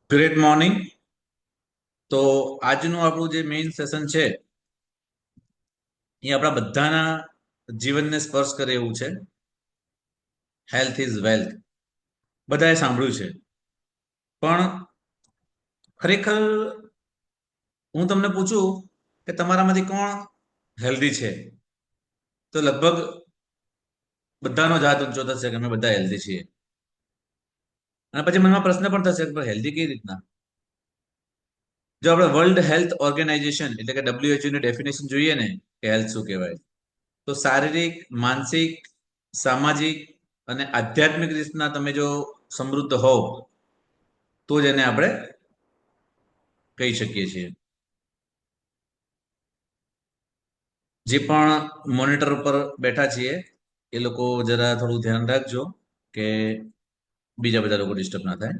Great morning. તો આજનું આપણું જે મેઇન સેશન છે એ આપણા બધાના જીવનને સ્પર્શ કરે એવું છે. Health is wealth. બધાએ સાંભળ્યું છે, પણ ખરેખર હું તમને પૂછું કે તમારામાંથી કોણ હેલ્ધી છે, તો લગભગ બધાનો જ હાથ ઊંચો થશે કે અમે બધા હેલ્ધી છીએ. અને પછી મનમાં પ્રશ્ન પણ થશે કે હેલ્ધી કેવી રીતના. જો આપણે વર્લ્ડ હેલ્થ ઓર્ગેનાઇઝેશન એટલે કે WHO ની ડેફિનેશન જોઈએ ને કે હેલ્થ શું કહેવાય, તો શારીરિક, માનસિક, સામાજિક અને આધ્યાત્મિક રીતના તમે જો સમૃદ્ધ હોવ તો જ એને આપણે કહી શકીએ છીએ. જે પણ મોનિટર ઉપર બેઠા છીએ એ લોકો જરા થોડું ધ્યાન રાખજો કે બીજા બધા લોકો ડિસ્ટર્બ ના થાય.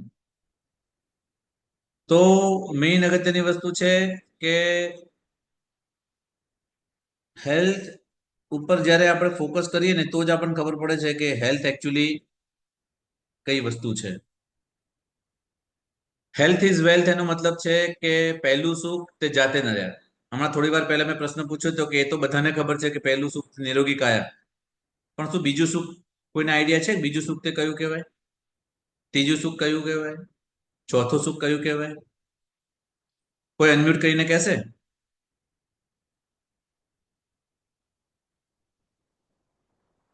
તો મેઇન અગત્યની વસ્તુ છે કે હેલ્થ ઉપર જ્યારે આપણે ફોકસ કરીએ ને તો જ આપણને ખબર પડે છે કે હેલ્થ એકચ્યુઅલી કઈ વસ્તુ છે. હેલ્થ ઇઝ વેલ્થ એનો મતલબ છે કે પહેલું સુખ તે જાતે નર્યા. હમણાં થોડી વાર પહેલા મેં પ્રશ્ન પૂછ્યો હતો કે એ તો બધાને ખબર છે કે પહેલું સુખ નિરોગી કાયા, પણ શું બીજું સુખ કોઈને આઈડિયા છે? બીજું સુખ તે કયું કહેવાય? ત્રીજું સુખ કયું કહેવાય? ચોથું સુખ કયું કહેવાય? કોઈ અનમ્યુટ કરીને કહેશે?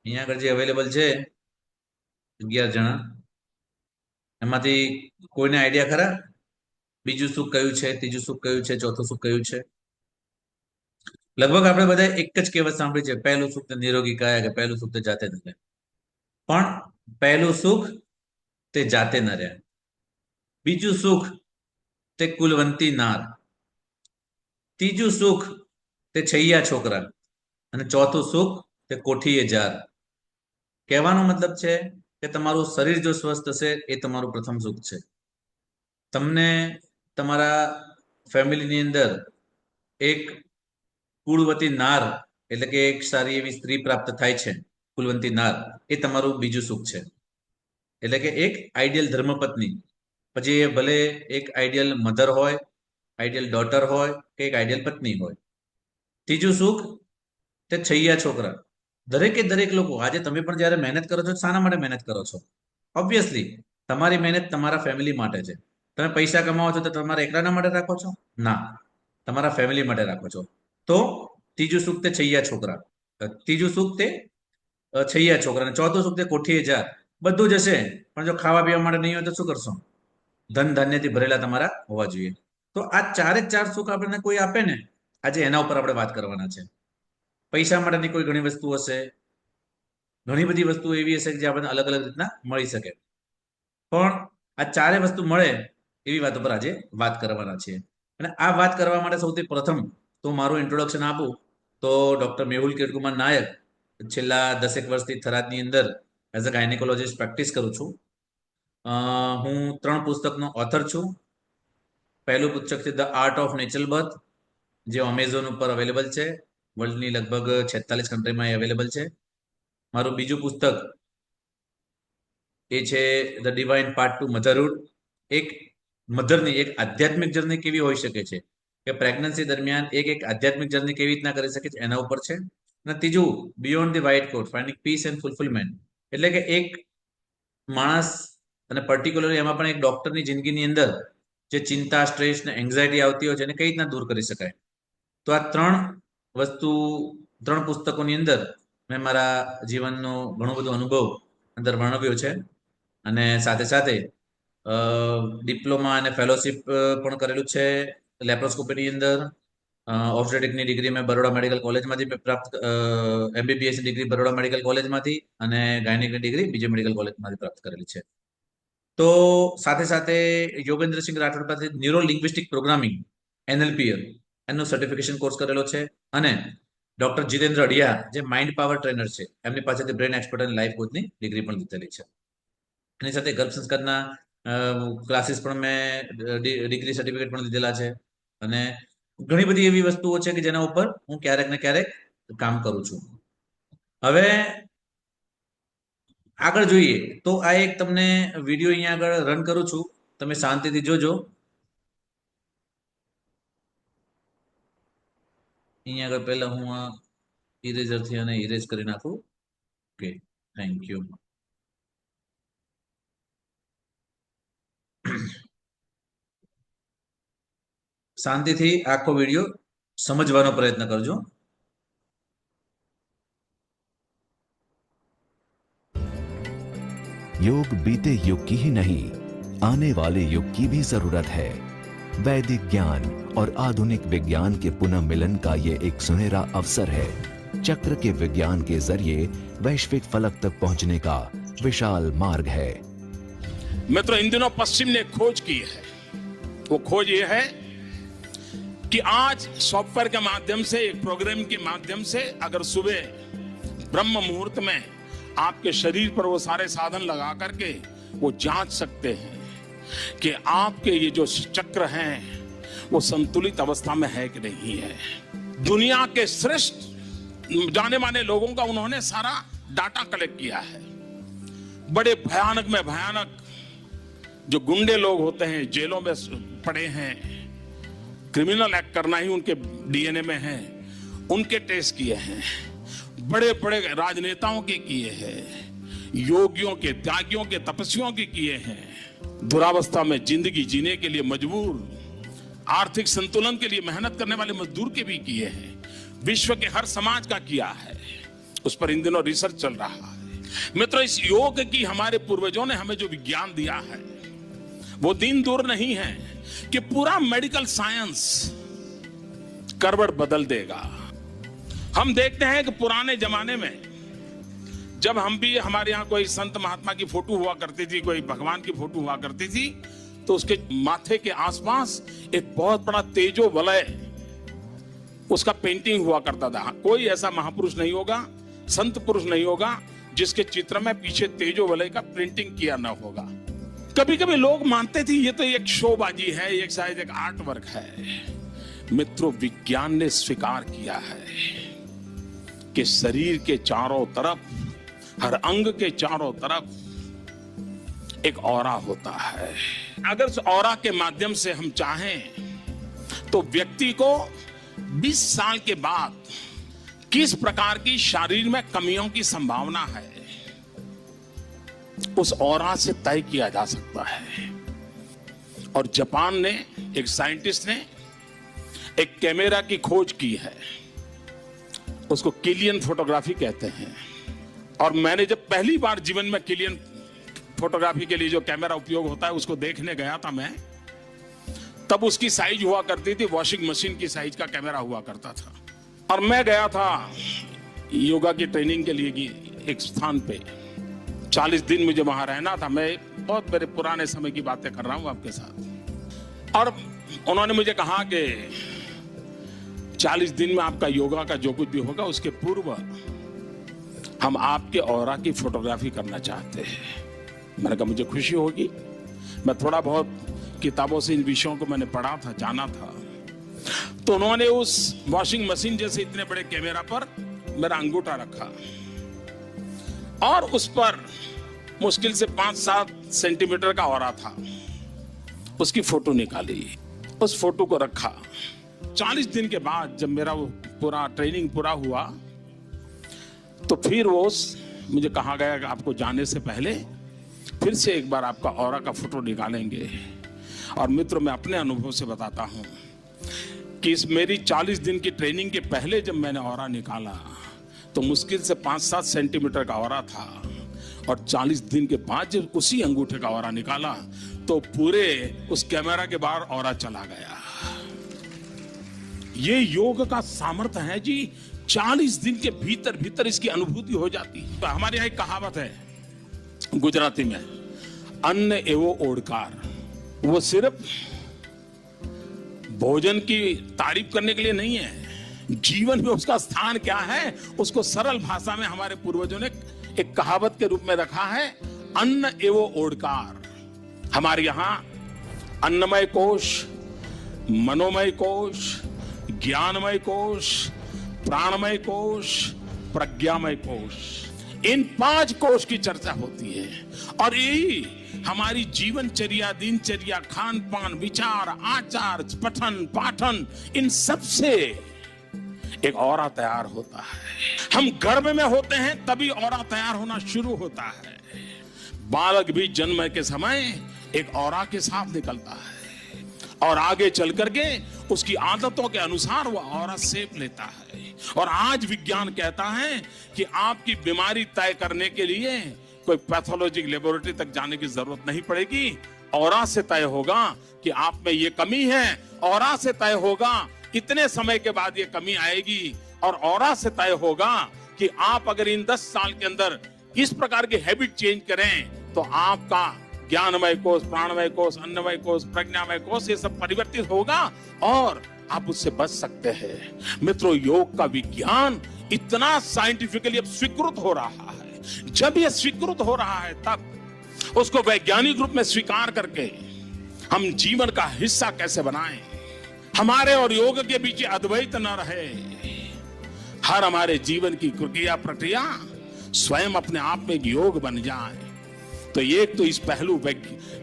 અહીંયા આગળ જે અવેલેબલ છે 11 જણા, એમાંથી કોઈને આઈડિયા ખરા બીજું સુખ કયું છે, ત્રીજું સુખ કયું છે, ચોથું સુખ કયું છે? લગભગ આપણે બધા એક જ કહેવત સાંભળી છે, પહેલું સુખ નિરોગી કાયા, કે પહેલું સુખ તે જાતે ન રહે. પણ પહેલું સુખ તે જાતે ન રહે, બીજું સુખ તે કુલવંતી નાર, ત્રીજું સુખ તે છૈયા છોકરા, અને ચોથું સુખ તે કોઠીએ જાર. કહેવાનો મતલબ છે કે તમારું શરીર જો સ્વસ્થ હશે એ તમારું પ્રથમ સુખ છે. તમને તમારા ફેમિલીની અંદર એક કુળવતી નાર એટલે કે એક સારી એવી સ્ત્રી પ્રાપ્ત થાય છે, કુલવંતી નાર, એ તમારું બીજું સુખ છે. એટલે કે એક આઈડિયલ ધર્મપત્ની, પછી એ ભલે એક આઈડિયલ મધર હોય, આઈડિયલ ડોટર હોય કે એક આઈડિયલ પત્ની હોય. ત્રીજું સુખ તે છૈયા છોકરા. દરેકે દરેક લોકો આજે તમે પણ જ્યારે મહેનત કરો છો, શાના માટે મહેનત કરો છો? ઓબ્વિયસલી તમારી મહેનત તમારા ફેમિલી માટે છે. તમે પૈસા કમાવો છો તો તમારા એકલાના માટે રાખો છો? ના, તમારા ફેમિલી માટે રાખો છો. તો ત્રીજું સુખ તે છૈયા છોકરા, ત્રીજું સુખ તે છૈયા છોકરા, અને ચોથું સુખ તે કોઠીએ જા. બધું જ હશે પણ જો ખાવા પીવા માટે નહીં હોય તો શું કરશો? ધન ધાન્યથી ભરેલા તમારા હોવા જોઈએ. તો આ ચારે ચાર સુખ આપણને કોઈ આપે ને, આજે એના ઉપર આપણે વાત કરવાના છે. પૈસા માટેની કોઈ ઘણી વસ્તુ હશે, ઘણી બધી વસ્તુ એવી હશે જે આપણને અલગ અલગ રીતના મળી શકે, પણ આ ચારે વસ્તુ મળે એવી વાત ઉપર આજે વાત કરવાના છે. અને આ વાત કરવા માટે સૌથી પ્રથમ તો મારું ઇન્ટ્રોડક્શન આપું તો ડોક્ટર મેહુલ કિરકુમાર નાયક છેલ્લા 10 વર્ષથી થરાદની અંદર એઝ અ ગાયનેકોલોજીસ્ટ પ્રેક્ટિસ કરું છું. હું 3 પુસ્તકનો ઓથર છું. પહેલું પુસ્તક છે the art of natural birth, જે અમેઝોન ઉપર અવેલેબલ છે. વર્લ્ડની લગભગ 46 કન્ટ્રીમાં એ અવેલેબલ છે. મારું બીજું પુસ્તક એ છે the divine part to motherhood. એક મધરની એક આધ્યાત્મિક જર્ની કેવી હોઈ શકે છે, કે પ્રેગ્નન્સી દરમિયાન એક એક આધ્યાત્મિક જર્ની કેવી રીતના કરી શકે છે, એના ઉપર છે. અને ત્રીજું beyond the white coat, finding peace and fulfilment, એટલે કે એક માણસ અને પર્ટિક્યુલરલી એમાં પણ એક ડોક્ટરની જિંદગીની અંદર જે ચિંતા, સ્ટ્રેસ ને એન્ઝાયટી આવતી હોય છે એને કઈ રીતના દૂર કરી શકાય. તો આ ત્રણ વસ્તુ 3 પુસ્તકોની અંદર મેં મારા જીવનનો ઘણો બધો અનુભવ અંદર વર્ણવ્યો છે. અને સાથે સાથે ડિપ્લોમા અને ફેલોશિપ પણ કરેલું છે લેપ્રોસ્કોપીની અંદર. ઓબ્સ્ટેટિકની ડિગ્રી મેં બરોડા મેડિકલ કોલેજમાંથી પ્રાપ્ત, MBBS ડિગ્રી બરોડા મેડિકલ કોલેજમાંથી, અને ગાયનેકની ડિગ્રી બીજે મેડિકલ કોલેજમાંથી પ્રાપ્ત કરેલી છે. તો સાથે સાથે યોગેન્દ્રસિંહ રાઠોડ પાસે ન્યુરો લિંગ્વિસ્ટિક પ્રોગ્રામિંગ NLP એનો સર્ટિફિકેશન કોર્સ કરેલો છે. અને ડોક્ટર જીતેન્દ્ર અડિયા જે માઇન્ડ પાવર ટ્રેનર છે, એમની પાસેથી બ્રેન એક્સપર્ટ અને લાઈફ કોચની ડિગ્રી પણ લીધેલી છે. એની સાથે ગર્ભ સંસ્કારના ક્લાસીસ પણ મેં ડિગ્રી સર્ટિફિકેટ પણ લીધેલા છે. અને ઘણી બધી એવી વસ્તુઓ છે કે જેના ઉપર હું ક્યારેક ને ક્યારેક કામ કરું છું. હવે આગળ જોઈએ તો આ એક તમને વિડીયો અહીંયા આગળ રન કરું છું. તમે શાંતિથી જોજો. અહીંયા આગળ પહેલા હું આ ઇરેઝરથી આને ઇરેઝ કરી નાખું. Okay, thank you. શાંતિથી આખો વિડીયો સમજવાનો પ્રયત્ન કરજો. योग बीते युग की ही नहीं, आने वाले युग की भी जरूरत है. वैदिक ज्ञान और आधुनिक विज्ञान के पुनः मिलन का ये एक सुनहरा अवसर है. चक्र के विज्ञान के जरिए वैश्विक फलक तक पहुंचने का विशाल मार्ग है. मित्रों, इन दिनों पश्चिम ने खोज की है. वो खोज ये है कि आज सॉफ्टवेयर के माध्यम से, एक प्रोग्राम के माध्यम से, अगर सुबह ब्रह्म मुहूर्त में आपके शरीर पर वो सारे साधन लगा करके वो जांच सकते हैं कि आपके ये जो चक्र हैं वो संतुलित अवस्था में है कि नहीं है. दुनिया के श्रेष्ठ जाने माने लोगों का उन्होंने सारा डाटा कलेक्ट किया है. बड़े भयानक में भयानक जो गुंडे लोग होते हैं, जेलों में पड़े हैं, क्रिमिनल एक्ट करना ही उनके डीएनए में है, उनके टेस्ट किए हैं. बड़े बड़े राजनेताओं के किए हैं, योगियों के, त्यागियों के, तपस्वियों के किए हैं. दुरावस्था में जिंदगी जीने के लिए मजबूर, आर्थिक संतुलन के लिए मेहनत करने वाले मजदूर के भी किए हैं. विश्व के हर समाज का किया है. उस पर इन दिनों रिसर्च चल रहा है. मित्रों, इस योग की हमारे पूर्वजों ने हमें जो विज्ञान दिया है वो दिन दूर नहीं है कि पूरा मेडिकल साइंस करवट बदल देगा. हम देखते हैं कि पुराने जमाने में जब हम भी, हमारे यहाँ कोई संत महात्मा की फोटो हुआ करती थी, कोई भगवान की फोटो हुआ करती थी, तो उसके माथे के आसपास एक बहुत बड़ा तेजो वलय उसका पेंटिंग हुआ करता था. कोई ऐसा महापुरुष नहीं होगा, संत पुरुष नहीं होगा जिसके चित्र में पीछे तेजो वलय का प्रिंटिंग किया ना होगा. कभी कभी लोग मानते थे ये तो एक शोबाजी है, ये शायद एक आर्ट वर्क है. मित्रों, विज्ञान ने स्वीकार किया है कि शरीर के चारों तरफ, हर अंग के चारों तरफ एक ऑरा होता है. अगर उस ऑरा के माध्यम से हम चाहें तो व्यक्ति को 20 साल के बाद किस प्रकार की शरीर में कमियों की संभावना है उस ऑरा से तय किया जा सकता है. और जापान ने, एक साइंटिस्ट ने एक कैमरा की खोज की है, उसको किलियन फोटोग्राफी कहते हैं. और मैंने जब पहली बार जीवन में किलियन फोटोग्राफी के लिए जो कैमरा उपयोग होता है उसको देखने गया था मैं, तब उसकी साइज हुआ करती थी वॉशिंग मशीन की साइज का कैमरा हुआ करता था. और मैं गया था योगा की ट्रेनिंग के लिए एक स्थान पे. 40 दिन मुझे वहां रहना था. मैं बहुत मेरे पुराने समय की बातें कर रहा हूं आपके साथ. और उन्होंने मुझे कहा कि 40 दिन में आपका योगा का जो कुछ भी होगा उसके पूर्व हम आपके ऑरा की फोटोग्राफी करना चाहते हैं. मैंने कहा मुझे खुशी होगी. मैं थोड़ा बहुत किताबों से इन विषयों को मैंने पढ़ा था, जाना था. तो उन्होंने उस वॉशिंग मशीन जैसे इतने बड़े कैमरा पर मेरा अंगूठा रखा और उस पर मुश्किल से 5-7 सेंटीमीटर का ऑरा था. उसकी फोटो निकाली, उस फोटो को रखा. 40 दिन के बाद जब मेरा वो पूरा ट्रेनिंग पूरा हुआ तो फिर वो मुझे कहा गया कि आपको जाने से पहले फिर से एक बार आपका ऑरा का फोटो निकालेंगे. और मित्रों, मैं अपने अनुभव से बताता हूं कि इस मेरी 40 दिन की ट्रेनिंग के पहले जब मैंने ऑरा निकाला तो मुश्किल से 5-7 सेंटीमीटर का ऑरा था. और 40 दिन के बाद जब उसी अंगूठे का ऑरा निकाला तो पूरे उस कैमरा के बाहर ऑरा चला गया. ये योग का सामर्थ्य है जी. 40 दिन के भीतर भीतर इसकी अनुभूति हो जाती है. तो हमारे यहाँ एक कहावत है गुजराती में, अन्न एवो ओडकार. वो सिर्फ भोजन की तारीफ करने के लिए नहीं है, जीवन में उसका स्थान क्या है उसको सरल भाषा में हमारे पूर्वजों ने एक कहावत के रूप में रखा है, अन्न एवो ओडकार. हमारे यहां अन्नमय कोश, मनोमय कोश, ज्ञानमय कोश, प्राणमय कोश, प्रज्ञामय कोश, इन 5 कोष की चर्चा होती है और यही हमारी जीवनचर्या, दिनचर्या, खान पान, विचार, आचार, पठन पाठन, इन सब से एक ऑरा तैयार होता है। हम गर्भ में होते हैं तभी ऑरा तैयार होना शुरू होता है। बालक भी जन्म के समय एक ऑरा के साथ निकलता है और आगे चल करके उसकी आदतों के अनुसार वह ऑरा शेप लेता है। और आज विज्ञान कहता है कि आपकी बीमारी तय करने के लिए कोई पैथोलॉजी लेबोरेटरी तक जाने की जरूरत नहीं पड़ेगी। ऑरा से तय होगा कि आप में ये कमी है, ऑरा से तय होगा इतने समय के बाद ये कमी आएगी, और ऑरा से तय होगा कि आप अगर इन 10 साल के अंदर इस प्रकार की हैबिट चेंज करें तो आपका ज्ञानमय कोष, प्राणमय कोष, अन्नमय कोष, प्रज्ञामय कोष ये सब परिवर्तित होगा और आप उससे बच सकते हैं। मित्रों, योग का विज्ञान इतना साइंटिफिकली अब स्वीकृत हो रहा है। जब यह स्वीकृत हो रहा है तब उसको वैज्ञानिक रूप में स्वीकार करके हम जीवन का हिस्सा कैसे बनाएं, हमारे और योग के बीच अद्वैत न रहे, हर हमारे जीवन की क्रिया प्रक्रिया स्वयं अपने आप में एक योग बन जाए। तो एक तो इस पहलू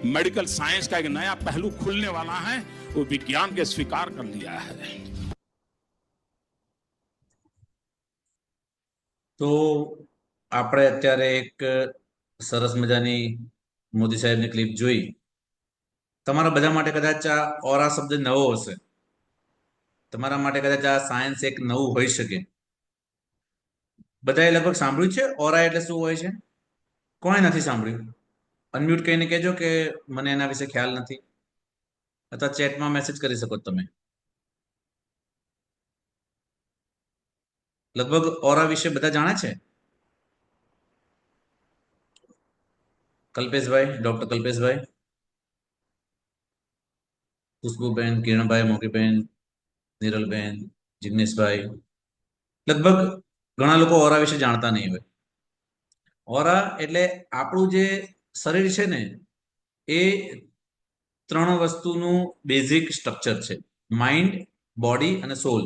मेडिकल साइंस का एक नया पहलू खुलने वाला है, वो विज्ञान के स्वीकार कर लिया है। તો આપણે અત્યારે એક સરસ મજાની મોદી સાહેબની ક્લિપ જોઈ. તમારા બધા માટે કદાચ આ ઓરા શબ્દ નવો હશે, તમારા માટે કદાચ આ સાયન્સ એક નવું હોઈ શકે. બધાએ લગભગ સાંભળ્યું છે ઓરા એટલે શું હોય છે? કોણે નથી સાંભળ્યું? અનમ્યુટ કહીને કહેજો કે મને એના વિશે ખ્યાલ નથી, અથવા ચેટમાં મેસેજ કરી શકો તમે. લગભગ ઓરા વિશે બધા જાણે છે. કલ્પેશભાઈ, ડોક્ટર કલ્પેશભાઈ, ખુશ્બુબેન, કિરણભાઈ, મોગીબેન, નિરલબેન, જિગ્નેશભાઈ, લગભગ ઘણા લોકો ઓરા વિશે જાણતા નહીં હોય. ઓરા એટલે આપણું જે શરીર છે ને એ 3 વસ્તુનું બેઝિક સ્ટ્રક્ચર છે: માઇન્ડ, બોડી અને સોલ.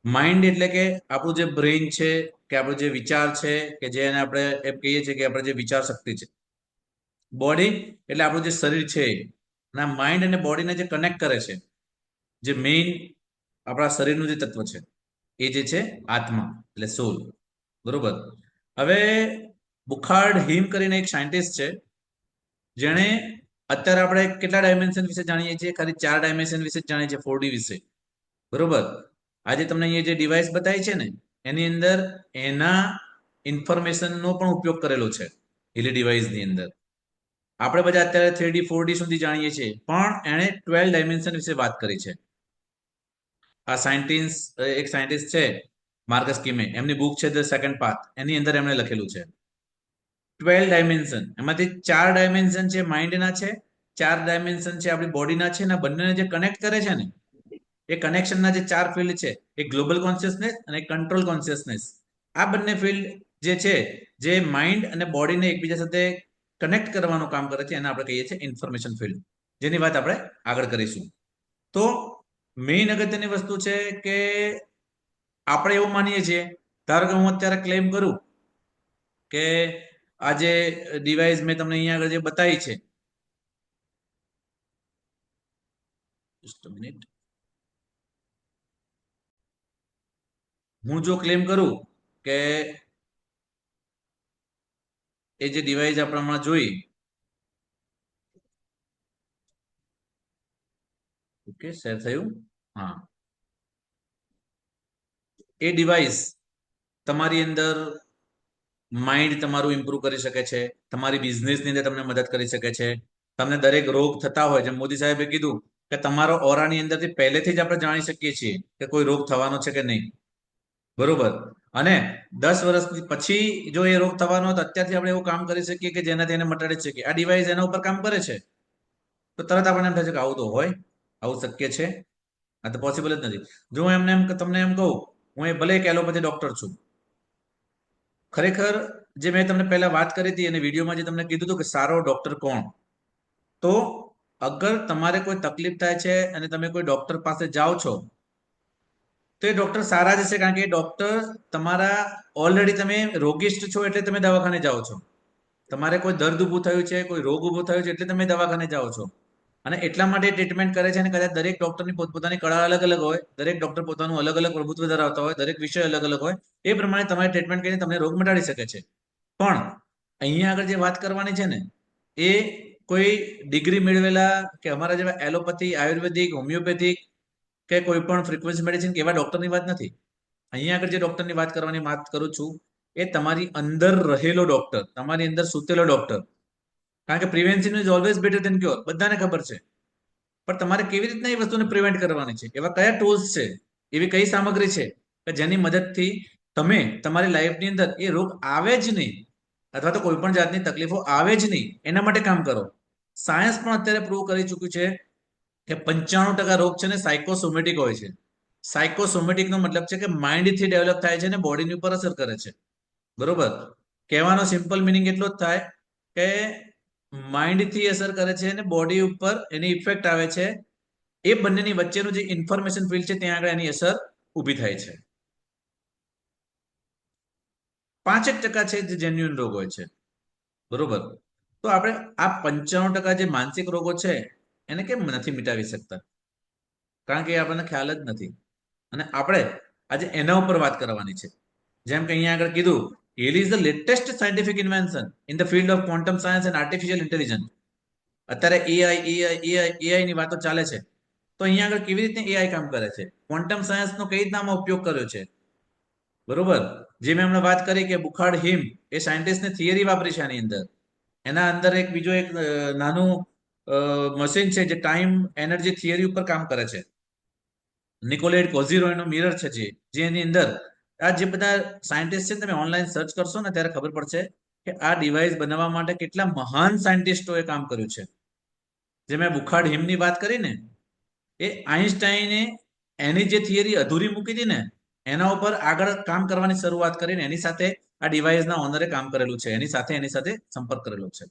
માઇન્ડ એટલે કે આપણું જે બ્રેઇન છે, કે આપણો જે વિચાર છે, કે જેને આપણે એમ કહીએ છીએ કે આપણે જે વિચાર શક્તિ છે. બોડી એટલે આપણું જે શરીર છે, અને માઇન્ડ અને બોડીને જે કનેક્ટ કરે છે, જે મેઇન આપણા શરીરનું જે તત્વ છે એ જે છે આત્મા એટલે સોલ. બરોબર. હવે બુખાર્ડ હિમ કરીને એક સાયન્ટિસ્ટ છે જેણે અત્યારે આપણે કેટલા ડાયમેન્શન વિશે જાણીએ છીએ? ખાલી 4 ડાયમેન્શન વિશે જ જાણીએ છીએ, 4D વિશે. બરોબર. આજે તમને અહીંયા જે ડિવાઇસ બતાવી છે ને એની અંદર એના ઇન્ફોર્મેશનનો પણ ઉપયોગ કરેલો છે હિલી ડિવાઇસની અંદર. આપણે બધા અત્યારે 3D 4D સુધી જાણીએ છીએ, પણ એણે 12 ડાયમેન્શન વિશે વાત કરી છે. આ એક સાયન્ટિસ્ટ છે માર્કસ કિમે, એમની બુક છે ધ સેકન્ડ પાથ, એની અંદર એમણે લખેલું છે 12 ડાયમેન્શન. એમાંથી 4 ડાયમેન્શન છે માઇન્ડના છે, 4 ડાયમેન્શન છે આપણી બોડીના છે, અને બંનેને જે કનેક્ટ કરે છે ને એ કનેક્શનના જે 4 ફિલ્ડ છે એ ગ્લોબલ કોન્શિયસનેસ અને કંટ્રોલ કોન્શિયસનેસ. આ બંને ફિલ્ડ જે છે જે માઇન્ડ અને બોડીને એકબીજા સાથે કનેક્ટ કરવાનું કામ કરે છે એને આપણે કહીએ છીએ ઇન્ફોર્મેશન ફિલ્ડ, જેની વાત આપણે આગળ કરીશું. તો મેઇન અગત્યની વસ્તુ છે કે આપણે એવું માનીએ છીએ, ધારો કે હું અત્યારે ક્લેમ કરું કે આ જે ડિવાઇસ મેં તમને અહીંયા આગળ જે બતાવી છે, જસ્ટ અ મિનિટ, હું જો ક્લેમ કરું કે એ જે ડિવાઇસ આપણે હમણાં જોઈ, ઓકે શેર થયું, હા, એ ડિવાઇસ તમારી અંદર માઇન્ડ તમારું ઇમ્પ્રુવ કરી શકે છે, તમારી બિઝનેસની અંદર તમને મદદ કરી શકે છે. તમને દરેક રોગ થતા હોય, જેમ મોદી સાહેબે કીધું કે તમારો ઓરાની અંદરથી પહેલેથી જ આપણે જાણી શકીએ છીએ કે કોઈ રોગ થવાનો છે કે નહીં. બરોબર. અને 10 વર્ષ પછી જો એ રોગ થવાનો હોય તો અત્યારથી આપણે એવું કામ કરી શકીએ કે જેનાથી એને મટાડી શકીએ. આ ડિવાઇસ એના ઉપર કામ કરે છે તો તરત આપણને એમ થાય છે કે આવું તો હોય, આવું શક્ય છે? આ તો પોસિબલ જ નથી. જો હું એમને તમને એમ કહું, હું એ ભલે એક એલોપેથી ડોક્ટર છું, ખરેખર જે મેં તમને પહેલા વાત કરી હતી અને વિડીયોમાં જે તમને કીધું હતું કે સારો ડોક્ટર કોણ, તો અગર તમારે કોઈ તકલીફ થાય છે અને તમે કોઈ ડોક્ટર પાસે જાઓ છો તો એ ડોક્ટર સારા જ હશે, કારણ કે ડોક્ટર તમારા ઓલરેડી તમે રોગિષ્ટ છો એટલે તમે દવાખાને જાઓ છો. તમારે કોઈ દર્દ ઊભું થયું છે, કોઈ રોગ ઊભો થયો છે એટલે તમે દવાખાને જાઓ છો. અને એટલા માટે ટ્રીટમેન્ટ કરે છે. અને કદાચ દરેક ડોક્ટરની પોતપોતાની કળા અલગ અલગ હોય, દરેક ડોક્ટર પોતાનું અલગ અલગ પ્રભુત્વ ધરાવતા હોય, દરેક વિષય અલગ અલગ હોય. એ પ્રમાણે તમારે ટ્રીટમેન્ટ કરીને તમને રોગ મટાડી શકે છે. પણ અહીંયા આગળ જે વાત કરવાની છે ને, એ કોઈ ડિગ્રી મેળવેલા કે અમારા જેવા એલોપેથી, આયુર્વેદિક, હોમિયોપેથિક કે કોઈ પણ ફ્રીક્વન્સી મેડિસિન કે એવા ડોક્ટરની વાત નથી. અહીંયા આગળ જે ડોક્ટરની વાત કરવાની વાત કરું છું, એ તમારી અંદર રહેલો ડોક્ટર, તમારી અંદર સૂતેલો ડોક્ટર. કારણ કે prevention is always better than cure, બધાને ખબર છે. પણ તમારે કેવી રીતના એ વસ્તુને પ્રિવેન્ટ કરવાની છે, એવા કયા ટૂલ્સ છે, એવી કઈ સામગ્રી છે કે જેની મદદથી તમે તમારી લાઈફની અંદર એ રોગ આવે જ નહીં, અથવા તો કોઈ પણ જાતની તકલીફો આવે જ નહીં, એના માટે કામ કરો. સાયન્સ પણ અત્યારે પ્રૂવ કરી ચૂક્યું છે કે 95% રોગ છે ને સાયકોસોમેટિક હોય છે. સાયકોસોમેટિકનો મતલબ છે કે માઇન્ડથી ડેવલપ થાય છે અને બોડીની ઉપર અસર કરે છે. બરોબર? કહેવાનો સિમ્પલ મિનિંગ એટલો જ થાય કે માઇન્ડથી અસર કરે છે અને બોડી ઉપર એની ઇફેક્ટ આવે છે. એ બંનેની વચ્ચેનું જે ઇન્ફોર્મેશન ફિલ્ડ છે ત્યાં આગળ એની અસર ઊભી થાય છે. 5% છે જે જેન્યુઅન રોગ હોય છે. બરોબર? તો આપણે આ 95% જે માનસિક રોગો છે એને કેમ નથી મિટાવી શકતા? કારણ કે એ આપણને ખ્યાલ જ નથી. અને આપણે આજે એના ઉપર વાત કરવાની છે. જેમ કે અહીંયા આગળ કીધું, HEAL is the latest scientific invention in the field of quantum science and artificial intelligence. અત્યારે એઆઈ ની વાતો ચાલે છે. તો અહીંયા આગળ કેવી રીતે એઆઈ કામ કરે છે, ક્વોન્ટમ સાયન્સનો કઈ રીતના ઉપયોગ કર્યો છે. બરોબર? જે મેં હમણાં વાત કરી કે બુખાડ હિમ, એ સાયન્ટિસ્ટને થિયરી વાપરી છે આની અંદર. એના અંદર એક બીજો એક નાનું મશીન છે જે ટાઈમ એનર્જી થિયરી ઉપર કામ કરે છે. નિકોલેટ કોઝીરો એનો મિરર છે, જે એની અંદર આ જે બધા સાયન્ટિસ્ટ છે, તમે ઓનલાઈન સર્ચ કરશો ને ત્યારે ખબર પડશે કે આ ડિવાઇસ બનાવવા માટે કેટલા મહાન સાયન્ટિસ્ટોએ કામ કર્યું છે. જે મેં બુખાડ હિમની વાત કરી ને, એ આઈન્સ્ટાઈને એની જે થિયરી અધૂરી મૂકી હતી ને, એના ઉપર આગળ કામ કરવાની શરૂઆત કરીને એની સાથે આ ડિવાઇસના ઓનરે કામ કરેલું છે, એની સાથે સંપર્ક કરેલો છે.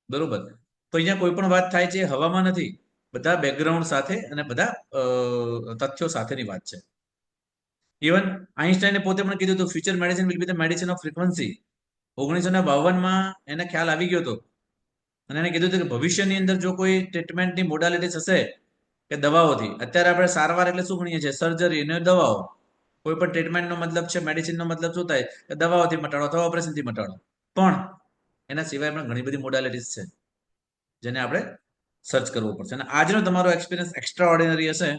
બરોબર? તો અહીંયા કોઈ પણ વાત થાય છે હવામાં નથી, બધા બેકગ્રાઉન્ડ સાથે અને બધા તથ્યો સાથેની વાત છે. ઇવન આઈન્સ્ટાઈને પોતે પણ કીધું હતું, future medicine will be the medicine of frequency. 1952માં એને ખ્યાલ આવી ગયો હતો અને એને કીધું હતું કે ભવિષ્યની અંદર જો કોઈ ટ્રીટમેન્ટની મોડાલિટીસ હશે કે દવાઓથી, અત્યારે આપણે સારવાર એટલે શું ગણીએ છીએ, સર્જરી અને દવાઓ. કોઈ પણ ટ્રીટમેન્ટનો મતલબ છે, મેડિસિનનો મતલબ શું થાય કે દવાઓથી મટાડો અથવા ઓપરેશનથી મટાડો. પણ એના સિવાય પણ ઘણી બધી મોડાલિટીસ છે જેને આપણે સર્ચ કરવું પડશે. અને આજનો તમારો એક્સપિરિયન્સ એક્સ્ટ્રા ઓર્ડિનરી હશે,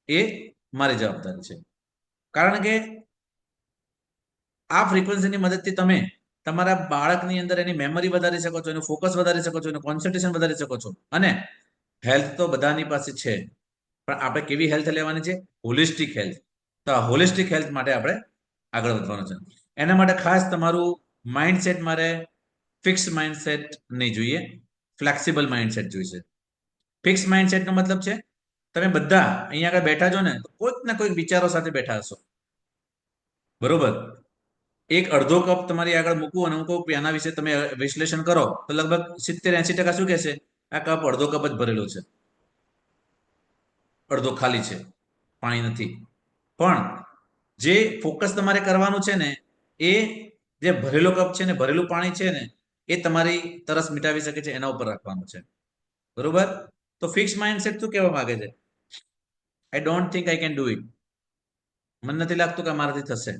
એ મારી જવાબદારી છે. કારણ કે આ ફ્રીક્વન્સીની મદદથી તમે તમારા બાળકની અંદર એની મેમરી વધારી શકો છો, એનું ફોકસ વધારી શકો છો, એનું કોન્સન્ટ્રેશન વધારી શકો છો. અને હેલ્થ તો બધાની પાસે છે, પણ આપણે કેવી હેલ્થ લેવાની છે? Holistic health. તો આ હોલિસ્ટિક હેલ્થ માટે આપણે આગળ વધવાનું છે. એના માટે ખાસ તમારું માઇન્ડસેટ મારે ફિક્સ માઇન્ડસેટ નહીં જોઈએ, ફ્લેક્સિબલ માઇન્ડસેટ જોઈશે. ફિક્સ માઇન્ડસેટનો મતલબ છે તમે બધા અહીંયા આગળ બેઠા છો ને, તો કોઈક ને કોઈક વિચારો સાથે બેઠા હશો. બરોબર? એક અડધો કપ તમારી આગળ મૂકવું અને હું કહું કે આના વિશે તમે વિશ્લેષણ કરો, તો લગભગ 70-80% શું કહેશે? આ કપ અડધો કપ જ ભરેલો છે, અડધો ખાલી છે, પાણી નથી. પણ જે ફોકસ તમારે કરવાનું છે ને, એ જે ભરેલો કપ છે ને, ભરેલું પાણી છે ને, એ તમારી તરસ મિટાવી શકે છે, એના ઉપર રાખવાનું છે. બરોબર? તો ફિક્સ માઇન્ડસેટ શું કહેવા માંગે છે? I don't think I can do it. મને નથી લાગતું કે મારાથી થશે.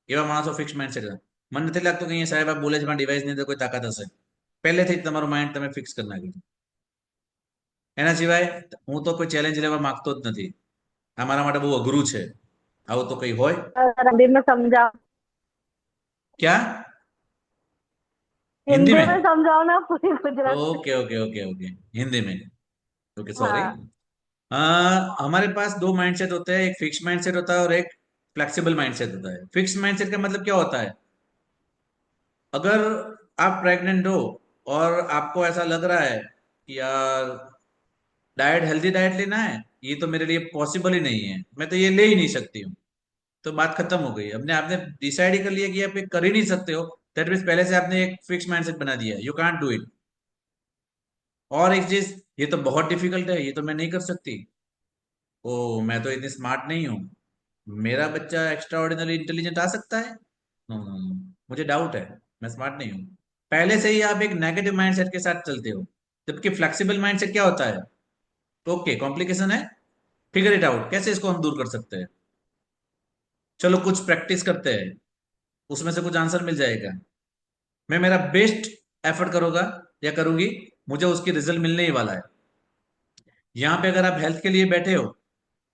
એવા માણસો ફિક્સ માઇન્ડસેટ. મને નથી લાગતું કે અહીંયા સાહેબ આ બોલે છે પણ ડિવાઇસની અંદર કોઈ તાકાત હશે. પહેલેથી જ તમારું માઇન્ડ તમે ફિક્સ કરી નાખ્યું. એના સિવાય હું તો કોઈ ચેલેન્જ લેવા માંગતો જ નથી. આ મારા માટે બહુ અઘરું છે. આવું તો કઈ હોય हिंदी में समझाओ, क्या? हिंदी हिंदी में? में समझाओ ना पूरी Gujarat. Okay okay okay okay, Hindi में. Okay sorry. हाँ, हमारे पास दो माइंडसेट होते हैं, एक फिक्स माइंडसेट होता है और एक फ्लेक्सिबल माइंडसेट होता है. फिक्स माइंडसेट का मतलब क्या होता है? अगर आप प्रेग्नेंट हो और आपको ऐसा लग रहा है कि यार डाइट, हेल्दी डाइट लेना है, ये तो मेरे लिए पॉसिबल ही नहीं है, मैं तो ये ले ही नहीं सकती हूँ, तो बात खत्म हो गई. अपने आपने डिसाइड ही कर लिया कि आप ये कर ही नहीं सकते हो, दैट मीन्स पहले से आपने एक फिक्स माइंडसेट बना दिया है, यू कांट डू इट. और एक चीज, ये तो बहुत डिफिकल्ट है, ये तो मैं नहीं कर सकती, ओ मैं तो इतनी स्मार्ट नहीं हूँ, मेरा बच्चा एक्स्ट्रा ऑर्डिनरी इंटेलिजेंट आ सकता है। नो नो नो, मुझे डाउट है, मैं स्मार्ट नहीं हूँ। पहले से ही आप एक नेगेटिव माइंडसेट के साथ चलते हो, जबकि फ्लेक्सिबल माइंडसेट क्या होता है? ओके कॉम्प्लिकेशन है, फिगर इट आउट, कैसे इसको हम दूर कर सकते हैं? चलो कुछ प्रैक्टिस करते हैं, उसमें से कुछ आंसर मिल जाएगा। मैं मेरा बेस्ट एफर्ट करूंगा या करूंगी, मुझे उसकी रिजल्ट मिलने ही वाला है। यहाँ पे अगर आप हेल्थ के लिए बैठे हो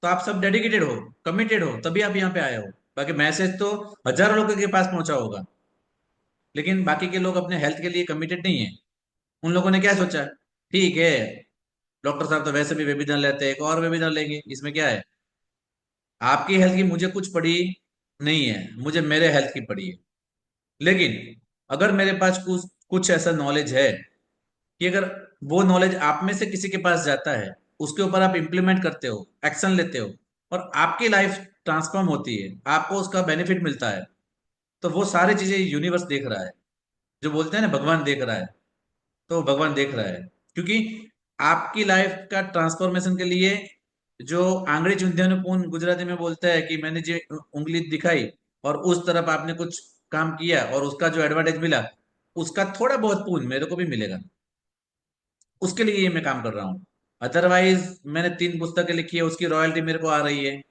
तो आप सब डेडिकेटेड हो, कमिटेड हो, तभी आप यहाँ पे आए हो। बाकी मैसेज तो हजारों लोगों के पास पहुंचा होगा, लेकिन बाकी के लोग अपने हेल्थ के लिए कमिटेड नहीं है। उन लोगों ने क्या सोचा, ठीक है डॉक्टर साहब तो वैसे भी वेबिनार लेते हैं, एक और वेबिनार लेंगे, इसमें क्या है? आपकी हेल्थ की मुझे कुछ पड़ी नहीं है, मुझे मेरे हेल्थ की पड़ी है। लेकिन अगर मेरे पास कुछ कुछ ऐसा नॉलेज है कि अगर वो नॉलेज आप में से किसी के पास जाता है, उसके ऊपर आप इंप्लीमेंट करते हो, एक्शन लेते हो, और आपकी लाइफ ट्रांसफॉर्म होती है, आपको उसका बेनिफिट मिलता है, तो वो सारी चीजें यूनिवर्स देख रहा है। जो बोलते हैं ना भगवान देख रहा है, तो भगवान देख रहा है, क्योंकि आपकी लाइफ का ट्रांसफॉर्मेशन के लिए जो आंगળી चूंधियानु पून गुजराती में बोलता है कि मैंने जो उंगली दिखाई और उस तरफ आपने कुछ काम किया और उसका जो एडवांटेज मिला, उसका थोड़ा बहुत पून मेरे को भी मिलेगा। उसके लिए ये मैं काम कर रहा हूँ। अदरवाइज मैंने 3 पुस्तकें लिखी है, उसकी रॉयल्टी मेरे को आ रही है।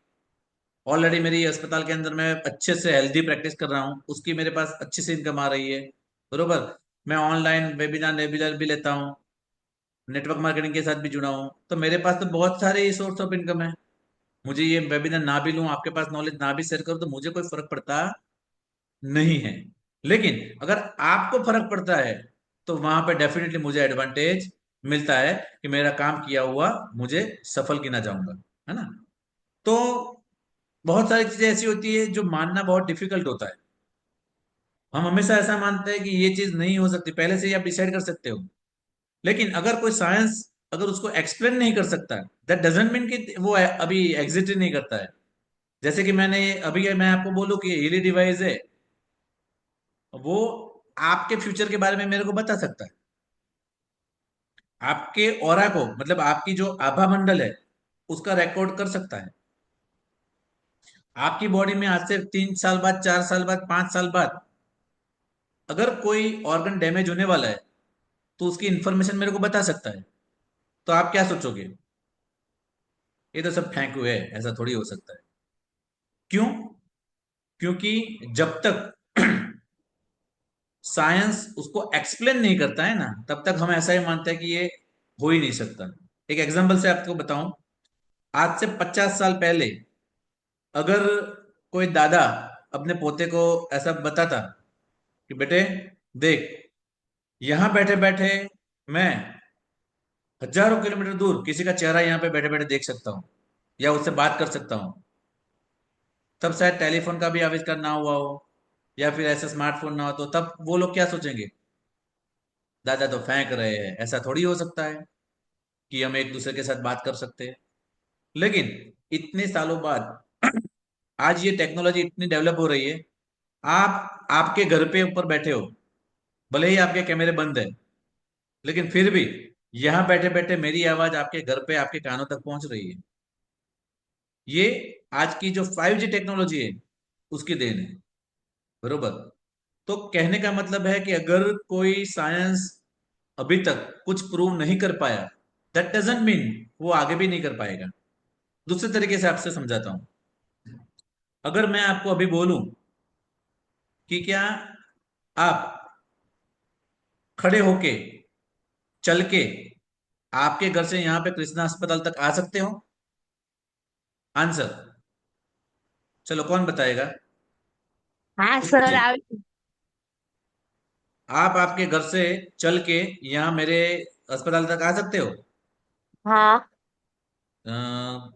ऑलरेडी मेरी अस्पताल के अंदर मैं अच्छे से हेल्दी प्रैक्टिस कर रहा हूँ, उसकी मेरे पास अच्छी से इनकम आ रही है। बरोबर। मैं ऑनलाइन वेबिनार वेबिनार भी लेता हूँ, नेटवर्क मार्केटिंग के साथ भी जुड़ा हूँ, तो मेरे पास तो बहुत सारे सोर्स ऑफ इनकम है। मुझे ये वेबिनार ना भी लूँ, आपके पास नॉलेज ना भी शेयर करूँ, तो मुझे कोई फर्क पड़ता नहीं है। लेकिन अगर आपको फर्क पड़ता है, तो वहां पे डेफिनेटली मुझे एडवांटेज मिलता है कि मेरा काम किया हुआ मुझे सफल गिना जाऊंगा, है ना? तो बहुत सारी चीजें ऐसी होती है जो मानना बहुत डिफिकल्ट होता है। हम हमेशा ऐसा मानते हैं कि ये चीज नहीं हो सकती, पहले से ही आप डिसाइड कर सकते हो। लेकिन अगर कोई साइंस अगर उसको एक्सप्लेन नहीं कर सकता, दैट डजेंट मीन कि वो अभी एग्जिस्ट ही नहीं करता है। जैसे कि मैंने अभी मैं आपको बोलूं कि हीली डिवाइस है, वो आपके फ्यूचर के बारे में मेरे को बता सकता है। आपके ऑरा को, मतलब आपकी जो आभा मंडल है, उसका रिकॉर्ड कर सकता है। आपकी बॉडी में आज से 3 साल बाद, 4 साल बाद, 5 साल बाद अगर कोई ऑर्गन डैमेज होने वाला है, तो उसकी इंफॉर्मेशन मेरे को बता सकता है। तो आप क्या सोचोगे? ये तो सब फेंक हुए है, ऐसा थोड़ी हो सकता है। क्यों? क्योंकि जब तक साइंस उसको एक्सप्लेन नहीं करता है ना, तब तक हम ऐसा ही मानते हैं कि ये हो ही नहीं सकता। एक एग्जांपल से आपको बताऊं, आज से 50 साल पहले अगर कोई दादा अपने पोते को ऐसा बताता कि बेटे देख, यहां बैठे बैठे मैं हजारों किलोमीटर दूर किसी का चेहरा यहाँ पे बैठे बैठे देख सकता हूँ या उससे बात कर सकता हूँ, तब शायद टेलीफोन का भी आविष्कार ना हुआ हो या फिर ऐसा स्मार्टफोन ना हो, तो तब वो लोग क्या सोचेंगे? दादा तो फेंक रहे हैं, ऐसा थोड़ी हो सकता है कि हम एक दूसरे के साथ बात कर सकते हैं। लेकिन इतने सालों बाद आज ये टेक्नोलॉजी इतनी डेवलप हो रही है, आप आपके घर पे ऊपर बैठे हो, भले ही आपके कैमरे बंद है, लेकिन फिर भी यहां बैठे बैठे मेरी आवाज आपके घर पे आपके कानों तक पहुंच रही है। ये आज की जो 5G टेक्नोलॉजी है, उसकी देन है। बरोबर। तो कहने का मतलब है कि अगर कोई साइंस अभी तक कुछ प्रूव नहीं कर पाया, दैट डजंट मीन वो आगे भी नहीं कर पाएगा। दूसरे तरीके से आपसे समझाता हूं। अगर मैं आपको अभी बोलूं कि क्या आप खड़े होके, चल के, आपके घर से यहां पे कृष्णा अस्पताल तक आ सकते हो? आंसर, चलो कौन बताएगा? हाँ पुष्पा सर जी, आ। आप आपके घर से चल के यहाँ मेरे अस्पताल तक आ सकते हो? हाँ। अ,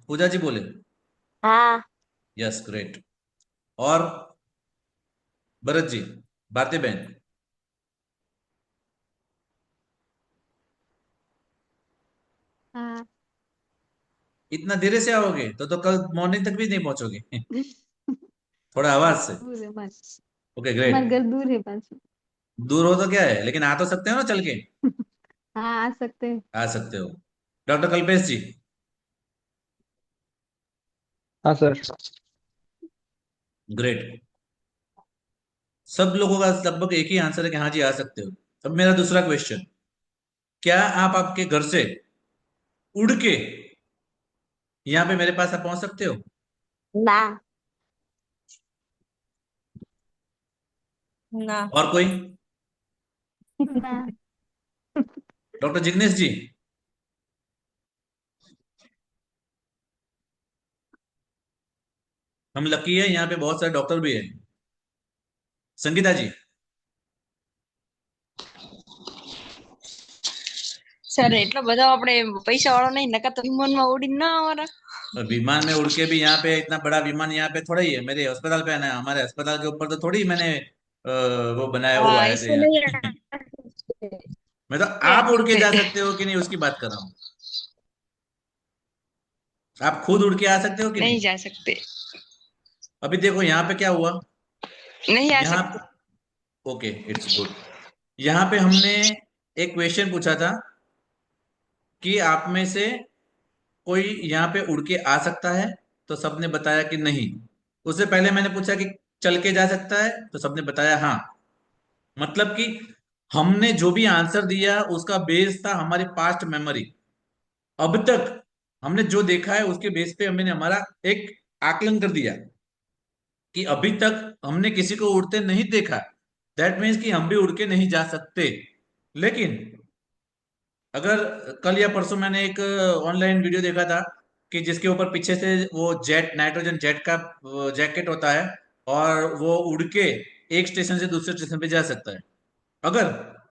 पूजा जी बोले। हाँ। Yes great. और भरत जी, भारती बहन, हाँ। इतना धीरे से आओगे तो कल मॉर्निंग तक भी नहीं पहुंचोगे। थोड़ा आवाज से। दूर है बस। ओके हमारा ग्रेट। घर दूर है बस। दूर हो तो क्या है, लेकिन आ तो सकते हो ना चल के। हाँ आ सकते हैं। आ सकते हो। डॉक्टर कल्पेश जी, हाँ सर। ग्रेट। सब लोगों का लगभग एक ही आंसर है कि हाँ जी आ सकते हो। अब मेरा दूसरा क्वेश्चन, क्या आप आपके घर से उड़ के यहाँ पे मेरे पास आप पहुंच सकते हो? ना। ना। और कोई? ना। डॉक्टर जिग्नेश जी? हम लकी है, यहाँ पे बहुत सारे डॉक्टर भी है। संगीता जी? સર એટલો બધો આપણે પૈસા વાળો નહીં, નકર તો વિમાનમાં ઉડીને ના આવવાના। और विमान में उड़ के भी यहाँ पे इतना बड़ा विमान यहाँ पे थोड़ा ही है, मेरे अस्पताल पे आना है, हमारे अस्पताल के ऊपर तो थोड़ी मैंने वो बनाया, वो हाँ आए थे ऐसे यहाँ। नहीं आ सकते। मैं तो नहीं आ आप उड़ के जा सकते। सकते हो कि नहीं उसकी बात कर रहा हूँ। आप खुद उड़ के आ सकते हो कि नहीं नहीं? जा सकते। अभी देखो यहाँ पे क्या हुआ। नहीं आ यहाँ, सकते। Okay, it's good. यहाँ पे हमने एक क्वेश्चन पूछा था कि आप में से कोई यहाँ पे उड़ के आ सकता है, तो सबने बताया कि नहीं। उससे पहले मैंने पूछा कि चल के जा सकता है, तो सबने बताया हाँ। मतलब कि हमने जो भी आंसर दिया उसका बेस था हमारी पास्ट मेमोरी। अब तक हमने जो देखा है उसके बेस पे हमने हमारा एक आकलन कर दिया कि अभी तक हमने किसी को उड़ते नहीं देखा। दैट मीन्स कि हम भी उड़ के नहीं जा सकते। लेकिन अगर कल या परसों मैंने एक ऑनलाइन वीडियो देखा था कि जिसके ऊपर पीछे से वो जेट, नाइट्रोजन जेट का जैकेट होता है, और वो उड़ के एक स्टेशन से दूसरे स्टेशन पे जा सकता है। अगर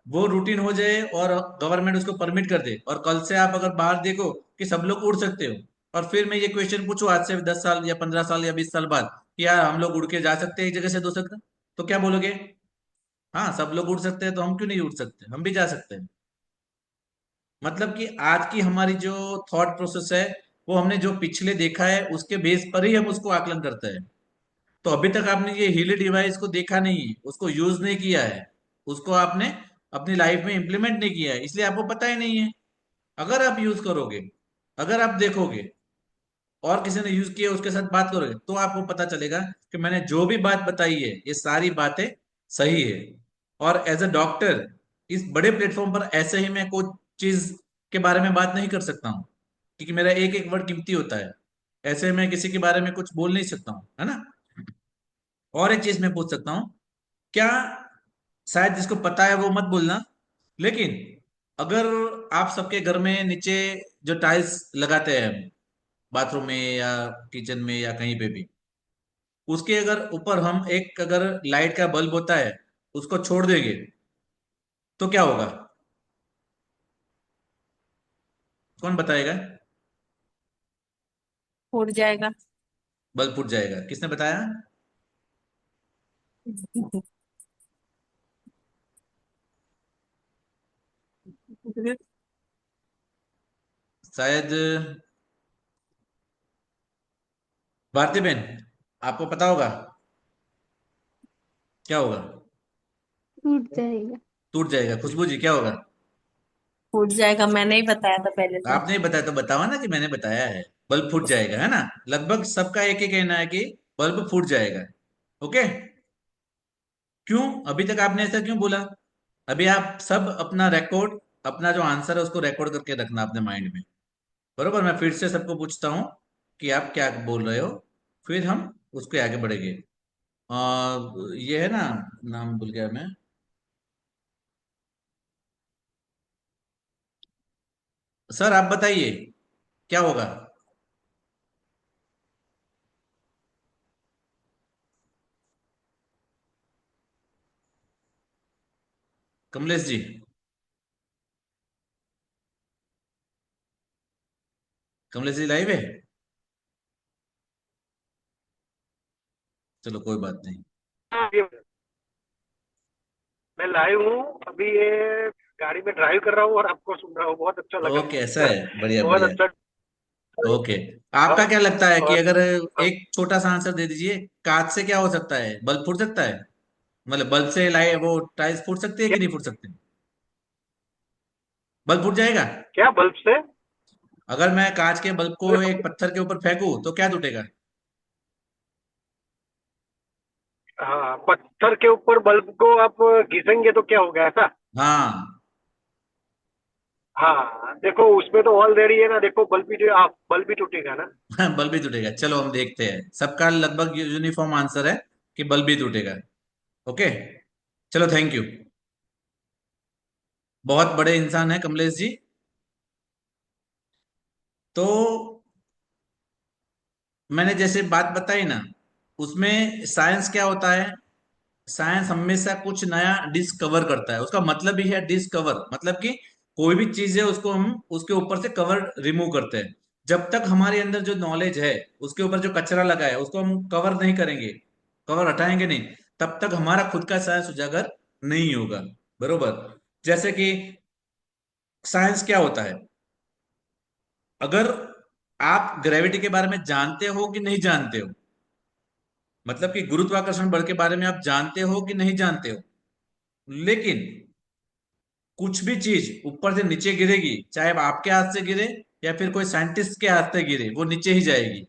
वो रूटीन हो जाए और गवर्नमेंट उसको परमिट कर दे, और कल से आप अगर बाहर देखो कि सब लोग उड़ सकते हो, और फिर मैं ये क्वेश्चन पूछूं आज से 10 साल या 15 साल या 20 साल बाद कि यार हम लोग उड़ के जा सकते हैं एक जगह से दूसरे जगह, तो क्या बोलोगे? हाँ, सब लोग उड़ सकते हैं तो हम क्यों नहीं उड़ सकते, हम भी जा सकते हैं। मतलब कि आज की हमारी जो थॉट प्रोसेस है, वो हमने जो पिछले देखा है उसके बेस पर ही हम उसको आकलन करते हैं। तो अभी तक आपने ये हीली डिवाइस को देखा नहीं है, उसको यूज नहीं किया है, उसको आपने अपनी लाइफ में इंप्लीमेंट नहीं किया है, इसलिए आपको पता ही नहीं है। अगर आप यूज करोगे, अगर आप देखोगे और किसी ने यूज किया उसके साथ बात करोगे, तो आपको पता चलेगा कि मैंने जो भी बात बताई है ये सारी बातें सही है। और एज अ डॉक्टर इस बड़े प्लेटफॉर्म पर ऐसे ही मैं कोई चीज के बारे में बात नहीं कर सकता हूँ, क्योंकि मेरा एक एक वर्ड कीमती होता है। ऐसे मैं किसी के बारे में कुछ बोल नहीं सकता हूँ, है ना। और एक चीज मैं पूछ सकता हूँ, क्या, शायद जिसको पता है वो मत बोलना, लेकिन अगर आप सबके घर में नीचे जो टाइल्स लगाते हैं बाथरूम में या किचन में या कहीं पे भी, उसके अगर ऊपर हम एक अगर लाइट का बल्ब होता है उसको छोड़ देंगे, तो क्या होगा? कौन बताएगा? उड़ जाएगा। बल्ब फूट जाएगा, किसने बताया? शायद भारती बहन, आपको पता होगा क्या होगा? टूट जाएगा। टूट जाएगा। खुशबू जी, क्या होगा? उड़ जाएगा, मैंने ही बताया था पहले तो। आपने ही बताया तो बताओ ना कि मैंने बताया है। बल्ब फूट जाएगा, है ना। लगभग सबका एक ही कहना है कि बल्ब फूट जाएगा। ओके। क्यों अभी तक आपने ऐसा क्यों बोला? अभी आप सब अपना रिकॉर्ड, अपना जो आंसर है उसको रिकॉर्ड करके रखना अपने माइंड में। बरोबर, मैं फिर से सबको पूछता हूँ कि आप क्या बोल रहे हो, फिर हम उसके आगे बढ़ेंगे। ये है ना, नाम भूल गया मैं। सर आप बताइए क्या होगा? कमलेश जी? कमलेश जी लाइव है? चलो कोई बात नहीं। हाँ, मैं लाइव हूँ अभी, ये गाड़ी में ड्राइव कर रहा हूँ और आपको सुन रहा हूँ, बहुत अच्छा लग ओके, ऐसा रहा है, है। बढ़िया बहुत बढ़िया। अच्छा। ओके। आपका और क्या लगता है कि और अगर एक छोटा सा आंसर दे दीजिए, कांच से क्या हो सकता है? बल्ब फूट सकता है? मतलब बल्ब से लाइट, वो टाइल्स फूट सकती है क्या कि नहीं फूट सकती? बल्ब फूट जाएगा? क्या बल्ब से? अगर मैं कांच के बल्ब को एक पत्थर के ऊपर फेंकूं तो क्या टूटेगा? हाँ, पत्थर के ऊपर बल्ब को आप घिसेंगे तो क्या होगा, ऐसा? हाँ हाँ, देखो उसमें तो ऑलरेडी है ना, देखो बल्ब भी टूटेगा ना। बल्ब भी टूटेगा। चलो हम देखते हैं, सबका लगभग यूनिफॉर्म आंसर है कि बल्ब भी टूटेगा। ओके, चलो थैंक यू। बहुत बड़े इंसान है कमलेश जी। तो मैंने जैसे बात बताई ना, उसमें साइंस क्या होता है, साइंस हमेशा कुछ नया डिस्कवर करता है। उसका मतलब ही है डिस्कवर, मतलब कि कोई भी चीज है उसको हम उसके ऊपर से कवर रिमूव करते हैं। जब तक हमारे अंदर जो नॉलेज है, उसके ऊपर जो कचरा लगा है, उसको हम कवर नहीं करेंगे, कवर हटाएंगे नहीं, तब तक हमारा खुद का साइंस उजागर नहीं होगा। बरोबर। जैसे कि साइंस क्या होता है, अगर आप ग्रेविटी के बारे में जानते हो कि नहीं जानते हो, मतलब कि गुरुत्वाकर्षण बल के बारे में आप जानते हो कि नहीं जानते हो, लेकिन कुछ भी चीज ऊपर से नीचे गिरेगी, चाहे अब आपके हाथ से गिरे या फिर कोई साइंटिस्ट के हाथ से गिरे, वो नीचे ही जाएगी।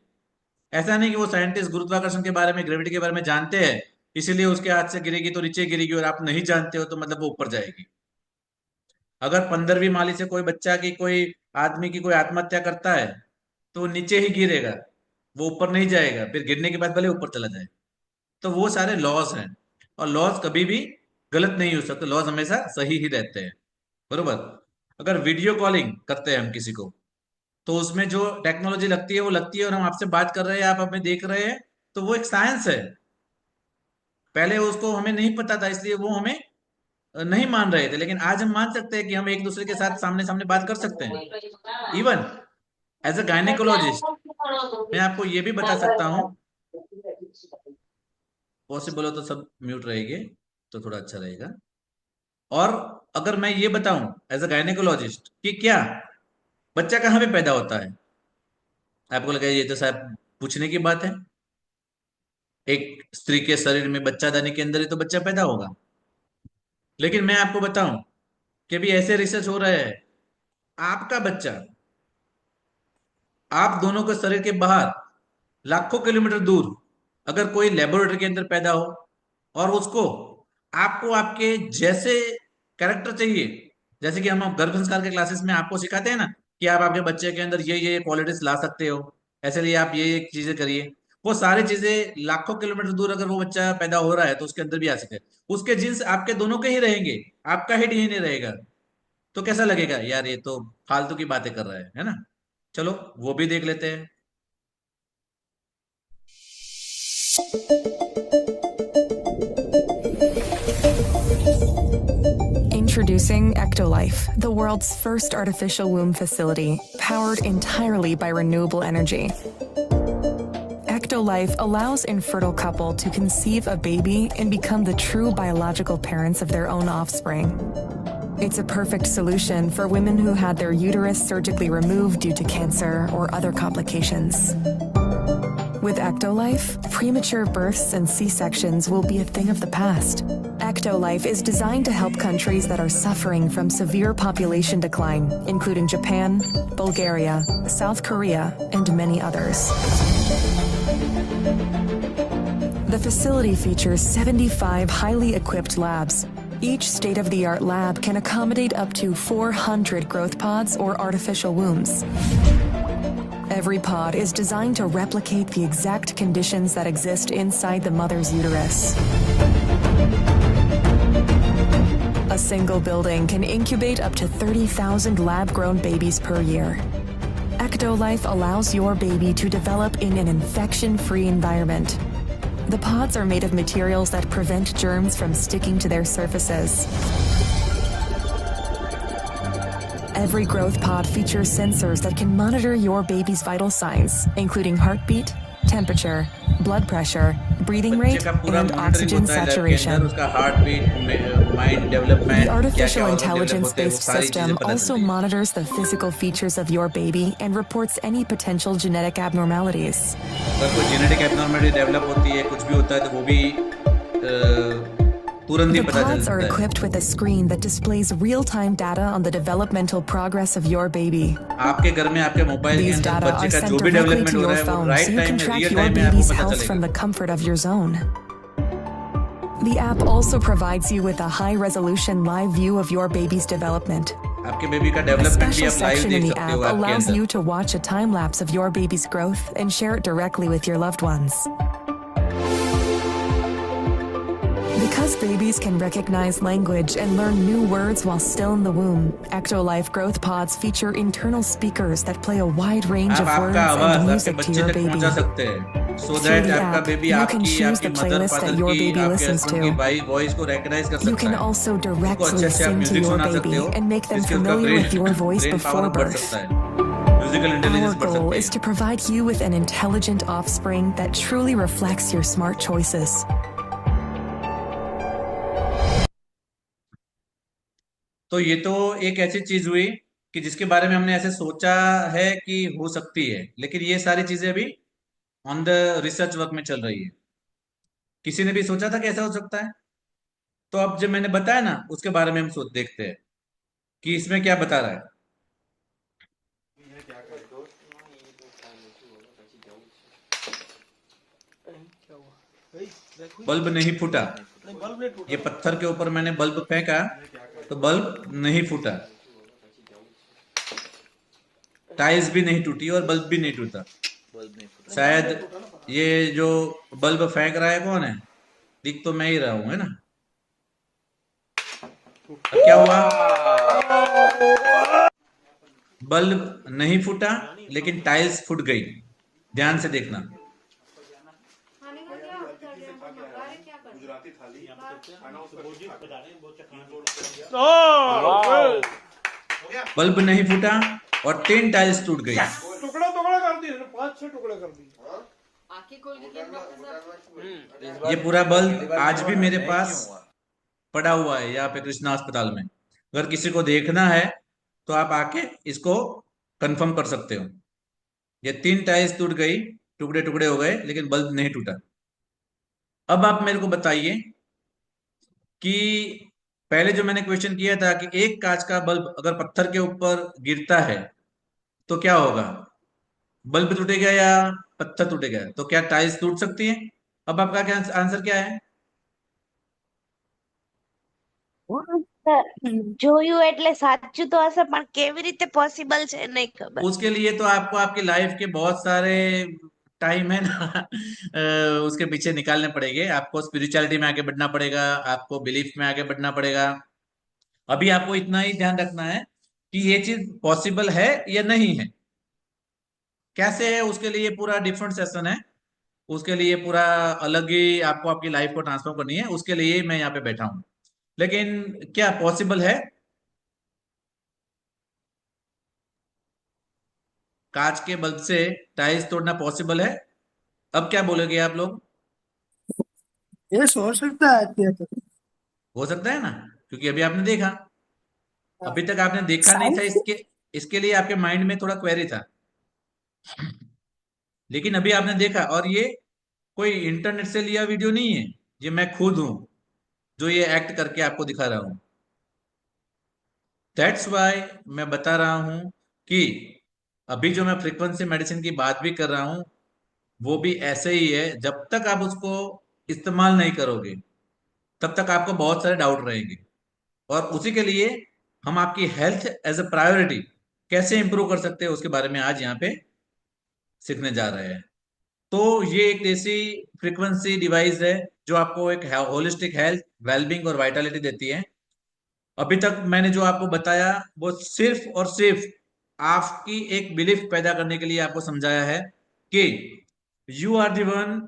ऐसा नहीं कि वो साइंटिस्ट गुरुत्वाकर्षण के बारे में, ग्रेविटी के बारे में जानते हैं, इसीलिए उसके हाथ से गिरेगी तो नीचे गिरेगी, और आप नहीं जानते हो तो मतलब वो ऊपर जाएगी। अगर 15वीं माली से कोई बच्चा की, कोई आदमी की कोई आत्महत्या करता है, तो वो नीचे ही गिरेगा, वो ऊपर नहीं जाएगा, फिर गिरने के बाद भले ऊपर चला जाए। तो वो सारे लॉज हैं, और लॉज कभी भी गलत नहीं हो सकते, लॉज हमेशा सही ही रहते हैं। बरोबर। अगर वीडियो कॉलिंग करते हैं हम किसी को, तो उसमें जो टेक्नोलॉजी लगती है वो लगती है, और हम आपसे बात कर रहे हैं, आप हमें देख रहे हैं, तो वो एक साइंस है। पहले उसको हमें नहीं पता था, इसलिए वो हमें नहीं मान रहे थे, लेकिन आज हम मान सकते हैं कि हम एक दूसरे के साथ सामने सामने बात कर सकते हैं। इवन एज अ गायनेकोलॉजिस्ट मैं आपको ये भी बता सकता हूँ, पॉसिबल हो तो सब म्यूट रहेंगे तो थोड़ा अच्छा रहेगा। और अगर मैं ये बताऊं एज अ गायनेकोलॉजिस्ट कि क्या बच्चा कहाँ पे पैदा होता है, आपको लगा ये तो शायद पूछने की बात है। एक स्त्री के शरीर में बच्चादानी के अंदर ही तो बच्चा पैदा होगा। लेकिन मैं आपको बताऊं कि अभी ऐसे रिसर्च हो रहे हैं, आपका बच्चा आप दोनों के शरीर के बाहर लाखों किलोमीटर दूर अगर कोई लेबोरेटरी के अंदर पैदा हो, और उसको आपको आपके जैसे कैरेक्टर चाहिए, जैसे कि हम गर्भ संस्कार के क्लासेस में आपको सिखाते हैं ना कि आप आपके बच्चे के अंदर ये क्वालिटीज ला सकते हो, ऐसे लिए आप ये चीजें करिए, वो सारी चीजें लाखों किलोमीटर दूर अगर वो बच्चा पैदा हो रहा है तो उसके अंदर भी आ सकते हैं। उसके जीन्स आपके दोनों के ही रहेंगे, आपका ही डीएनए रहेगा। तो कैसा लगेगा यार, ये तो फालतू की बातें कर रहा है ना। चलो वो भी देख लेते हैं। Introducing Ectolife, the world's first artificial womb facility, powered entirely by renewable energy. Ectolife allows infertile couple to conceive a baby and become the true biological parents of their own offspring. It's a perfect solution for women who had their uterus surgically removed due to cancer or other complications. With Ectolife, premature births and C-sections will be a thing of the past. Ectolife is designed to help countries that are suffering from severe population decline, including Japan, Bulgaria, South Korea, and many others. The facility features 75 highly equipped labs. Each state-of-the-art lab can accommodate up to 400 growth pods or artificial wombs. Every pod is designed to replicate the exact conditions that exist inside the mother's uterus. A single building can incubate up to 30,000 lab-grown babies per year. Ectolife allows your baby to develop in an infection-free environment. The pods are made of materials that prevent germs from sticking to their surfaces. Every growth pod features sensors that can monitor your baby's vital signs, including heartbeat, temperature, blood pressure, breathing rate, and oxygen saturation. The artificial intelligence-based system also monitors the physical features of your baby and reports any potential genetic abnormalities. अगर कोई genetic abnormality develop होती है, कुछ भी होता है, तो वो भी तुरंत ही The पता चल pods are सकता है। equipped with a screen that displays real-time data on the developmental progress of your baby. आपके घर में आपके मोबाइल के These अंदर data बच्चे are का sent जो भी directly डेवलपमेंट to हो your रहा है वो phone, so right you time can में, track रियल your टाइम में baby's आपको पता health from चलेगा। the comfort of your zone. The app also provides you with a high-resolution live view of your baby's development. आपके baby का A development भी special आप live section in देख the सकते app हो ऐप के allows अंदर। you to watch a time lapse of your baby's growth and share it directly with your loved ones. Because babies can recognize language and learn new words while still in the womb, Ectolife Growth Pods feature internal speakers that play a wide range आप of words आपका आवाज and आपके music to बच्चे your तक baby. पहुंचा सकते हैं सो Through that the आपका app, बेबी you can आपकी choose आपकी the mother playlist father that your की baby आपके listens हस्बैंड की to. वॉइस को रिकॉग्नाइज कर You सकता can है, also उसको directly अच्छे से आप sing to म्यूजिक your सुना सकते baby हो and make them जिससे उसका familiar with your voice brain before power बढ़ birth. सकता है, म्यूजिकल Our इंटेलिजेंस बढ़ goal सकती is है। to provide you with an intelligent offspring that truly reflects your smart choices. तो ये तो एक ऐसी चीज हुई कि जिसके बारे में हमने ऐसे सोचा है कि हो सकती है, लेकिन ये सारी चीजें अभी ऑन द रिसर्च वर्क में चल रही है। किसी ने भी सोचा था कि ऐसा हो सकता है? तो अब जब मैंने बताया ना, उसके बारे में हम सोच देखते हैं कि इसमें क्या बता रहा है। बल्ब नहीं फूटा, ये पत्थर के ऊपर मैंने बल्ब फेंका तो बल्ब नहीं फूटा, टाइल्स भी नहीं टूटी और बल्ब भी नहीं टूटा। शायद ये जो बल्ब फेंक रहा है कौन है? दिख तो मैं ही रहा हूं, है ना? अब क्या हुआ? बल्ब नहीं फूटा लेकिन टाइल्स फूट गई। ध्यान से देखना। बल्ब नहीं फूटा और 3 टाइल्स टूट गई। टुकड़ा टुकड़ा कर दिए, 5-6 टुकड़े कर दिए। ये पूरा बल्ब आज भी मेरे पास पड़ा हुआ है यहाँ पे कृष्णा अस्पताल में। अगर किसी को देखना है तो आप आके इसको कंफर्म कर सकते हो। ये 3 टाइल्स टूट गई, टुकड़े टुकड़े हो गए, लेकिन बल्ब नहीं टूटा। अब आप मेरे को बताइए कि पहले जो मैंने क्वेश्चन किया था कि एक कांच का बल्ब अगर पत्थर के ऊपर गिरता है तो क्या होगा? बल्ब टूटेगा या पत्थर टूटेगा? तो क्या टाइल्स टूट सकती है? अब आपका क्या आंसर क्या है? જોયું એટલે સાચું તો હશે પણ કેવી રીતે પોસિબલ છે નહીં ખબર. उसके लिए तो आपको आपकी लाइफ के बहुत सारे टाइम है ना उसके पीछे निकालने पड़ेंगे। आपको स्पिरिचुअलिटी में आगे बढ़ना पड़ेगा, आपको बिलीफ में आगे बढ़ना पड़ेगा। अभी आपको इतना ही ध्यान रखना है कि ये चीज पॉसिबल है या नहीं है। कैसे है उसके लिए पूरा डिफरेंट सेशन है, उसके लिए पूरा अलग ही आपको आपकी लाइफ को ट्रांसफॉर्म करनी है, उसके लिए मैं यहाँ पे बैठा हूं। लेकिन क्या पॉसिबल है? कांच के बल्ब से टाइल्स तोड़ना पॉसिबल है? अब क्या बोलोगे आप लोग? ये सोच सकता है क्या तो हो सकता है ना, क्योंकि अभी आपने देखा, अभी तक आपने देखा नहीं था, साइंस इसके इसके लिए आपके माइंड में थोड़ा क्वेरी था, लेकिन अभी आपने देखा। और ये कोई इंटरनेट से लिया वीडियो नहीं है, ये मैं खुद हूं जो ये एक्ट करके आपको दिखा रहा हूं। दैट्स वाई मैं बता रहा हूं कि अभी जो मैं फ्रीक्वेंसी मेडिसिन की बात भी कर रहा हूं वो भी ऐसे ही है। जब तक आप उसको इस्तेमाल नहीं करोगे तब तक आपको बहुत सारे डाउट रहेंगे, और उसी के लिए हम आपकी हेल्थ एज अ प्रायोरिटी कैसे इंप्रूव कर सकते हैं उसके बारे में आज यहाँ पे सीखने जा रहे हैं। तो ये एक ऐसी फ्रीक्वेंसी डिवाइस है जो आपको एक होलिस्टिक हेल्थ, वेलबींग और वाइटलिटी देती है। अभी तक मैंने जो आपको बताया वो सिर्फ और सिर्फ आपकी एक बिलीफ पैदा करने के लिए आपको समझाया है कि यू आर दी वन।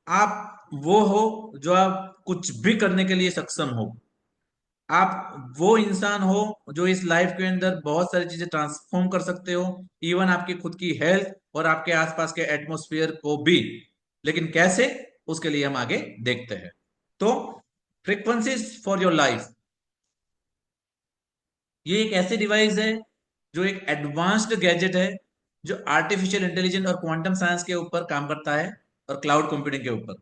आप वो हो जो आप कुछ भी करने के लिए सक्षम हो। आप वो इंसान हो जो इस लाइफ के अंदर बहुत सारी चीजें ट्रांसफॉर्म कर सकते हो, इवन आपकी खुद की हेल्थ और आपके आसपास के एटमॉस्फेयर को भी। लेकिन कैसे, उसके लिए हम आगे देखते हैं। तो फ्रीक्वेंसीज फॉर योर लाइफ, ये एक ऐसी डिवाइस है जो एक एडवांस्ड गैजेट है जो आर्टिफिशियल इंटेलिजेंस और क्वांटम साइंस के ऊपर काम करता है और क्लाउड कंप्यूटिंग के ऊपर।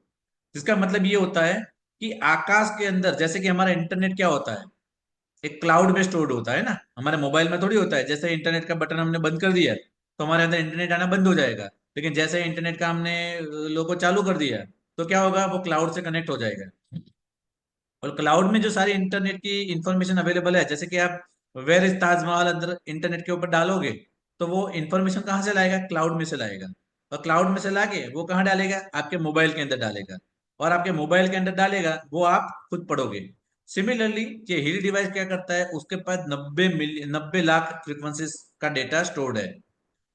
जिसका मतलब ये होता है कि आकाश के अंदर, जैसे कि हमारा इंटरनेट क्या होता है, एक क्लाउड में स्टोर्ड होता है ना। हमारे मोबाइल में थोड़ी होता है जैसे इंटरनेट का बटन हमने बंद कर दिया तो हमारे अंदर इंटरनेट आना बंद हो जाएगा। लेकिन जैसे इंटरनेट का हमने लोगो चालू कर दिया तो क्या होगा, वो क्लाउड से कनेक्ट हो जाएगा। और क्लाउड में जो सारी इंटरनेट की इंफॉर्मेशन अवेलेबल है, जैसे कि आप वेयर इज ताजमहल अंदर इंटरनेट के ऊपर डालोगे, तो वो इंफॉर्मेशन कहाँ से लाएगा? क्लाउड में से लाएगा। और क्लाउड में से लाके वो कहाँ डालेगा? आपके मोबाइल के अंदर डालेगा। और आपके मोबाइल के अंदर डालेगा, वो आप खुद पढ़ोगे। सिमिलरली ये हील डिवाइस क्या करता है, उसके पास 90 लाख फ्रीक्वेंसीज का डेटा स्टोर्ड है।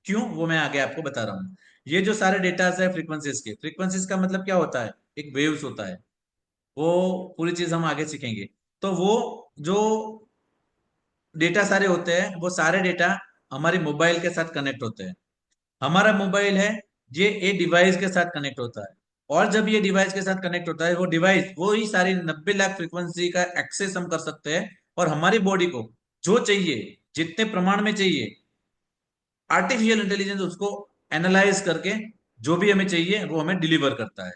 क्यों, वो मैं आगे आपको बता रहा हूँ। ये जो सारे डेटा है फ्रीक्वेंसीज के, फ्रीक्वेंसीज का मतलब क्या होता है? एक वेव्स होता है। वो पूरी चीज हम आगे सीखेंगे। तो वो जो डेटा सारे होते हैं, वो सारे डेटा हमारे मोबाइल के साथ कनेक्ट होते हैं। हमारा मोबाइल है, ये डिवाइस के साथ कनेक्ट होता है। और जब ये डिवाइस के साथ कनेक्ट होता है, वो डिवाइस वो ही सारी 90 लाख फ्रीक्वेंसी का एक्सेस हम कर सकते हैं। और हमारी बॉडी को जो चाहिए, जितने प्रमाण में चाहिए, आर्टिफिशियल इंटेलिजेंस उसको एनालाइज करके जो भी हमें चाहिए वो हमें डिलीवर करता है।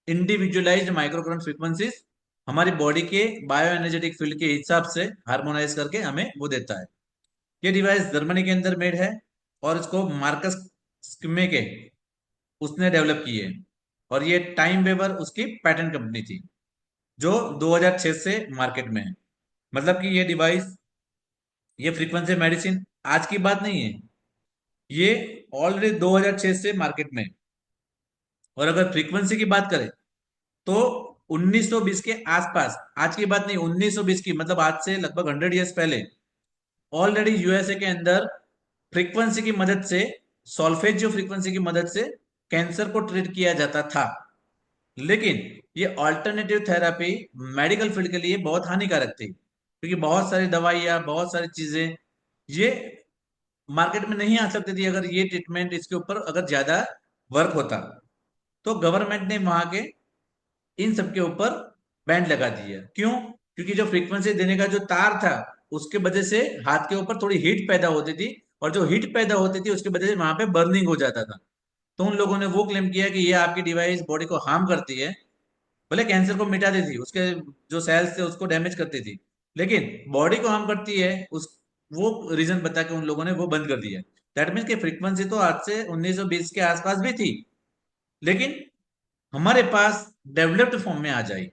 इंडिविजुअलाइज्ड माइक्रोकरंट फ्रीक्वेंसीज हमारी बॉडी के बायो एनर्जेटिक फील्ड के हिसाब से हार्मोनाइज करके हमें वो देता है। ये डिवाइस जर्मनी के अंदर मेड है, और इसको मार्कस स्किमेके उसने डेवलप की है। और ये टाइम वेवर उसकी पैटेंट कंपनी थी, जो 2006 से मार्केट में है। मतलब कि ये डिवाइस, ये फ्रीक्वेंसी मेडिसिन आज की बात नहीं है, ये ऑलरेडी 2006 से मार्केट में है। और अगर फ्रीक्वेंसी की बात करें, तो 1920 के आसपास, आज की बात नहीं, 1920 की, मतलब आज से लगभग 100 ईयर्स पहले, ऑलरेडी यूएसए के अंदर फ्रीक्वेंसी की मदद से, सॉल्फेजियो फ्रीक्वेंसी की मदद से कैंसर को ट्रीट किया जाता था। लेकिन ये ऑल्टरनेटिव थेरापी मेडिकल फील्ड के लिए बहुत हानिकारक थी, क्योंकि बहुत सारी दवाइयां, बहुत सारी चीजें ये मार्केट में नहीं आ सकती थी अगर ये ट्रीटमेंट इसके ऊपर अगर ज्यादा वर्क होता। तो गवर्नमेंट ने वहां के इन सब के ऊपर बैंड लगा दिया। क्यों? क्योंकि जो फ्रीक्वेंसी देने का जो तार था, उसके वजह से हाथ के ऊपर थोड़ी हीट पैदा होती थी, और जो हीट पैदा होती थी उसकी वजह से वहां पे बर्निंग हो जाता था। तो उन लोगों ने वो क्लेम किया कि ये आपकी डिवाइस बॉडी को हार्म करती है। भले कैंसर को मिटा देती थी, उसके जो सेल्स थे उसको डैमेज करती थी, लेकिन बॉडी को हार्म करती है, उस वो रीजन बता के उन लोगों ने वो बंद कर दिया। दैट मीन्स कि फ्रीक्वेंसी तो आज से 1920 के आसपास भी थी, लेकिन हमारे पास डेवलप्ड फॉर्म में आ जाए।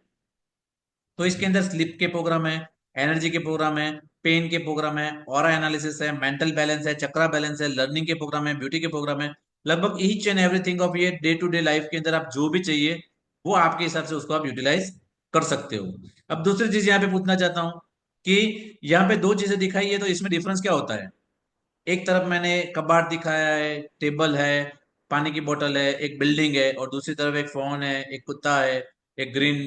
तो इसके अंदर स्लीप के प्रोग्राम है, एनर्जी के प्रोग्राम है, पेन के प्रोग्राम है, ऑरा एनालिसिस है, मेंटल बैलेंस है, चक्रा बैलेंस है, लर्निंग के प्रोग्राम है, ब्यूटी के प्रोग्राम है। लगभग ईच एंड एवरीथिंग ऑफ ये डे टू डे लाइफ के अंदर आप जो भी चाहिए, वो आपके हिसाब से उसको आप यूटिलाइज कर सकते हो। अब दूसरी चीज यहाँ पे पूछना चाहता हूँ कि यहाँ पे दो चीजें दिखाई है, तो इसमें डिफरेंस क्या होता है? एक तरफ मैंने कबाड़ दिखाया है, टेबल है, पानी की बोतल है, एक बिल्डिंग है, और दूसरी तरफ एक फोन है, एक कुत्ता है, एक ग्रीन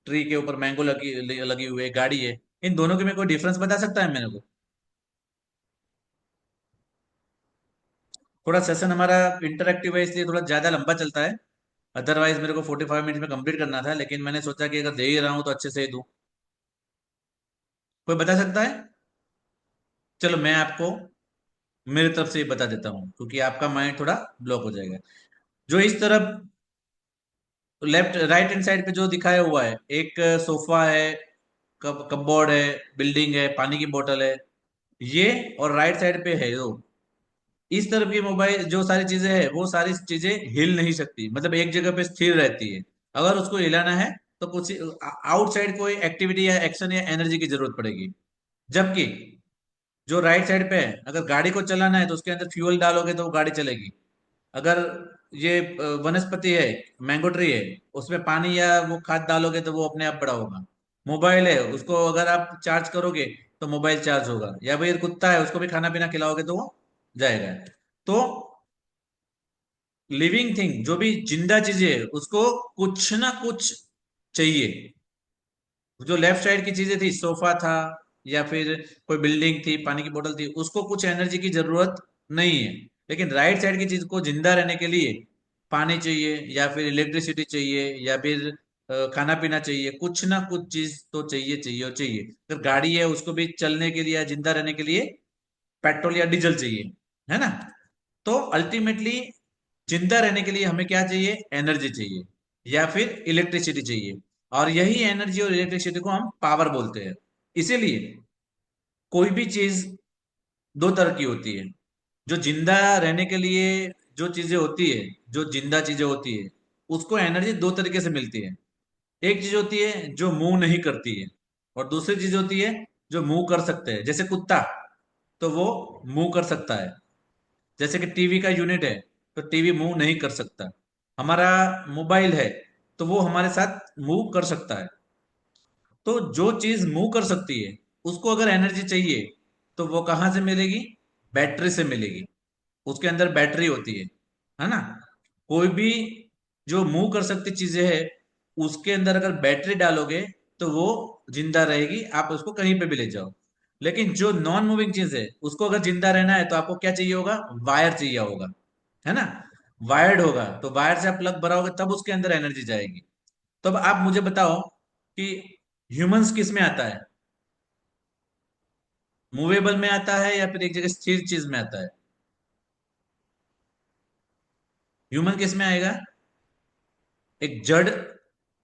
ट्री के ऊपर मैंगो लगी लगी हुई है, गाड़ी है। इन दोनों के में कोई डिफरेंस बता सकता है मेरे को? थोड़ा सेशन हमारा इंटरेक्टिव है, इसलिए थोड़ा ज्यादा लंबा चलता है। अदरवाइज मेरे को 45 मिनट में कंप्लीट करना था, लेकिन मैंने सोचा कि अगर दे ही रहा हूँ तो अच्छे से ही दूं। कोई बता सकता है? चलो मैं आपको मेरी तरफ से ही बता देता हूँ, क्योंकि आपका माइंड थोड़ा ब्लॉक हो जाएगा। जो इस तरफ लेफ्ट राइट हैंड साइड पे जो दिखाया हुआ है, एक सोफा है, कपबोर्ड है, बिल्डिंग है, पानी की बोतल है, ये। और राइट साइड पे है जो इस तरफ की मोबाइल, जो सारी चीजें हैं, वो सारी चीजें हिल नहीं सकती, मतलब एक जगह पे स्थिर रहती है। अगर उसको हिलाना है तो कुछ आउटसाइड कोई एक्टिविटी या एक्शन या एनर्जी की जरूरत पड़ेगी। जबकि जो राइट साइड पे है, अगर गाड़ी को चलाना है तो उसके अंदर फ्यूल डालोगे तो वो गाड़ी चलेगी। अगर ये वनस्पति है, मैंगो ट्री है, उसमें पानी या वो खाद डालोगे तो वो अपने आप बड़ा होगा। मोबाइल है, उसको अगर आप चार्ज करोगे तो मोबाइल चार्ज होगा। या फिर कुत्ता है, उसको भी खाना पीना खिलाओगे तो वो जाएगा। तो लिविंग थिंग, जो भी जिंदा चीजें है, उसको कुछ ना कुछ चाहिए। जो लेफ्ट साइड की चीजें थी, सोफा था या फिर कोई बिल्डिंग थी, पानी की बोतल थी, उसको कुछ एनर्जी की जरूरत नहीं है। लेकिन राइट साइड की चीज को जिंदा रहने के लिए पानी चाहिए, या फिर इलेक्ट्रिसिटी चाहिए, या फिर खाना पीना चाहिए, कुछ ना कुछ चीज तो चाहिए चाहिए और चाहिए। अगर गाड़ी है, उसको भी चलने के लिए या जिंदा रहने के लिए पेट्रोल या डीजल चाहिए, है ना? तो अल्टीमेटली जिंदा रहने के लिए हमें क्या चाहिए? एनर्जी चाहिए, या फिर इलेक्ट्रिसिटी चाहिए। और यही एनर्जी और इलेक्ट्रिसिटी को हम पावर बोलते हैं। इसीलिए कोई भी चीज दो तरह की होती है। जो जिंदा रहने के लिए जो चीजें होती है, जो जिंदा चीजें होती है, उसको एनर्जी दो तरीके से मिलती है। एक चीज होती है जो मूव नहीं करती है, और दूसरी चीज होती है जो मूव कर सकते हैं। जैसे कुत्ता, तो वो मूव कर सकता है। जैसे कि टीवी का यूनिट है, तो टीवी मूव नहीं कर सकता। हमारा मोबाइल है, तो वो हमारे साथ मूव कर सकता है। तो जो चीज मूव कर सकती है, उसको अगर एनर्जी चाहिए, तो वो कहाँ से मिलेगी? बैटरी से मिलेगी। उसके अंदर बैटरी होती है ना। कोई भी जो मूव कर सकती चीजें है, उसके अंदर अगर बैटरी डालोगे तो वो जिंदा रहेगी, आप उसको कहीं पे भी ले जाओ। लेकिन जो नॉन मूविंग चीज है, उसको अगर जिंदा रहना है तो आपको क्या चाहिए होगा? वायर चाहिए होगा, है ना। वायर्ड होगा, तो वायर से आप प्लग भराओगे तब उसके अंदर एनर्जी जाएगी। तो अब आप मुझे बताओ कि ह्यूमंस किस में आता है? मूवेबल में आता है या फिर एक जगह स्थिर चीज में आता है? ह्यूमन किस में आएगा? एक जड़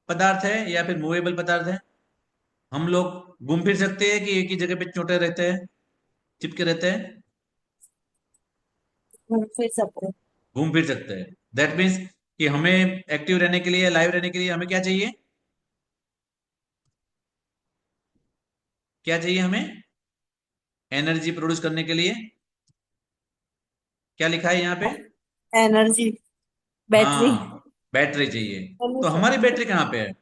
पदार्थ है या फिर मूवेबल पदार्थ है? हम लोग घूम फिर सकते हैं कि एक ही जगह पे चोटे रहते हैं, चिपके रहते हैं? फिर सबको घूम फिर सकते हैं। दैट मीन्स कि हमें एक्टिव रहने के लिए, लाइव रहने के लिए हमें क्या चाहिए? क्या चाहिए हमें एनर्जी प्रोड्यूस करने के लिए? क्या लिखा है यहाँ पे? Energy, battery. हाँ, बैटरी चाहिए। तो हमारी बैटरी कहाँ पे है?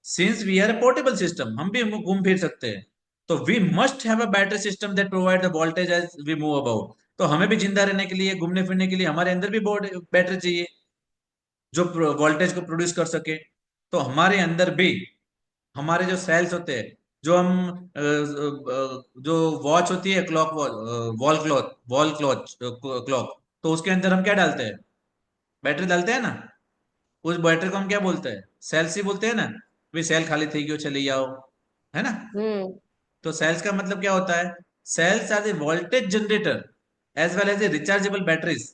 Since we are a portable system, हम भी घूम फिर सकते हैं, तो we must have a battery system that provide the voltage as we move about. तो हमें भी जिंदा रहने के लिए, घूमने फिरने के लिए हमारे अंदर भी बैटरी चाहिए, जो वोल्टेज को प्रोड्यूस कर सके। तो हमारे अंदर भी हमारे जो सेल्स होते हैं, जो हम जो वॉच होती है, clock watch, wall clock clock, तो उसके अंदर हम क्या डालते हैं? बैटरी डालते हैं ना। उस बैटरी को हम क्या बोलते हैं? सेल्स ही बोलते हैं ना। भाई सेल खाली थी क्यों, चली जाओ, है ना। हम्म। तो सेल्स का मतलब क्या होता है? Cells are the voltage generator as well as a rechargeable batteries.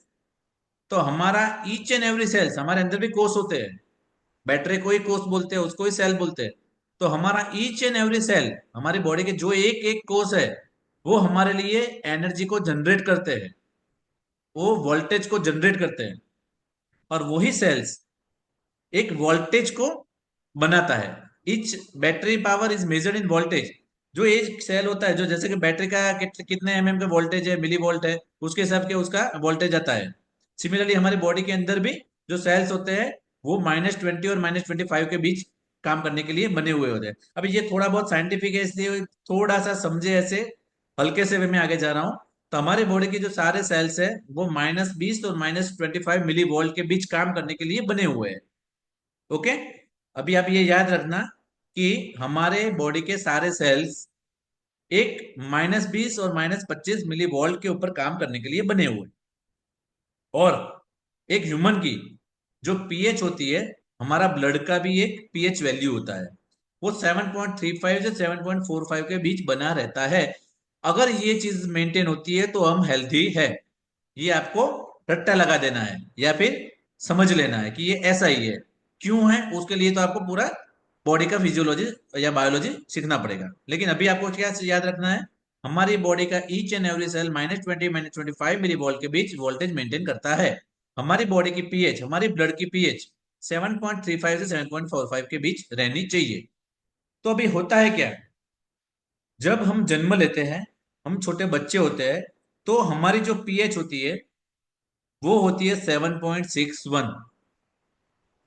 तो हमारा ईच एंड एवरी सेल्स, हमारे अंदर भी कोष होते हैं, बैटरी को ही कोष बोलते हैं, उसको ही सेल बोलते हैं। तो हमारा ईच एंड एवरी सेल, हमारी बॉडी के जो एक एक कोष है, वो हमारे लिए एनर्जी को जनरेट करते हैं, वो वोल्टेज को जनरेट करते हैं। और वही सेल्स एक वोल्टेज को बनाता है। Etch battery power is measured in voltage. जो एक सेल होता है, जो जैसे कि बैटरी का कितने एमएम का वोल्टेज है, मिली वोल्ट है, उसके हिसाब के उसका वोल्टेज आता है। सिमिलरली हमारी बॉडी के अंदर भी जो सेल्स होते हैं, वो -20 और -25 के बीच काम करने के लिए बने हुए होते हैं। अभी ये थोड़ा बहुत साइंटिफिक है, इसलिए थोड़ा सा समझे, ऐसे हल्के से वे में आगे जा रहा हूं। तो हमारे बॉडी के जो सारे सेल्स है, वो -20 और -25 मिली वोल्ट के बीच काम करने के लिए बने हुए हैं। ओके। अभी आप ये याद रखना कि हमारे बॉडी के सारे सेल्स एक -20 और -25 मिली वोल्ट के ऊपर काम करने के लिए बने हुए। और एक ह्यूमन की जो पीएच होती है, हमारा ब्लड का भी एक पीएच वैल्यू होता है, वो 7.35 से 7.45 के बीच बना रहता है। अगर ये चीज मेंटेन होती है तो हम हेल्थी है। ये आपको रट्टा लगा देना है या फिर समझ लेना है कि ये ऐसा ही है। क्यों है उसके लिए तो आपको पूरा बॉडी का फिजियोलॉजी या बायोलॉजी सीखना पड़ेगा। लेकिन अभी आपको क्या याद रखना है? हमारी बॉडी का each and every cell -20 -25 millivolt के बीच वोल्टेज मेंटेन करता है। हमारी बॉडी की पीएच, हमारी ब्लड की पीएच 7.35 से 7.45 के बीच रहनी चाहिए। तो अभी होता है क्या? जब हम जन्म लेते हैं, हम छोटे बच्चे होते हैं, तो हमारी जो पीएच होती है, वो होती है 7.61,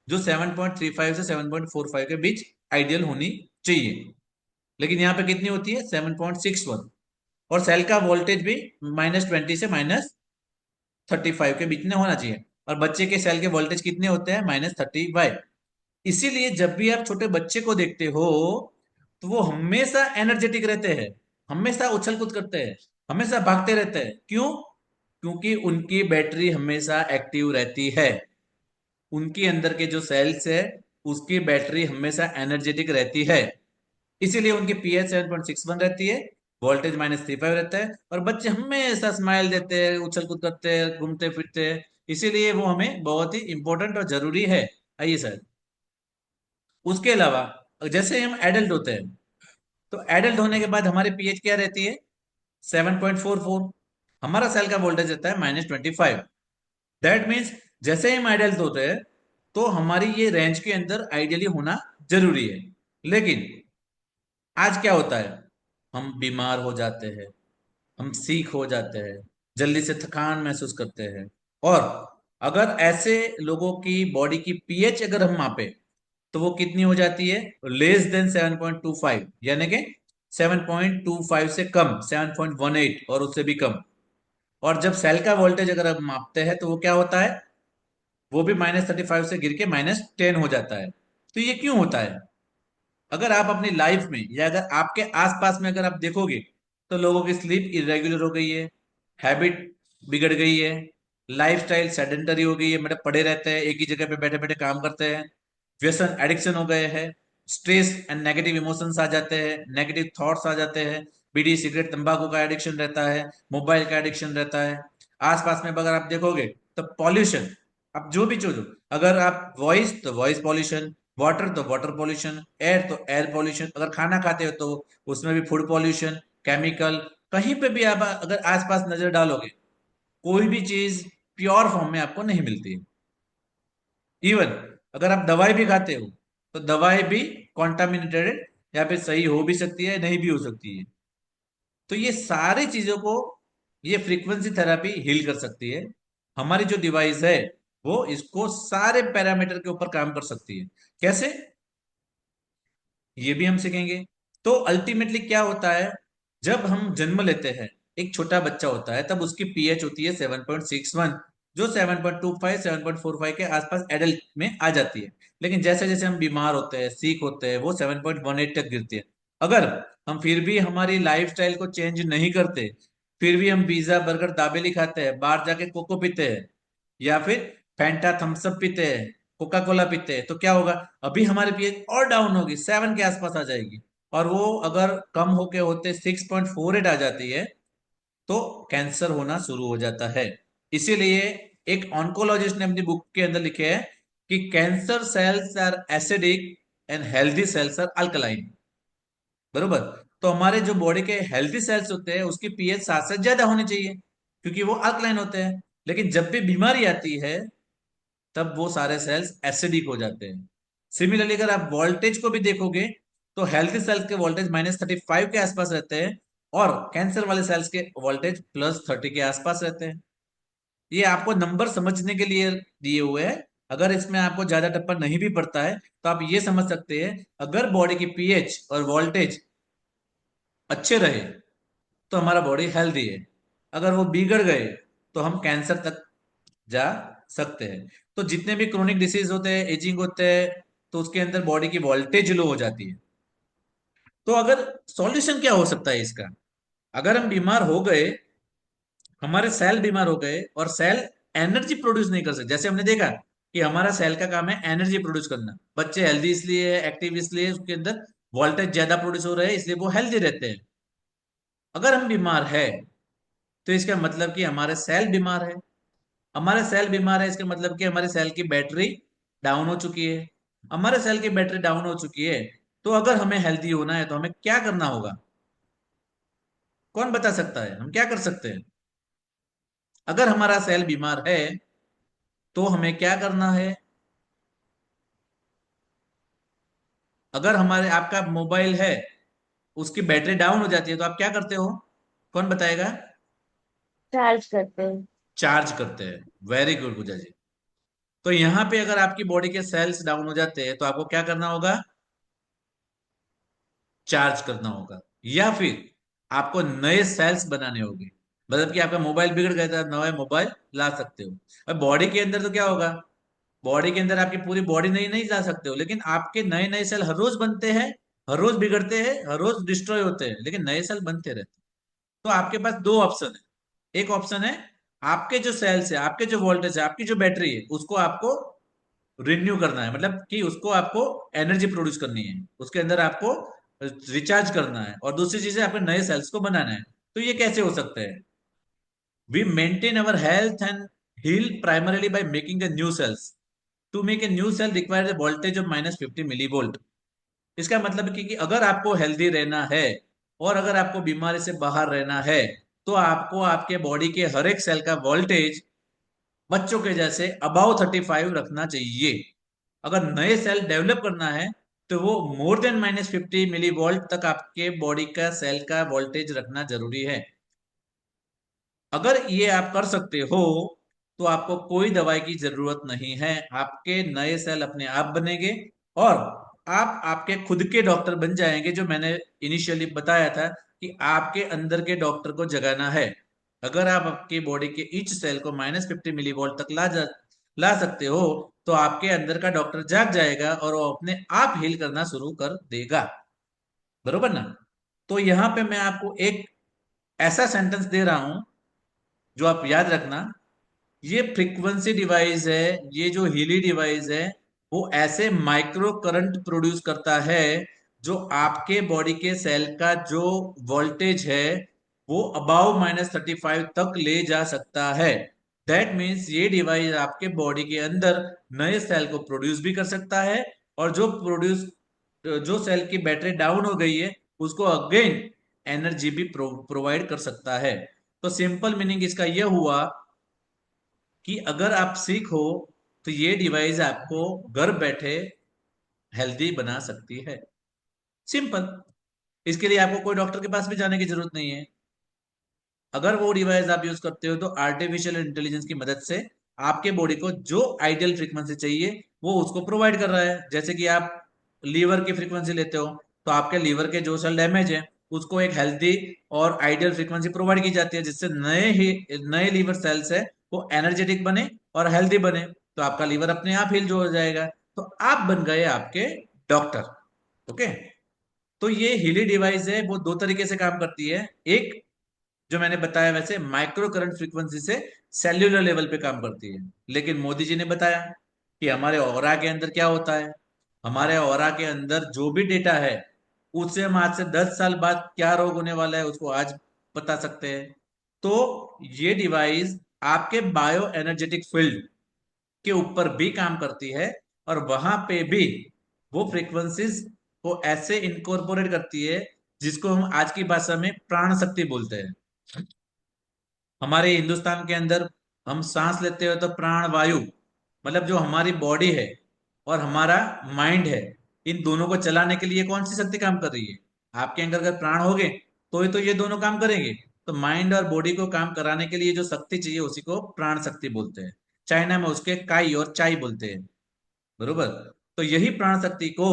जो 7.35 से 7.45 के बीच आइडियल होनी चाहिए। लेकिन यहाँ पे कितनी होती है? 7.61। और सेल का वोल्टेज भी -20 से -35 के बीच में होना चाहिए। और बच्चे के सेल के वोल्टेज कितने होते हैं? -35। इसीलिए जब भी आप छोटे बच्चे को देखते हो, तो वो हमेशा एनर्जेटिक रहते हैं, हमेशा उछल कूद करते हैं, हमेशा भागते रहते हैं। क्यों? क्योंकि उनकी बैटरी हमेशा एक्टिव रहती है। उनके अंदर के जो सेल्स है, उसकी बैटरी हमेशा एनर्जेटिक रहती है। इसीलिए उनकी पीएच 7.61 रहती है, वोल्टेज -35 रहता है, और बच्चे हमेशा स्माइल देते हैं, उछल कूद करते हैं, घूमते फिरते हैं। इसीलिए वो हमें बहुत ही इंपॉर्टेंट और जरूरी है। आइए सर, उसके अलावा जैसे हम एडल्ट होते हैं, तो एडल्ट होने के बाद हमारी पीएच क्या रहती है? 7.44। हमारा सेल का वोल्टेज रहता है -25। दैट मीन्स जैसे हम एडल्ट होते हैं, तो हमारी ये रेंज के अंदर आइडियली होना जरूरी है। लेकिन आज क्या होता है, हम बीमार हो जाते हैं, हम सीख हो जाते हैं, जल्दी से थकान महसूस करते हैं। और अगर ऐसे लोगों की बॉडी की पीएच अगर हम मापे तो वो कितनी हो जाती है, लेस देन 7.25, यानी कि 7.25 से कम, 7.18 और उससे भी कम। और जब सेल का वोल्टेज अगर हम मापते हैं तो वो क्या होता है, वो भी -35 से गिर के -10 हो जाता है। तो ये क्यों होता है? अगर आप अपनी लाइफ में या अगर आपके आसपास में अगर आप देखोगे तो लोगों की स्लीप इरेगुलर हो गई है, हैबिट बिगड़ गई है, लाइफस्टाइल सेडेंटरी हो गई है, मतलब पड़े रहते हैं, एक ही जगह पे बैठे बैठे काम करते हैं, व्यसन एडिक्शन हो गए हैं, स्ट्रेस एंड नेगेटिव इमोशंस आ जाते हैं, नेगेटिव थॉट्स आ जाते हैं, बीड़ी सिगरेट तंबाकू का एडिक्शन रहता है, मोबाइल का एडिक्शन रहता है। आसपास में अगर आप देखोगे तो पॉल्यूशन, आप जो भी चीज, अगर आप वॉइस तो वॉइस पॉल्यूशन, वाटर तो वाटर पॉल्यूशन, एयर तो एयर पॉल्यूशन, अगर खाना खाते हो तो उसमें भी फूड पॉल्यूशन, केमिकल, कहीं पे भी आप अगर आसपास नजर डालोगे कोई भी चीज प्योर फॉर्म में आपको नहीं मिलती है। इवन अगर आप दवाई भी खाते हो तो दवाई भी कॉन्टामिनेटेड, या फिर सही हो भी सकती है नहीं भी हो सकती है। तो ये सारी चीजों को ये फ्रीक्वेंसी थेरेपी हील कर सकती है। हमारी जो डिवाइस है वो इसको सारे पैरामीटर के ऊपर काम कर सकती है। कैसे, ये भी हम सीखेंगे। तो अल्टीमेटली क्या होता है, जब हम जन्म लेते हैं, एक छोटा बच्चा होता है तब उसकी पीएच होती है 7.61, जो 7.25 7.45 के आसपास एडल्ट में आ जाती है। लेकिन जैसे जैसे हम बीमार होते हैं, सीख होते हैं, वो 7.18 तक गिरती है। अगर हम फिर भी हमारी लाइफस्टाइल को चेंज नहीं करते, फिर भी हम पिज्जा बर्गर दाबेली खाते हैं, बाहर जाके कोको पीते हैं, या फिर फैंटा थम्सअप पीते हैं, कोका कोला पीते हैं, तो क्या होगा, अभी हमारी पीएच और डाउन होगी, 7 के आसपास आ जाएगी। और वो अगर कम होके होते 6.48 आ जाती है तो कैंसर होना शुरू हो जाता है। इसीलिए एक ऑन्कोलॉजिस्ट ने अपनी बुक के अंदर लिखे है कि cancer cells are acidic and healthy cells are alkaline. बरोबर। तो हमारे जो बॉडी के हेल्दी सेल्स होते हैं उसकी पीएच 7 से ज्यादा होनी चाहिए, क्योंकि वो अल्कलाइन होते हैं। लेकिन जब भी बीमारी आती है तब वो सारे सेल्स एसिडिक हो जाते हैं। सिमिलरली अगर आप वोल्टेज को भी देखोगे तो हेल्थी सेल्स के वोल्टेज -35 के आसपास रहते हैं, और कैंसर वाले सेल्स के वोल्टेज +30 के आसपास रहते हैं। ये आपको नंबर समझने के लिए दिए हुए हैं। अगर इसमें आपको ज्यादा टप्पा नहीं भी पड़ता है तो आप ये समझ सकते हैं, अगर बॉडी की पीएच और वोल्टेज अच्छे रहे तो हमारा बॉडी हेल्दी है, अगर वो बिगड़ गए तो हम कैंसर तक जा सकते हैं। तो जितने भी क्रोनिक डिसीज होते हैं, एजिंग होते हैं, तो उसके अंदर बॉडी की वोल्टेज लो हो जाती है। तो अगर सॉल्यूशन क्या हो सकता है इसका, अगर हम बीमार हो गए, हमारे सेल बीमार हो गए और सेल एनर्जी प्रोड्यूस नहीं कर सकते, जैसे हमने देखा कि हमारा सेल का काम है एनर्जी प्रोड्यूस करना, बच्चे हेल्दी इसलिए है, एक्टिव इसलिए, उसके अंदर वोल्टेज ज्यादा प्रोड्यूस हो रहा है इसलिए वो हेल्दी रहते हैं। अगर हम बीमार है तो इसका मतलब कि हमारे सेल बीमार है, हमारे सेल बीमार है इसका मतलब कि हमारे सेल की बैटरी डाउन हो चुकी है। हमारे सेल की बैटरी डाउन हो चुकी है तो अगर हमें हेल्दी होना है तो हमें क्या करना होगा, कौन बता सकता है, हम क्या कर सकते हैं? अगर हमारा सेल बीमार है तो हमें क्या करना है? अगर हमारे आपका मोबाइल है, उसकी बैटरी डाउन हो जाती है तो आप क्या करते हो, कौन बताएगा? चार्ज करते हैं। चार्ज करते हैं। वेरी गुड पूजा जी। तो यहां पे अगर आपकी बॉडी के सेल्स डाउन हो जाते हैं तो आपको क्या करना होगा? चार्ज करना होगा, या फिर आपको नए सेल्स बनाने होंगे। मतलब कि आपका मोबाइल बिगड़ गया था, नया मोबाइल ला सकते हो। अब बॉडी के अंदर तो क्या होगा, बॉडी के अंदर आपकी पूरी बॉडी नहीं नहीं ला सकते हो, लेकिन आपके नए नए सेल हर रोज बनते हैं, हर रोज बिगड़ते हैं, हर रोज डिस्ट्रॉय होते हैं, लेकिन नए सेल बनते रहते हैं। तो आपके पास दो ऑप्शन है। एक ऑप्शन है, आपके जो सेल्स है, आपके जो वोल्टेज है, आपकी जो बैटरी है, उसको आपको रिन्यू करना है, मतलब कि उसको आपको एनर्जी प्रोड्यूस करनी है, उसके अंदर आपको रिचार्ज करना है, और दूसरी चीज है आपके नए सेल्स को बनाना है। तो ये कैसे हो सकता है? We maintain our health and heal primarily by making a new cells. To make a new cell requires a voltage of -50 millivolt. इसका मतलब कि अगर आपको हेल्दी रहना है और अगर आपको बीमारी से बाहर रहना है तो आपको आपके बॉडी के हर एक सेल का वोल्टेज बच्चों के जैसे अबाव 35 रखना चाहिए। अगर नए सेल डेवलप करना है तो वो मोर देन -50 मिली वोल्ट तक आपके बॉडी का सेल का वोल्टेज रखना जरूरी है। अगर ये आप कर सकते हो तो आपको कोई दवाई की जरूरत नहीं है, आपके नए सेल अपने आप बनेंगे और आप आपके खुद के डॉक्टर बन जाएंगे। जो मैंने इनिशियली बताया था कि आपके अंदर के डॉक्टर को जगाना है। अगर आप आपकी बॉडी के ईच सेल को -50 मिली वोल्ट तक ला सकते हो तो आपके अंदर का डॉक्टर जाग जाएगा और वो अपने आप हील करना शुरू कर देगा। बरोबर ना? तो यहां पे मैं आपको एक ऐसा सेंटेंस दे रहा हूं जो आप याद रखना। ये फ्रीक्वेंसी डिवाइस है, ये जो हीली डिवाइस है, वो ऐसे माइक्रो करंट प्रोड्यूस करता है जो आपके बॉडी के सेल का जो वोल्टेज है वो अबाव -35 तक ले जा सकता है। दैट मीन्स ये डिवाइस आपके बॉडी के अंदर नए सेल को प्रोड्यूस भी कर सकता है और जो सेल की बैटरी डाउन हो गई है उसको अगेन एनर्जी भी प्रोवाइड कर सकता है। तो सिंपल मीनिंग इसका यह हुआ कि अगर आप सीखो तो ये डिवाइस आपको घर बैठे हेल्दी बना सकती है। सिंपल। इसके लिए आपको कोई डॉक्टर के पास भी जाने की जरूरत नहीं है। अगर वो डिवाइस आप यूज करते हो तो आर्टिफिशियल इंटेलिजेंस की मदद से आपके बॉडी को जो आइडियल फ्रीक्वेंसी चाहिए वो उसको प्रोवाइड कर रहा है। जैसे कि आप लीवर की फ्रीक्वेंसी लेते हो तो आपके लीवर के जो सेल डैमेज है उसको एक हेल्दी और आइडियल फ्रीक्वेंसी प्रोवाइड की जाती है जिससे नए लीवर सेल्स है वो एनर्जेटिक बने और हेल्दी बने। तो आपका लीवर अपने आप हील जो हो जाएगा। तो आप बन गए आपके डॉक्टर। ओके। तो ये हीली डिवाइस है वो दो तरीके से काम करती है। एक जो मैंने बताया वैसे माइक्रो करंट फ्रीक्वेंसी से सेल्यूलर लेवल पे काम करती है। लेकिन मोदी जी ने बताया कि हमारे ऑरा के अंदर क्या होता है। हमारे ऑरा के अंदर जो भी डेटा है उससे हम आज से 10 साल बाद क्या रोग होने वाला है उसको आज बता सकते हैं। तो ये डिवाइस आपके बायो एनर्जेटिक फील्ड के ऊपर भी काम करती है और वहां पे भी वो फ्रीक्वेंसीज को ऐसे इनकॉर्पोरेट करती है जिसको हम आज की भाषा में प्राण शक्ति बोलते हैं। हमारे हिंदुस्तान के अंदर हम सांस लेते हो तो प्राण वायु मतलब जो हमारी बॉडी है और हमारा माइंड है इन दोनों को चलाने के लिए कौन सी शक्ति काम कर रही है? आपके अंदर अगर प्राण हो गए तो ही तो ये दोनों काम करेंगे। तो माइंड और बॉडी को काम कराने के लिए जो शक्ति चाहिए उसी को प्राण शक्ति बोलते हैं। चाइना में उसके काई और चाई बोलते हैं। बरोबर। तो यही प्राण शक्ति को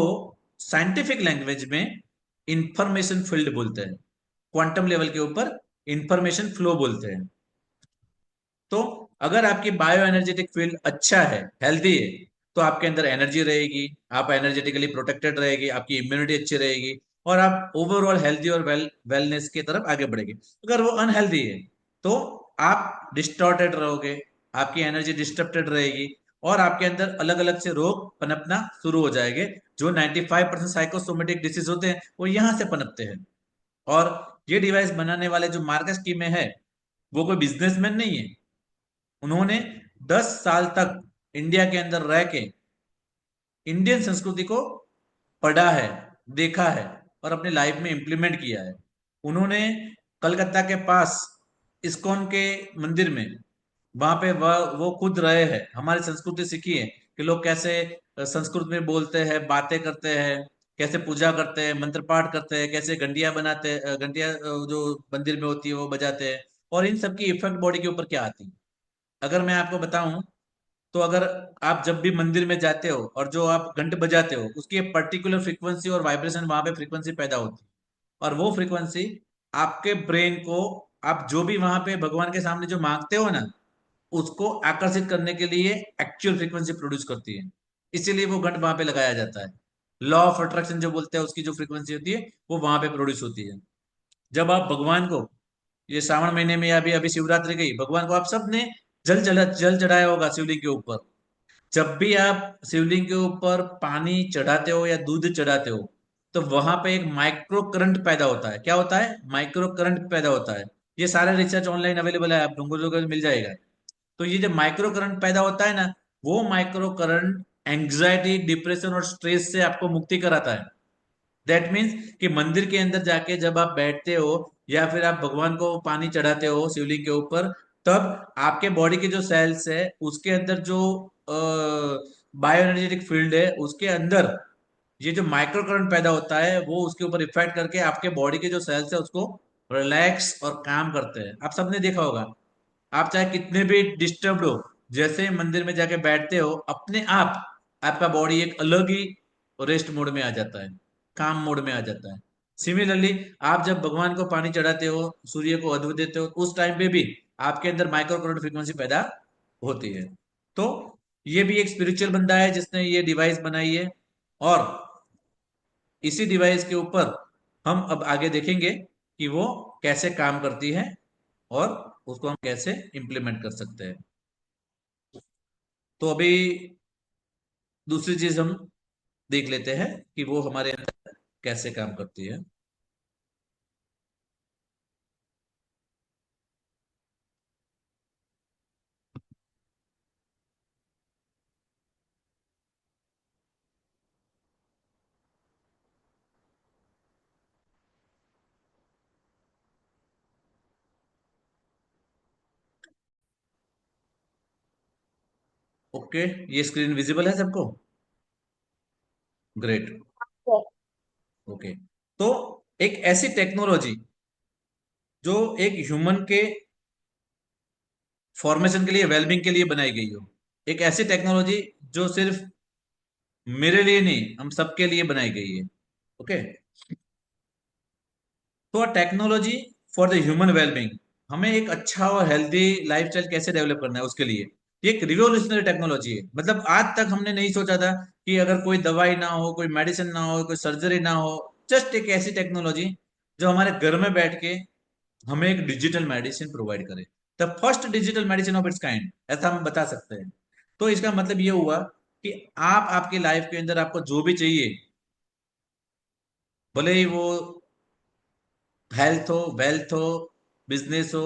साइंटिफिक लैंग्वेज में इंफॉर्मेशन फील्ड बोलते हैं। क्वांटम लेवल के ऊपर इंफॉर्मेशन फ्लो बोलते हैं। तो अगर आपकी बायो एनर्जेटिक फील्ड अच्छा है, हेल्दी है, तो आपके अंदर एनर्जी रहेगी, आप एनर्जेटिकली प्रोटेक्टेड रहेगी, आपकी इम्यूनिटी अच्छी रहेगी और आप ओवरऑल हेल्दी और वेलनेस की तरफ आगे बढ़ेगी। अगर वो अनहेल्दी है तो आप डिस्टॉर्टेड रहोगे, आपकी एनर्जी डिस्टर्बेड रहेगी और आपके अंदर अलग अलग से रोग पनपना शुरू हो जाएंगे। जो 95% साइकोसोमेटिक डिसीज होते हैं वो यहां से पनपते हैं। और ये डिवाइस बनाने वाले जो मार्कस टीम है वो कोई बिजनेसमैन नहीं है। उन्होंने 10 साल तक इंडिया के अंदर रह के इंडियन संस्कृति को पढ़ा है, देखा है और अपनी लाइफ में इंप्लीमेंट किया है। उन्होंने कलकत्ता के पास इस्कॉन के मंदिर में वहां पे वो खुद रहे हैं, हमारी संस्कृति सीखी है कि लोग कैसे संस्कृत में बोलते हैं, बातें करते हैं, कैसे पूजा करते हैं, मंत्र पाठ करते हैं, कैसे घंटियां बनाते हैं, घंटियां जो मंदिर में होती है वो बजाते हैं और इन सब की इफेक्ट बॉडी के ऊपर क्या आती है। अगर मैं आपको बताऊं तो अगर आप जब भी मंदिर में जाते हो और जो आप घंट बजाते हो उसकी एक पर्टिकुलर फ्रीक्वेंसी और वाइब्रेशन वहां पे फ्रीक्वेंसी पैदा होती है और वो फ्रीक्वेंसी आपके ब्रेन को आप जो भी वहां पे भगवान के सामने जो मांगते हो ना उसको आकर्षित करने के लिए एक्चुअल फ्रीक्वेंसी प्रोड्यूस करती है। इसीलिए वो घंट वहां पे लगाया जाता है। लॉ ऑफ अट्रैक्शन जो बोलते हैं उसकी जो फ्रीक्वेंसी होती है वो वहां पे प्रोड्यूस होती है। जब आप भगवान को ये श्रावण महीने में या अभी शिवरात्रि गई, भगवान को आप सबने जल चढ़ाया होगा शिवलिंग के ऊपर। जब भी आप शिवलिंग के ऊपर पानी चढ़ाते हो या दूध चढ़ाते हो तो वहां पे एक माइक्रो करंट पैदा होता है। क्या होता है? माइक्रो करंट पैदा होता है। ये सारा रिसर्च ऑनलाइन अवेलेबल है, आप ढूंढोगे तो मिल जाएगा। तो ये जो माइक्रो करंट पैदा होता है ना वो माइक्रो करंट एंग्जाइटी, डिप्रेशन और स्ट्रेस से आपको मुक्ति कराता है। दैट मीन्स कि मंदिर के अंदर जाके जब आप बैठते हो या फिर आप भगवान को पानी चढ़ाते हो शिवलिंग के ऊपर तब आपके बॉडी के जो सेल्स है उसके अंदर जो बायो एनर्जेटिक फील्ड है उसके अंदर ये जो माइक्रो करंट पैदा होता है वो उसके ऊपर इफेक्ट करके आपके बॉडी के जो सेल्स है उसको रिलैक्स और काम करते हैं। आप सबने देखा होगा, आप चाहे कितने भी डिस्टर्ब्ड हो, जैसे मंदिर में जाके बैठते हो, अपने आप आपका बॉडी एक अलग ही रेस्ट मोड में आ जाता है, काम मोड में आ जाता है। सिमिलरली, आप जब भगवान को पानी चढ़ाते हो, सूर्य को अर्घ्य देते हो, उस टाइम पे भी आपके अंदर माइक्रो करंट फ्रीक्वेंसी पैदा होती है। तो ये भी एक स्पिरिचुअल बंदा है जिसने ये डिवाइस बनाई है, और इसी डिवाइस के ऊपर हम अब आगे देखेंगे कि वो कैसे काम करती है और उसको हम कैसे इंप्लीमेंट कर सकते हैं। तो अभी दूसरी चीज हम देख लेते हैं कि वो हमारे अंदर कैसे काम करती है। ओके, ये स्क्रीन विजिबल है सबको? ग्रेट। ओके, तो एक ऐसी टेक्नोलॉजी जो एक ह्यूमन के फॉर्मेशन के लिए, वेलबींग के लिए बनाई गई हो, एक ऐसी टेक्नोलॉजी जो सिर्फ मेरे लिए नहीं, हम सबके लिए बनाई गई है। ओके, तो technology for the human wellbeing, हमें एक अच्छा और हेल्दी लाइफस्टाइल कैसे डेवलप करना है उसके लिए ये एक रिवोल्यूशनरी टेक्नोलॉजी है। मतलब आज तक हमने नहीं सोचा था कि अगर कोई दवाई ना हो, कोई मेडिसिन ना हो, कोई सर्जरी ना हो, जस्ट एक ऐसी टेक्नोलॉजी जो हमारे घर में बैठ के हमें एक डिजिटल मेडिसिन प्रोवाइड करे, the first digital medicine of its kind, ऐसा हम बता सकते हैं। तो इसका मतलब ये हुआ कि आप आपकी लाइफ के अंदर आपको जो भी चाहिए, भले ही वो हेल्थ हो, वेल्थ हो, बिजनेस हो,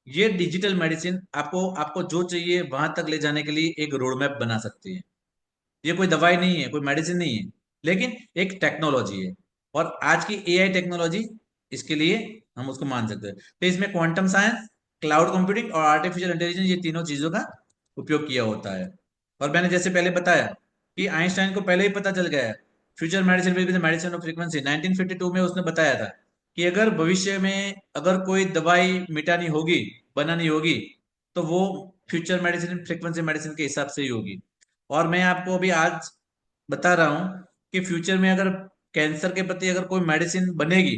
ये डिजिटल मेडिसिन आपको आपको जो चाहिए वहां तक ले जाने के लिए एक रोड मैप बना सकती है। ये कोई दवाई नहीं है, कोई मेडिसिन नहीं है, लेकिन एक टेक्नोलॉजी है। और आज की एआई टेक्नोलॉजी इसके लिए हम उसको मान सकते हैं। तो इसमें क्वांटम साइंस, क्लाउड कंप्यूटिंग और आर्टिफिशियल इंटेलिजेंस, ये तीनों चीजों का उपयोग किया होता है। और मैंने जैसे पहले बताया कि आइंस्टाइन को पहले ही पता चल गया है, future medicine will be the medicine of frequency, 1952 में उसने बताया था कि अगर भविष्य में अगर कोई दवाई मिटानी होगी, बनानी होगी, तो वो फ्यूचर मेडिसिन, फ्रीक्वेंसी मेडिसिन के हिसाब से ही होगी। और मैं आपको अभी आज बता रहा हूं कि फ्यूचर में अगर कैंसर के प्रति अगर कोई मेडिसिन बनेगी,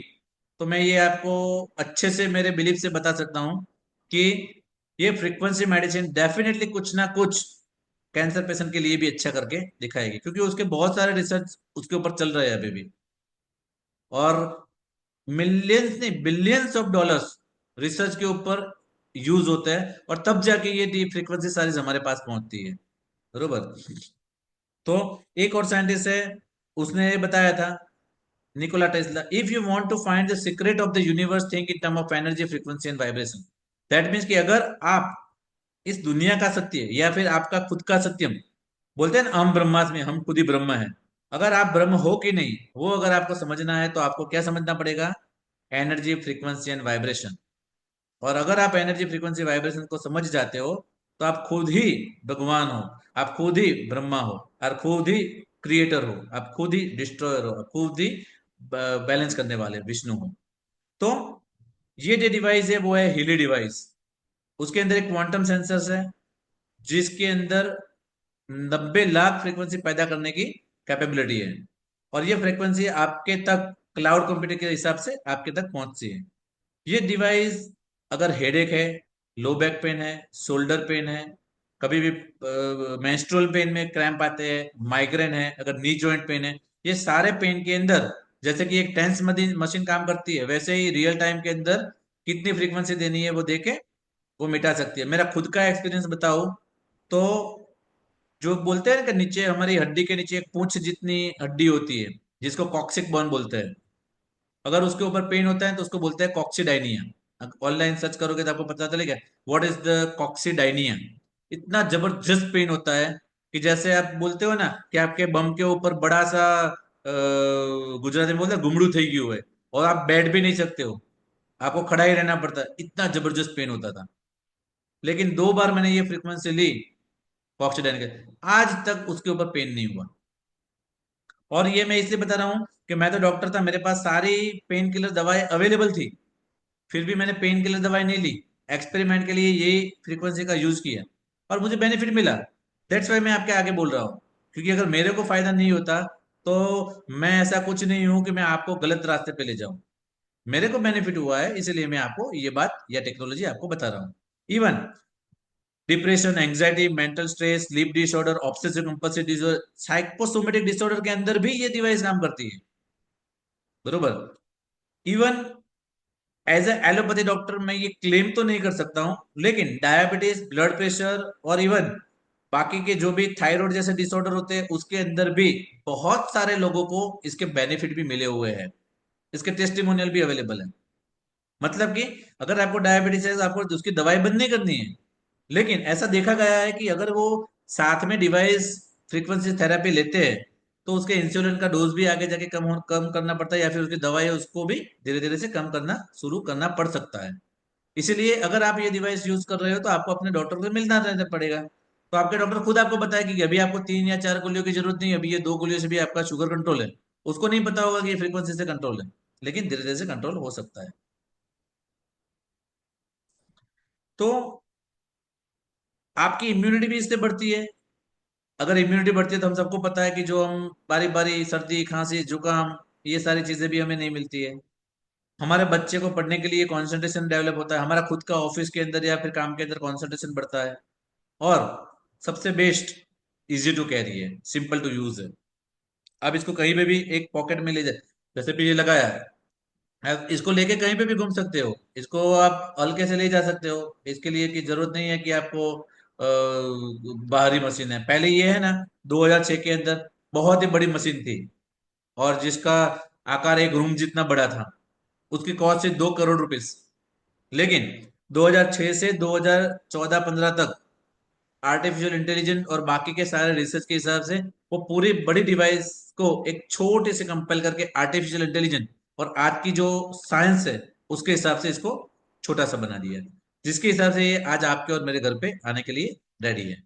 तो मैं ये आपको अच्छे से मेरे बिलीफ से बता सकता हूं कि ये फ्रीक्वेंसी मेडिसिन डेफिनेटली कुछ ना कुछ कैंसर पेशेंट के लिए भी अच्छा करके दिखाएगी, क्योंकि उसके बहुत सारे रिसर्च उसके ऊपर चल रहे हैं अभी भी। और मिलियंस नहीं, बिलियंस ऑफ डॉलर्स रिसर्च के ऊपर यूज होता है, और तब जाके ये डी फ्रीक्वेंसी सारीज हमारे पास पहुंचती है। बरोबर। तो एक और साइंटिस्ट है, उसने ये बताया था, Nikola Tesla, if you want to find the secret of the universe, think in term of energy, frequency and vibration. That means कि अगर आप इस दुनिया का सत्य या फिर आपका खुद का सत्यम, बोलते हैं ना हम ब्रह्मास्मि, हम खुद ही ब्रह्म है, अगर आप ब्रह्म हो कि नहीं, वो अगर आपको समझना है तो आपको क्या समझना पड़ेगा? Energy, frequency and vibration. और अगर आप एनर्जी, फ्रीक्वेंसी, वाइब्रेशन को समझ जाते हो, तो आप खुद ही भगवान हो, आप खुद ही ब्रह्मा हो, और खुद ही क्रिएटर हो, आप खुद ही डिस्ट्रॉयर हो, आप खुद ही बैलेंस करने वाले विष्णु हो। तो ये जो डिवाइस है वो है हीली डिवाइस। उसके अंदर एक क्वांटम सेंसर है जिसके अंदर 90 लाख फ्रीक्वेंसी पैदा करने की कैपेबिलिटी है, और ये फ्रीक्वेंसी आपके तक क्लाउड कंप्यूटिंग के हिसाब से आपके तक पहुंचती है। ये डिवाइस अगर हेडेक है, लो बैक पेन है, शोल्डर पेन है, कभी भी मेंस्ट्रुअल पेन में क्रैम्प आते हैं, माइग्रेन है, अगर नी जॉइंट पेन है, ये सारे पेन के अंदर जैसे कि एक टेंस मशीन काम करती है, वैसे ही रियल टाइम के अंदर कितनी फ्रीक्वेंसी देनी है वो देके वो मिटा सकती है। मेरा खुद का एक्सपीरियंस बताऊं तो, जो बोलते हैं कि नीचे हमारी हड्डी के नीचे एक पूंछ जितनी हड्डी होती है जिसको कॉक्सिक बोन बोलते हैं, अगर उसके ऊपर पेन होता है तो उसको बोलते हैं कॉक्सीडाइनिया। ऑनलाइन सर्च करोगे तो आपको पता चलेगा व्हाट इज द कॉक्सीडाइनिया। इतना जबरदस्त पेन होता है कि जैसे आप बोलते हो ना कि आपके बम के ऊपर बड़ा सा गुजराती में बोलते हैं गुमड़ू થઈ ગયું है, और आप बैठ भी नहीं सकते हो, आपको खड़ा ही रहना पड़ता है, इतना जबरदस्त पेन होता था। लेकिन 2 बार मैंने ये फ्रीक्वेंसी ली कॉक्सीडाइन के, आज तक उसके ऊपर पेन नहीं हुआ। और ये मैं इसलिए बता रहा हूँ कि मैं तो डॉक्टर था, मेरे पास सारी पेन किलर दवाएं अवेलेबल थी, फिर भी मैंने पेन किलर दवाई नहीं ली, एक्सपेरिमेंट के लिए यही फ्रीक्वेंसी का यूज किया और मुझे बेनिफिट मिला। दैट्स वाई मैं आपके आगे बोल रहा हूँ, क्योंकि अगर मेरे को फायदा नहीं होता तो मैं ऐसा कुछ नहीं हूं कि मैं आपको गलत रास्ते पे ले जाऊं। मेरे को बेनिफिट हुआ है, इसलिए मैं आपको ये बात या टेक्नोलॉजी आपको बता रहा हूँ। Even depression, anxiety, mental stress, sleep disorder, obsessive compulsive disorder, psychosomatic disorder के अंदर भी ये डिवाइस काम करती है, बरोबर। Even as a allopathy doctor मैं ये क्लेम तो नहीं कर सकता हूं, लेकिन डायबिटीज, ब्लड प्रेशर और इवन बाकी के जो भी थायराइड जैसे डिसऑर्डर होते हैं उसके अंदर भी बहुत सारे लोगों को इसके बेनिफिट भी मिले हुए हैं, इसके टेस्टिमोनियल भी अवेलेबल है। मतलब कि अगर आपको डायबिटीज है तो आपको उसकी दवाई बंद नहीं करनी है, लेकिन ऐसा देखा गया है कि अगर वो साथ में डिवाइस फ्रीक्वेंसी थेरेपी लेते हैं तो उसके इंसुलिन का डोज भी आगे जाके कम करना पड़ता है, या फिर उसकी दवाई उसको भी धीरे धीरे से कम करना शुरू करना पड़ सकता है। इसीलिए अगर आप ये डिवाइस यूज कर रहे हो तो आपको अपने डॉक्टर से मिलना रहना पड़ेगा। तो आपके डॉक्टर खुद आपको बताया कि अभी आपको 3 या 4 गोलियों की जरूरत नहीं है, अभी ये 2 गोलियों से भी आपका शुगर कंट्रोल है। उसको नहीं पता होगा कि ये फ्रीक्वेंसी से कंट्रोल है, लेकिन धीरे धीरे से कंट्रोल हो सकता है। तो आपकी इम्यूनिटी भी इससे बढ़ती है। अगर इम्यूनिटी बढ़ती है तो हम सबको पता है कि जो हम बारी बारी सर्दी, खांसी, जुकाम, ये सारी चीजें भी हमें नहीं मिलती है। हमारे बच्चे को पढ़ने के लिए कंसंट्रेशन डेवलप होता है, हमारा खुद का ऑफिस के अंदर या फिर काम के अंदर कंसंट्रेशन बढ़ता है। और सबसे बेस्ट, इजी टू कैरी है, सिंपल टू यूज है। आप इसको कहीं पे भी एक पॉकेट में ले जाए, जैसे भी ये लगाया है, आप इसको लेके कहीं पे भी घूम सकते हो, इसको आप हल्के से ले जा सकते हो। इसके लिए की जरूरत नहीं है कि आपको बाहरी मशीन है। पहले ये है ना, 2006 के अंदर बहुत ही बड़ी मशीन थी और जिसका आकार एक रूम जितना बड़ा था, उसकी कॉस्ट थी 2 करोड़ रुपीस। लेकिन 2006 से 2014-15 तक आर्टिफिशियल इंटेलिजेंस और बाकी के सारे रिसर्च के हिसाब से वो पूरी बड़ी डिवाइस को एक छोटे से कंपाइल करके आर्टिफिशियल इंटेलिजेंस और आज की जो साइंस है उसके हिसाब से इसको छोटा सा बना दिया, जिसके हिसाब से ये आज आपके और मेरे घर पे आने के लिए रेडी है।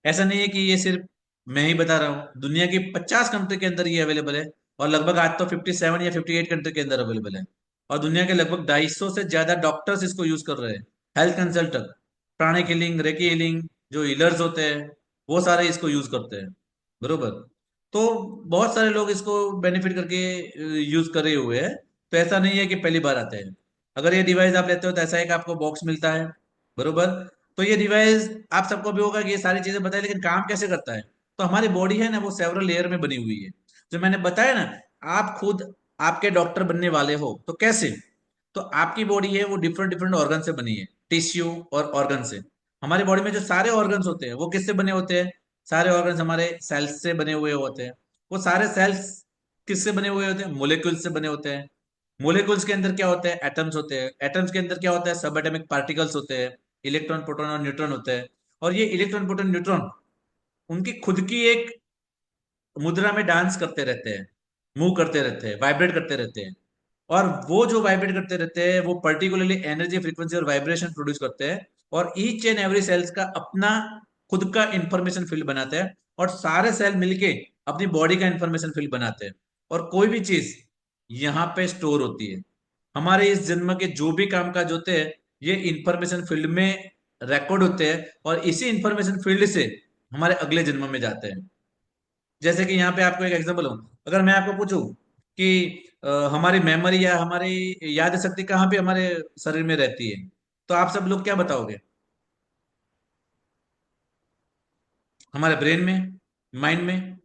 ऐसा नहीं है कि ये सिर्फ मैं ही बता रहा हूँ, दुनिया की 50 कंट्री के अंदर ये अवेलेबल है। और लगभग आज तो 57 या 58 कंट्री के अंदर अवेलेबल है। और दुनिया के लगभग 250 से ज्यादा डॉक्टर्स इसको यूज कर रहे हैं। Health consultant, pranic healing, reiki healing, जो हीलर्स होते हैं वो सारे इसको यूज करते हैं, बरोबर। तो बहुत सारे लोग इसको बेनिफिट करके यूज करे हुए हैं। तो ऐसा नहीं है कि पहली बार आते हैं। अगर ये डिवाइस आप लेते हो तो ऐसा एक आपको बॉक्स मिलता है, बरोबर। तो ये डिवाइस आप सबको भी होगा कि ये सारी चीजें बताए, लेकिन काम कैसे करता है। तो हमारी बॉडी है ना, वो सेवरल लेयर में बनी हुई है, जो मैंने बताया ना। आप खुद आपके डॉक्टर बनने वाले हो तो कैसे, तो आपकी बॉडी है वो डिफरेंट डिफरेंट ऑर्गन से बनी है, टिश्यू और ऑर्गन से। हमारी बॉडी में जो सारे ऑर्गन्स होते हैं वो किससे बने होते हैं, सारे ऑर्गन्स हमारे सेल्स से बने हुए होते हैं। वो सारे सेल्स किससे बने हुए होते हैं, मोलिक्यूल्स से बने होते हैं। मोलिक्यूल्स के अंदर क्या होते हैं, एटम्स होते हैं। एटम्स के अंदर क्या होता है, सब एटॉमिक पार्टिकल्स होते हैं, इलेक्ट्रॉन, प्रोटॉन और न्यूट्रॉन होते हैं। और ये इलेक्ट्रॉन, प्रोटॉन, न्यूट्रॉन उनकी खुद की एक मुद्रा में डांस करते रहते हैं, मूव करते रहते हैं, वाइब्रेट करते रहते हैं। और वो जो वाइब्रेट करते रहते हैं वो पर्टिकुलरली एनर्जी, फ्रीक्वेंसी और वाइब्रेशन प्रोड्यूस करते हैं। और ईच एंड एवरी सेल्स का अपना खुद का इंफॉर्मेशन फील्ड बनाते हैं, और सारे सेल मिलके अपनी बॉडी का इंफॉर्मेशन फील्ड बनाते हैं। और कोई भी चीज यहाँ पे स्टोर होती है। हमारे इस जन्म के जो भी काम काज होते हैं ये इंफॉर्मेशन फील्ड में रिकॉर्ड होते हैं, और इसी इंफॉर्मेशन फील्ड से हमारे अगले जन्म में जाते हैं। जैसे कि यहाँ पे आपको एक एग्जांपल हूँ, अगर मैं आपको पूछूं कि हमारी मेमोरी या हमारी याद शक्ति कहाँ पे हमारे शरीर में रहती है, तो आप सब लोग क्या बताओगे, हमारे ब्रेन में, माइंड में,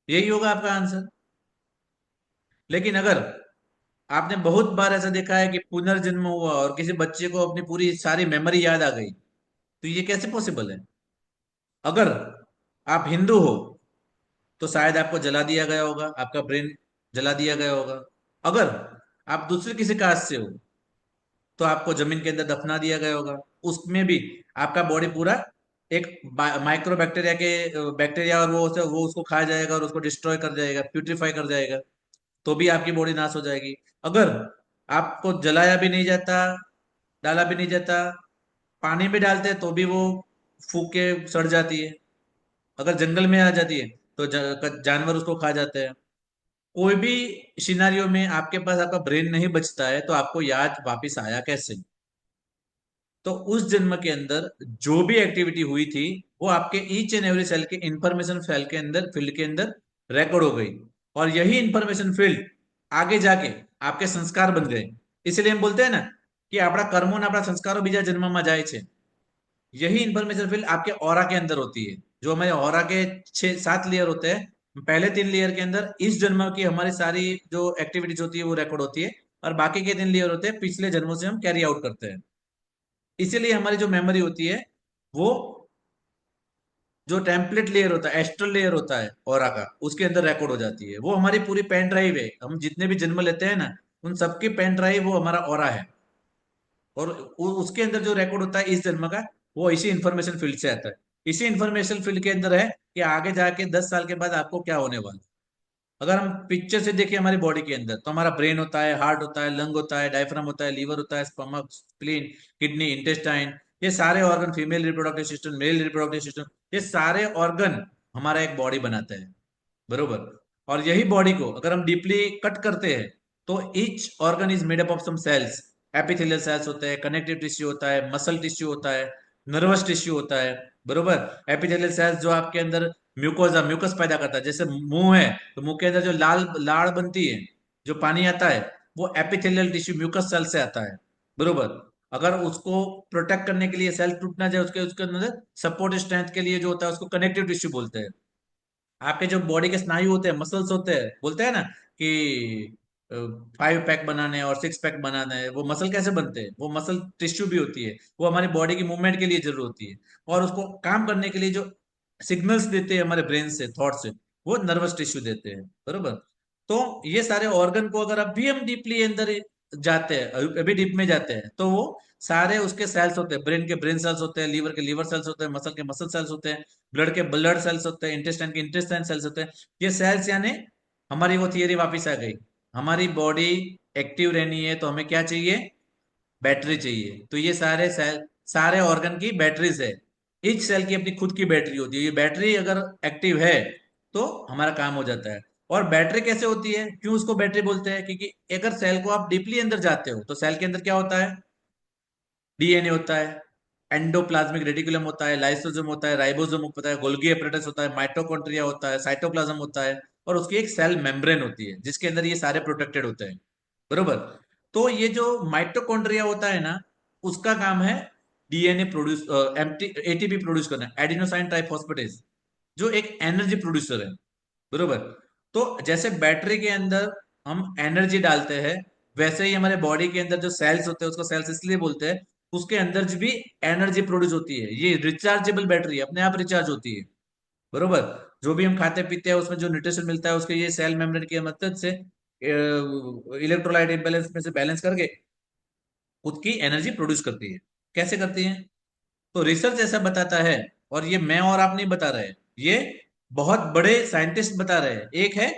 यही होगा आपका आंसर। लेकिन अगर आपने बहुत बार ऐसा देखा है कि पुनर्जन्म हुआ और किसी बच्चे को अपनी पूरी सारी मेमोरी याद आ गई, तो ये कैसे पॉसिबल है। अगर आप हिंदू हो तो शायद आपको जला दिया गया होगा, आपका ब्रेन जला दिया गया होगा। अगर आप दूसरे किसी कास्ट से हो तो आपको जमीन के अंदर दफना दिया गया होगा। उसमें भी आपका बॉडी पूरा एक माइक्रो बैक्टीरिया के बैक्टीरिया और वो उसको खा जाएगा और उसको डिस्ट्रॉय कर जाएगा, प्यूट्रीफाई कर जाएगा, तो भी आपकी बॉडी नाश हो जाएगी। अगर आपको जलाया भी नहीं जाता, डाला भी नहीं जाता, पानी में डालते हैं तो भी वो फूक के सड़ जाती है। अगर जंगल में आ जाती है तो जानवर उसको खा जाते हैं। कोई भी सिनारियो में आपके पास आपका ब्रेन नहीं बचता है तो आपको याद वापिस आया कैसे? तो उस जन्म के अंदर जो भी एक्टिविटी हुई थी वो आपके ईच एंड एवरी सेल के इंफॉर्मेशन सेल के अंदर फील्ड के अंदर रिकॉर्ड हो गई, और यही इंफॉर्मेशन फील्ड आगे जाके आपके संस्कार बन गए। इसलिए हम बोलते हैं ना कि આપણા કર્મો ને આપણા સંસ્કારો બીજા જન્મમાં જાય છે। यही इंफॉर्मेशन फील्ड आपके ऑरा के अंदर होती है। जो हमारे ऑरा के 6-7 लेयर होते हैं, पहले 3 लेयर के अंदर इस जन्म की हमारी सारी जो एक्टिविटीज होती है वो रिकॉर्ड होती है, और बाकी के 3 लेयर होते हैं पिछले जन्मों से हम कैरी आउट करते हैं। इसीलिए हमारी जो मेमोरी होती है वो जो टेम्पलेट लेयर होता है, एस्ट्रल लेयर होता है ऑरा का, उसके अंदर रिकॉर्ड हो जाती है। वो हमारी पूरी पेन ड्राइव है। हम जितने भी जन्म लेते हैं ना, उन सबकी पेन ड्राइव वो हमारा ऑरा है, और उसके अंदर जो रिकॉर्ड होता है इस जन्म का, वो इसी इंफॉर्मेशन फील्ड से आता है। इसी इंफॉर्मेशन फील्ड के अंदर है कि आगे जाके 10 साल के बाद आपको क्या होने वाला है। अगर हम पिक्चर से देखें हमारी बॉडी के अंदर, तो हमारा ब्रेन होता है, हार्ट होता है, लंग होता है, डायफ्राम होता है, लीवर होता है, स्टमक, स्प्लीन, किडनी, इंटेस्टाइन, ये सारे organ, female reproductive system, male reproductive system, ये सारे ऑर्गन हमारा एक बॉडी बनाते हैं, बरोबर। और यही बॉडी को अगर हम डीपली कट करते हैं तो each organ is made up of some cells. Epithelial cells होते हैं, कनेक्टिव टिश्यू होता है, मसल टिश्यू होता है, नर्वस टिश्यू होता है, बरोबर। एपिथेलियल सेल्स जो आपके अंदर म्यूकोजा, म्यूकस पैदा करता है। जैसे मुंह है तो मुंह के अंदर जो लाल लाड़ बनती है, जो पानी आता है, वो एपिथेलियल टिश्यू म्यूकस सेल से आता है, बरोबर। अगर उसको प्रोटेक्ट करने के लिए सेल टूट ना जाए, उसके उसके अंदर सपोर्ट स्ट्रेंथ के लिए जो होता है उसको कनेक्टिव टिश्यू बोलते हैं। आपके जो बॉडी के स्नायु होते हैं, मसल्स होते हैं, बोलते हैं ना कि 5 पैक बनाने और 6 पैक बनाना है, वो मसल कैसे बनते हैं? वो मसल टिश्यू भी होती है, वो हमारी बॉडी की मूवमेंट के लिए जरूर होती है, और उसको काम करने के लिए जो सिग्नल्स देते हैं हमारे ब्रेन से, थॉट से, वो नर्वस टिश्यू देते हैं, बरोबर। तो ये सारे ऑर्गन को अगर अभी हम डीपली अंदर जाते हैं, अभी डीप में जाते हैं, तो वो सारे उसके सेल्स होते हैं। ब्रेन के ब्रेन सेल्स होते हैं, लीवर के लीवर सेल्स होते हैं, मसल के मसल सेल्स होते हैं, ब्लड के ब्लड सेल्स होते हैं, इंटेस्टाइन के इंटेस्टाइन सेल्स होते हैं। ये सेल्स यानी हमारी वो थियरी वापिस आ गई। हमारी बॉडी एक्टिव रहनी है तो हमें क्या चाहिए? बैटरी चाहिए। तो ये सारे सेल, सारे ऑर्गन की बैटरीज है। इच सेल की अपनी खुद की बैटरी होती है। ये बैटरी अगर एक्टिव है तो हमारा काम हो जाता है। और बैटरी कैसे होती है, क्यों उसको बैटरी बोलते हैं? क्योंकि अगर सेल को आप डीपली अंदर जाते हो तो सेल के अंदर क्या होता है? डीएनए होता है, एंडोप्लाज्मिक रेटिकुलम होता है, लाइसोसोम होता है, राइबोसोम होता है, गोल्गी एपरेटस होता है, माइटोकॉन्ड्रिया होता है, साइटोप्लाज्म होता है, और उसकी एक सेल मेम्ब्रेन होती है जिसके अंदर ये सारे प्रोटेक्टेड होते हैं, बरोबर। तो ये जो माइटोकॉन्ड्रिया होता है ना, उसका काम है डीएनए प्रोड्यूस, एटीपी प्रोड्यूस करना, एडिनोसाइन ट्राइफॉस्फेटेज, जो एक एनर्जी प्रोड्यूसर है, बरोबर। तो जैसे बैटरी के अंदर हम एनर्जी डालते हैं, वैसे ही हमारे बॉडी के अंदर जो सेल्स होते हैं, उसको सेल्स इसलिए बोलते हैं, उसके अंदर जो भी एनर्जी प्रोड्यूस होती है, ये रिचार्जेबल बैटरी अपने आप रिचार्ज होती है, बरोबर। जो भी हम खाते पीते हैं उसमें जो न्यूट्रिशन मिलता है उसके ये सेल मेम्ब्रेन की मदद से इलेक्ट्रोलाइट इम्बैलेंस में से बैलेंस करके खुद की एनर्जी प्रोड्यूस करती है। कैसे करती है? तो रिसर्च ऐसा बताता है, और ये मैं और आप नहीं बता रहे, ये बहुत बड़े साइंटिस्ट बता रहे हैं। एक है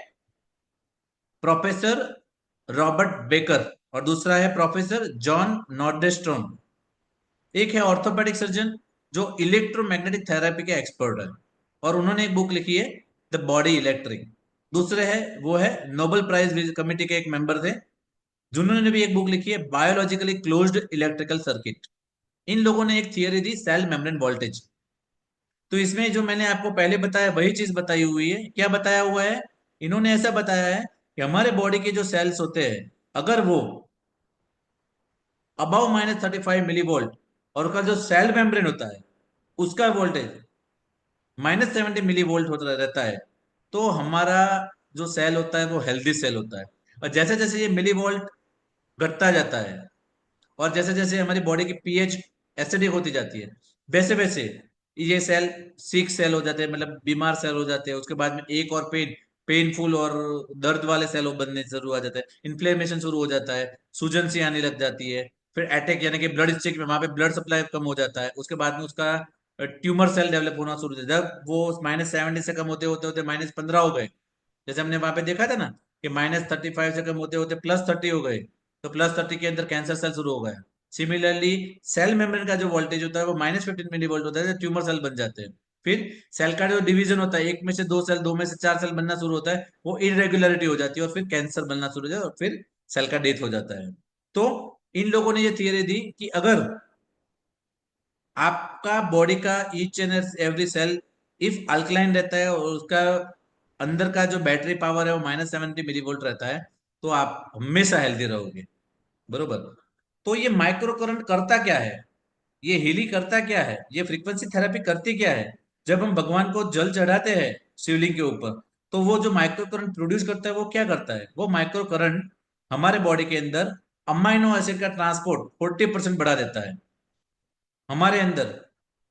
प्रोफेसर रॉबर्ट बेकर, और दूसरा है प्रोफेसर जॉन नॉर्डेस्ट्रोन। एक है ऑर्थोपेडिक सर्जन जो इलेक्ट्रोमैग्नेटिक थेरेपी के एक्सपर्ट है, और उन्होंने एक बुक लिखी है द बॉडी इलेक्ट्रिक। दूसरे है, वो है नोबेल प्राइज कमेटी के एक मेंबर थे, जिन्होंने भी एक बुक लिखी है बायोलॉजिकली क्लोज्ड इलेक्ट्रिकल सर्किट। इन लोगों ने एक थियरी दी सेल मेम्ब्रेन वोल्टेज। तो इसमें जो मैंने आपको पहले बताया वही चीज बताई हुई है। क्या बताया हुआ है? इन्होंने ऐसा बताया है कि हमारे बॉडी के जो सेल्स होते हैं, अगर वो अबाउ -35 मिली वोल्ट, और उसका जो सेल मेम्ब्रेन होता है उसका वोल्टेज -70 मिली वोल्ट होता रहता है, तो हमारा जो सेल होता है वो हेल्दी सेल होता है। और जैसे जैसे ये मिली वोल्ट घटता जाता है, और जैसे जैसे हमारी बॉडी की पीएच एसिडिक होती जाती है, वैसे वैसे ये सेल सिक सेल हो जाते हैं, मतलब बीमार सेल हो जाते हैं। उसके बाद में एक और पेनफुल और दर्द वाले सेल बनने शुरू हो जाते हैं, इन्फ्लेमेशन शुरू हो जाता है, सूजन सी आने लग जाती है, फिर अटैक यानी कि ब्लड स्टिक में वहां पे ब्लड सप्लाई कम हो जाता है। उसके बाद में उसका ट्यूमर सेल डेवलप होना शुरू हो जाता है। जब वो -70 से कम होते होते होते -15 हो गए, जैसे हमने वहां पे देखा था ना कि -35 से कम होते होते +30 हो गए, तो +30 के अंदर कैंसर सेल शुरू हो गया। सिमिलरली सेल मेम्ब्रेन का जो वोल्टेज होता है वो -15 मिली वोल्ट होता है, ट्यूमर सेल बन जाते हैं। फिर सेल का जो डिवीजन होता है, एक में से दो सेल, दो में से चार सेल बनना शुरू होता है, वो इरेगुलरिटी हो जाती है और फिर कैंसर बनना शुरू हो जाता है और फिर सेल का डेथ हो जाता है। तो इन लोगों ने ये थियरी दी कि अगर आपका बॉडी का each and every cell if alkaline रहता है और उसका अंदर का जो बैटरी पावर है वो -70 मिलीवोल्ट रहता है, तो आप हमेशा हेल्दी रहोगे। बरोबर। तो ये माइक्रो करंट करता क्या है, ये हीली करता क्या है, ये फ्रीक्वेंसी थेरेपी करती क्या है? जब हम भगवान को जल चढ़ाते हैं शिवलिंग के ऊपर, तो वो जो माइक्रो करंट प्रोड्यूस करता है वो क्या करता है? वो माइक्रो करंट हमारे बॉडी के अंदर अमाइनो एसिड का ट्रांसपोर्ट 40% बढ़ा देता है। हमारे अंदर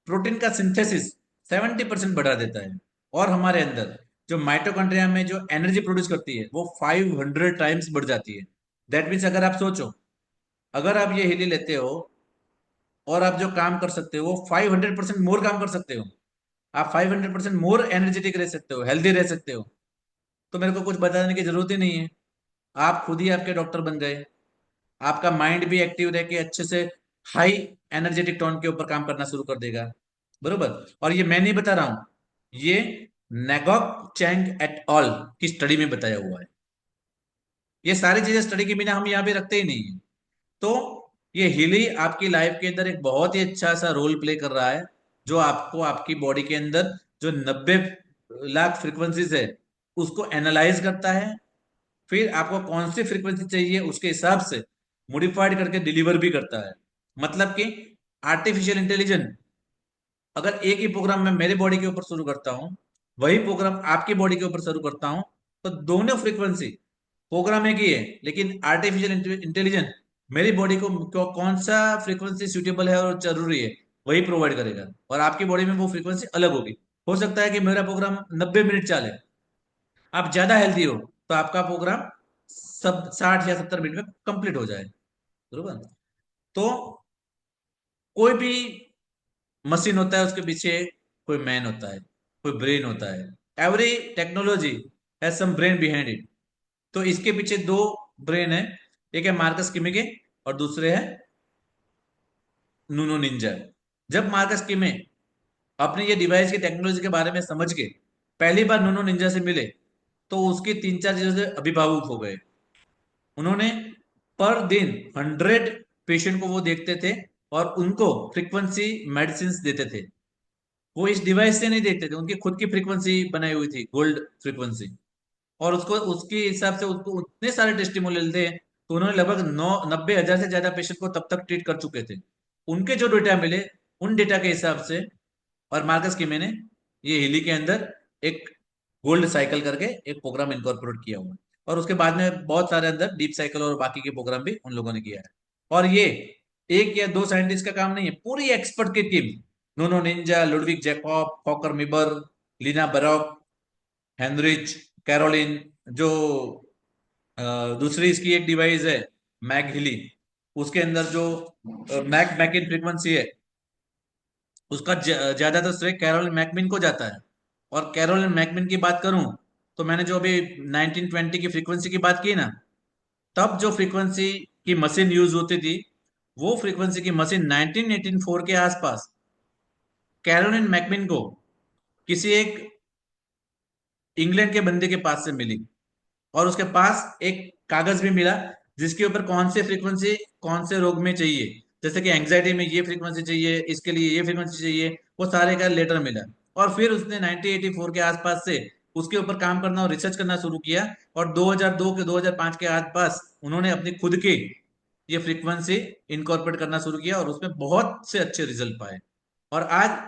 प्रोटीन का सिंथेसिस 70% बढ़ा देता है। और हमारे अंदर जो माइटोकॉन्ड्रिया में जो एनर्जी प्रोड्यूस करती है वो 500 टाइम्स बढ़ जाती है। दैट मीन्स अगर आप सोचो, अगर आप ये हिली लेते हो और आप जो काम कर सकते हो वो 500% मोर काम कर सकते हो, आप 500% मोर एनर्जेटिक रह सकते हो, हेल्दी रह सकते हो। तो मेरे को कुछ बताने की जरूरत ही नहीं है, आप खुद ही आपके डॉक्टर बन गए। आपका माइंड भी एक्टिव रह के अच्छे से हाई एनर्जेटिक टोन के ऊपर काम करना शुरू कर देगा। बरोबर। और ये मैं नहीं बता रहा हूं, ये नेगोक चैंग एट ऑल की स्टडी में बताया हुआ है। ये सारी चीजें स्टडी के बिना हम यहाँ पे रखते ही नहीं है। तो ये हिली आपकी लाइफ के अंदर एक बहुत ही अच्छा सा रोल प्ले कर रहा है, जो आपको आपकी बॉडी के अंदर जो 90 लाख फ्रीक्वेंसीज है उसको एनालाइज करता है, फिर आपको कौन सी फ्रीक्वेंसी चाहिए उसके हिसाब से मॉडिफाइड करके डिलीवर भी करता है। मतलब कि आर्टिफिशियल इंटेलिजेंस अगर एक ही प्रोग्राम मैं मेरे बॉडी के ऊपर शुरू करता हूं, वही प्रोग्राम आपकी बॉडी के ऊपर शुरू करता हूं, तो दोनों फ्रीक्वेंसी प्रोग्राम एक ही है, लेकिन आर्टिफिशियल इंटेलिजेंस मेरी बॉडी को कौन सा फ्रीक्वेंसी सूटेबल है और जरूरी है वही प्रोवाइड करेगा, और आपकी बॉडी में वो फ्रीक्वेंसी अलग होगी। हो सकता है कि मेरा प्रोग्राम 90 मिनट चले, आप ज्यादा हेल्दी हो तो आपका प्रोग्राम सब 60 या 70 मिनट में कंप्लीट हो जाए। बरोबर। तो कोई भी मशीन होता है उसके पीछे कोई मैन होता है, कोई ब्रेन होता है। Every technology has some brain behind it. तो इसके पीछे दो ब्रेन है, एक है मार्कस किमिके और दूसरे है नूनो निंजा। जब मार्कस किमे अपने ये डिवाइस की टेक्नोलॉजी के बारे में समझ के पहली बार नूनो निंजा से मिले, तो उसकी तीन चार चीजों से अभिभावुक हो गए। उन्होंने पर दिन 100 पेशेंट को वो देखते थे और उनको फ्रीक्वेंसी मेडिसिन देते थे। वो इस डिवाइस से नहीं देखते थे, उनकी खुद की फ्रीक्वेंसी बनाई हुई थी, गोल्ड फ्रीक्वेंसी। और उसको उसके हिसाब से उसको उतने सारे टेस्टिमोनियल थे, तो उन्होंने लगभग 90,000 से ज्यादा पेशेंट को तब तक ट्रीट कर चुके थे। उनके जो डेटा मिले उन डेटा के हिसाब से, और मार्कस किमे ने ये हिली के अंदर एक गोल्ड साइकिल करके एक प्रोग्राम इनकॉर्पोरेट किया हुआ है। और उसके बाद में बहुत सारे अंदर डीप साइकिल और बाकी के प्रोग्राम भी उन लोगों ने किया है। और ये एक या दो साइंटिस्ट का काम नहीं है, पूरी एक्सपर्ट की team, Nono Ninja, Ludwig Jacob, Focker Mieber, Lina Barock, Heinrich, Caroline, जो दूसरी इसकी एक डिवाइस है मैक हिली, उसके अंदर जो मैक मैकिन फ्रीक्वेंसी है उसका ज्यादातर श्रेय कैरोलिन मैकमिन को जाता है। और कैरोलिन मैकमिन की बात करूं तो मैंने जो अभी 1920 की फ्रीक्वेंसी की बात की ना, तब जो फ्रीक्वेंसी की मशीन यूज होती थी वो फ्रीक्वेंसी की मशीन 1984 के आसपास कैरोलिन मैकमिन को किसी एक इंग्लैंड के बंदे के पास से मिली, और उसके पास एक कागज भी मिला जिसके ऊपर कौन से फ्रीक्वेंसी कौन से रोग में चाहिए, जैसे कि एंग्जाइटी में ये फ्रीक्वेंसी चाहिए, इसके लिए ये फ्रीक्वेंसी चाहिए, वो सारे का लेटर मिला। और फिर उसने 1984 के आसपास से उसके ऊपर काम करना और रिसर्च करना शुरू किया, और 2002 के 2005 के आसपास उन्होंने अपनी खुद की ये फ्रीक्वेंसी इनकॉर्पोरेट करना शुरू किया और उसमें बहुत से अच्छे रिजल्ट पाए। और आज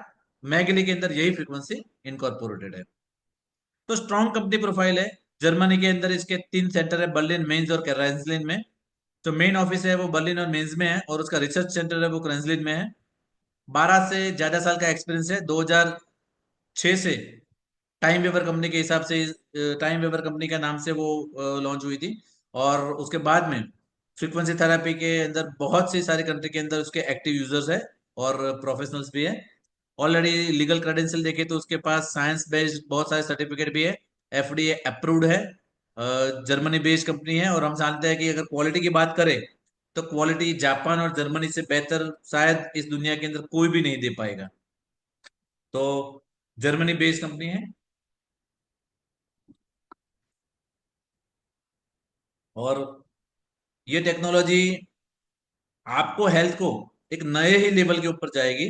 मैगली के अंदर यही फ्रीक्वेंसी इनकॉर्पोरेटेड है। तो स्ट्रॉन्ग कंपनी प्रोफाइल है। जर्मनी के अंदर इसके 3 सेंटर है, बर्लिन, मेंज और कैरेंसलिन में। जो मेन ऑफिस है वो बर्लिन और मेंज में है, और उसका रिसर्च सेंटर है वो कैरेंसलिन में है। 12 से ज्यादा साल का एक्सपीरियंस है। 2006 से टाइम वेवर कंपनी के हिसाब से, टाइम वेवर कंपनी का नाम से वो लॉन्च हुई थी। और उसके बाद में फ्रीक्वेंसी थेरेपी के अंदर बहुत सी सारी कंट्री के अंदर उसके एक्टिव यूजर्स है और प्रोफेशनल्स भी है। ऑलरेडी लीगल क्रेडेंशियल देखे तो उसके पास साइंस बेस्ड बहुत सारे सर्टिफिकेट भी है, एफडीए अप्रूव्ड है, जर्मनी बेस्ड कंपनी है। और हम जानते हैं कि अगर क्वालिटी की बात करें तो क्वालिटी जापान और जर्मनी से बेहतर शायद इस दुनिया के अंदर कोई भी नहीं दे पाएगा। तो जर्मनी बेस्ड कंपनी है। और ये टेक्नोलॉजी आपको हेल्थ को एक नए ही लेवल के ऊपर जाएगी।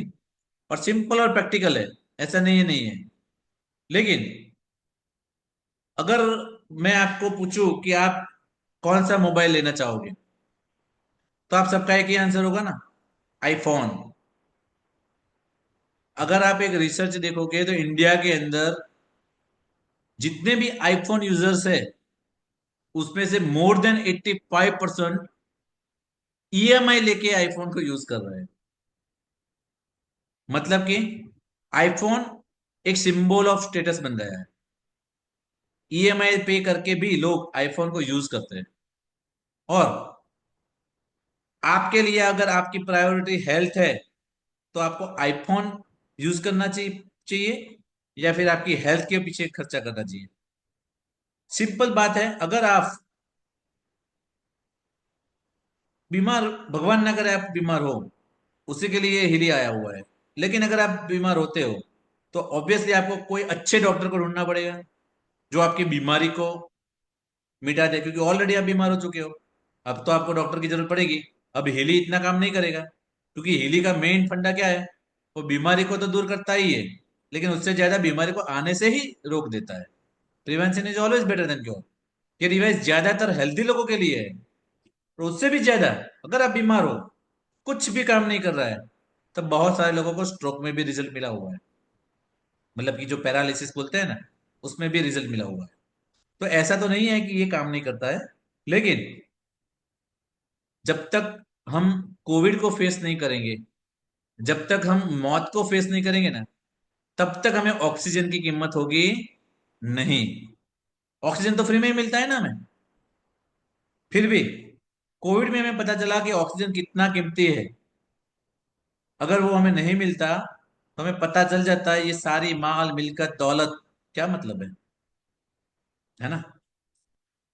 और सिंपल और प्रैक्टिकल है, ऐसा नहीं है। लेकिन अगर मैं आपको पूछूं कि आप कौन सा मोबाइल लेना चाहोगे, तो आप सबका एक ही आंसर होगा ना, आईफोन। अगर आप एक रिसर्च देखोगे तो इंडिया के अंदर जितने भी आईफोन यूजर्स है, उसमें से मोर देन 85% ईएमआई लेके आईफोन को यूज कर रहे हैं। मतलब कि आईफोन एक सिंबल ऑफ स्टेटस बन गया है। ईएमआई पे करके भी लोग आईफोन को यूज करते हैं। और आपके लिए अगर आपकी प्रायोरिटी हेल्थ है, तो आपको आईफोन यूज करना चाहिए या फिर आपकी हेल्थ के पीछे खर्चा करना चाहिए। सिंपल बात है। अगर आप बीमार, भगवान ना करे आप बीमार हो, उसी के लिए हिली आया हुआ है। लेकिन अगर आप बीमार होते हो, तो ऑब्वियसली आपको कोई अच्छे डॉक्टर को ढूंढना पड़ेगा जो आपकी बीमारी को मिटा दे, क्योंकि ऑलरेडी आप बीमार हो चुके हो। अब तो आपको डॉक्टर की जरूरत पड़ेगी। अब हिली इतना काम नहीं करेगा, क्योंकि हिली का मेन फंडा क्या है, वो बीमारी को तो दूर करता ही है, लेकिन उससे ज्यादा बीमारी को आने से ही रोक देता है। Prevention is always better than cure. ये डिवाइस ज्यादातर हेल्दी लोगों के लिए है। और उससे भी ज्यादा, अगर आप बीमार हो, कुछ भी काम नहीं कर रहा है, तब बहुत सारे लोगों को स्ट्रोक में भी रिजल्ट मिला हुआ है। मतलब कि जो पैरालिसिस बोलते हैं ना, उसमें भी रिजल्ट मिला हुआ है। तो ऐसा तो नहीं है कि ये काम नहीं करता है। लेकिन जब तक हम कोविड को फेस नहीं करेंगे, जब तक हम मौत को फेस नहीं करेंगे ना, तब तक हमें ऑक्सीजन की कीमत होगी नहीं। ऑक्सीजन तो फ्री में ही मिलता है ना हमें। फिर भी कोविड में हमें पता चला कि ऑक्सीजन कितना कीमती है। अगर वो हमें नहीं मिलता, तो हमें पता चल जाता है ये सारी माल मिलकत दौलत क्या मतलब है ना।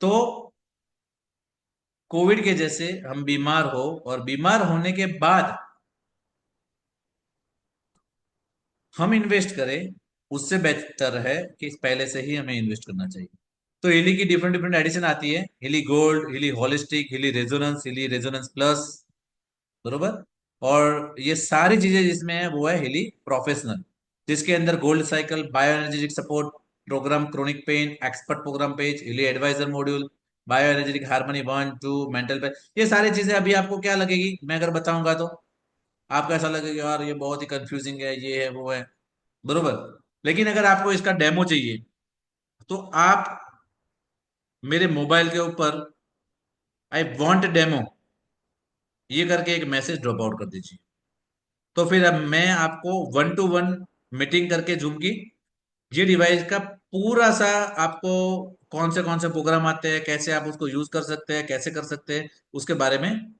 तो कोविड के जैसे हम बीमार हो, और बीमार होने के बाद हम इन्वेस्ट करें, उससे बेहतर है कि पहले से ही हमें इन्वेस्ट करना चाहिए। तो हिली की डिफरेंट डिफरेंट एडिशन आती है, हिली गोल्ड, हिली होलिस्टिक, हिली रेजोनेंस प्लस, बरोबर। और ये सारी चीजें जिसमें है वो है हिली प्रोफेशनल, जिसके अंदर gold cycle, bio energetic support program, chronic pain expert program page, Healy advisor module, bio energetic harmony 1 2, mental पे। ये सारी चीजें अभी आपको क्या लगेगी, मैं अगर बताऊंगा तो आपको ऐसा लगेगा यार ये बहुत ही कंफ्यूजिंग है, ये है वो है, बरोबर। लेकिन अगर आपको इसका डेमो चाहिए, तो आप मेरे मोबाइल के ऊपर आई वांट डेमो ये करके एक मैसेज ड्रॉप आउट कर दीजिए। तो फिर अब मैं आपको 1 to 1 मीटिंग करके जूम की, ये डिवाइस का पूरा सा आपको कौन से प्रोग्राम आते हैं, कैसे आप उसको यूज कर सकते हैं, कैसे कर सकते हैं, उसके बारे में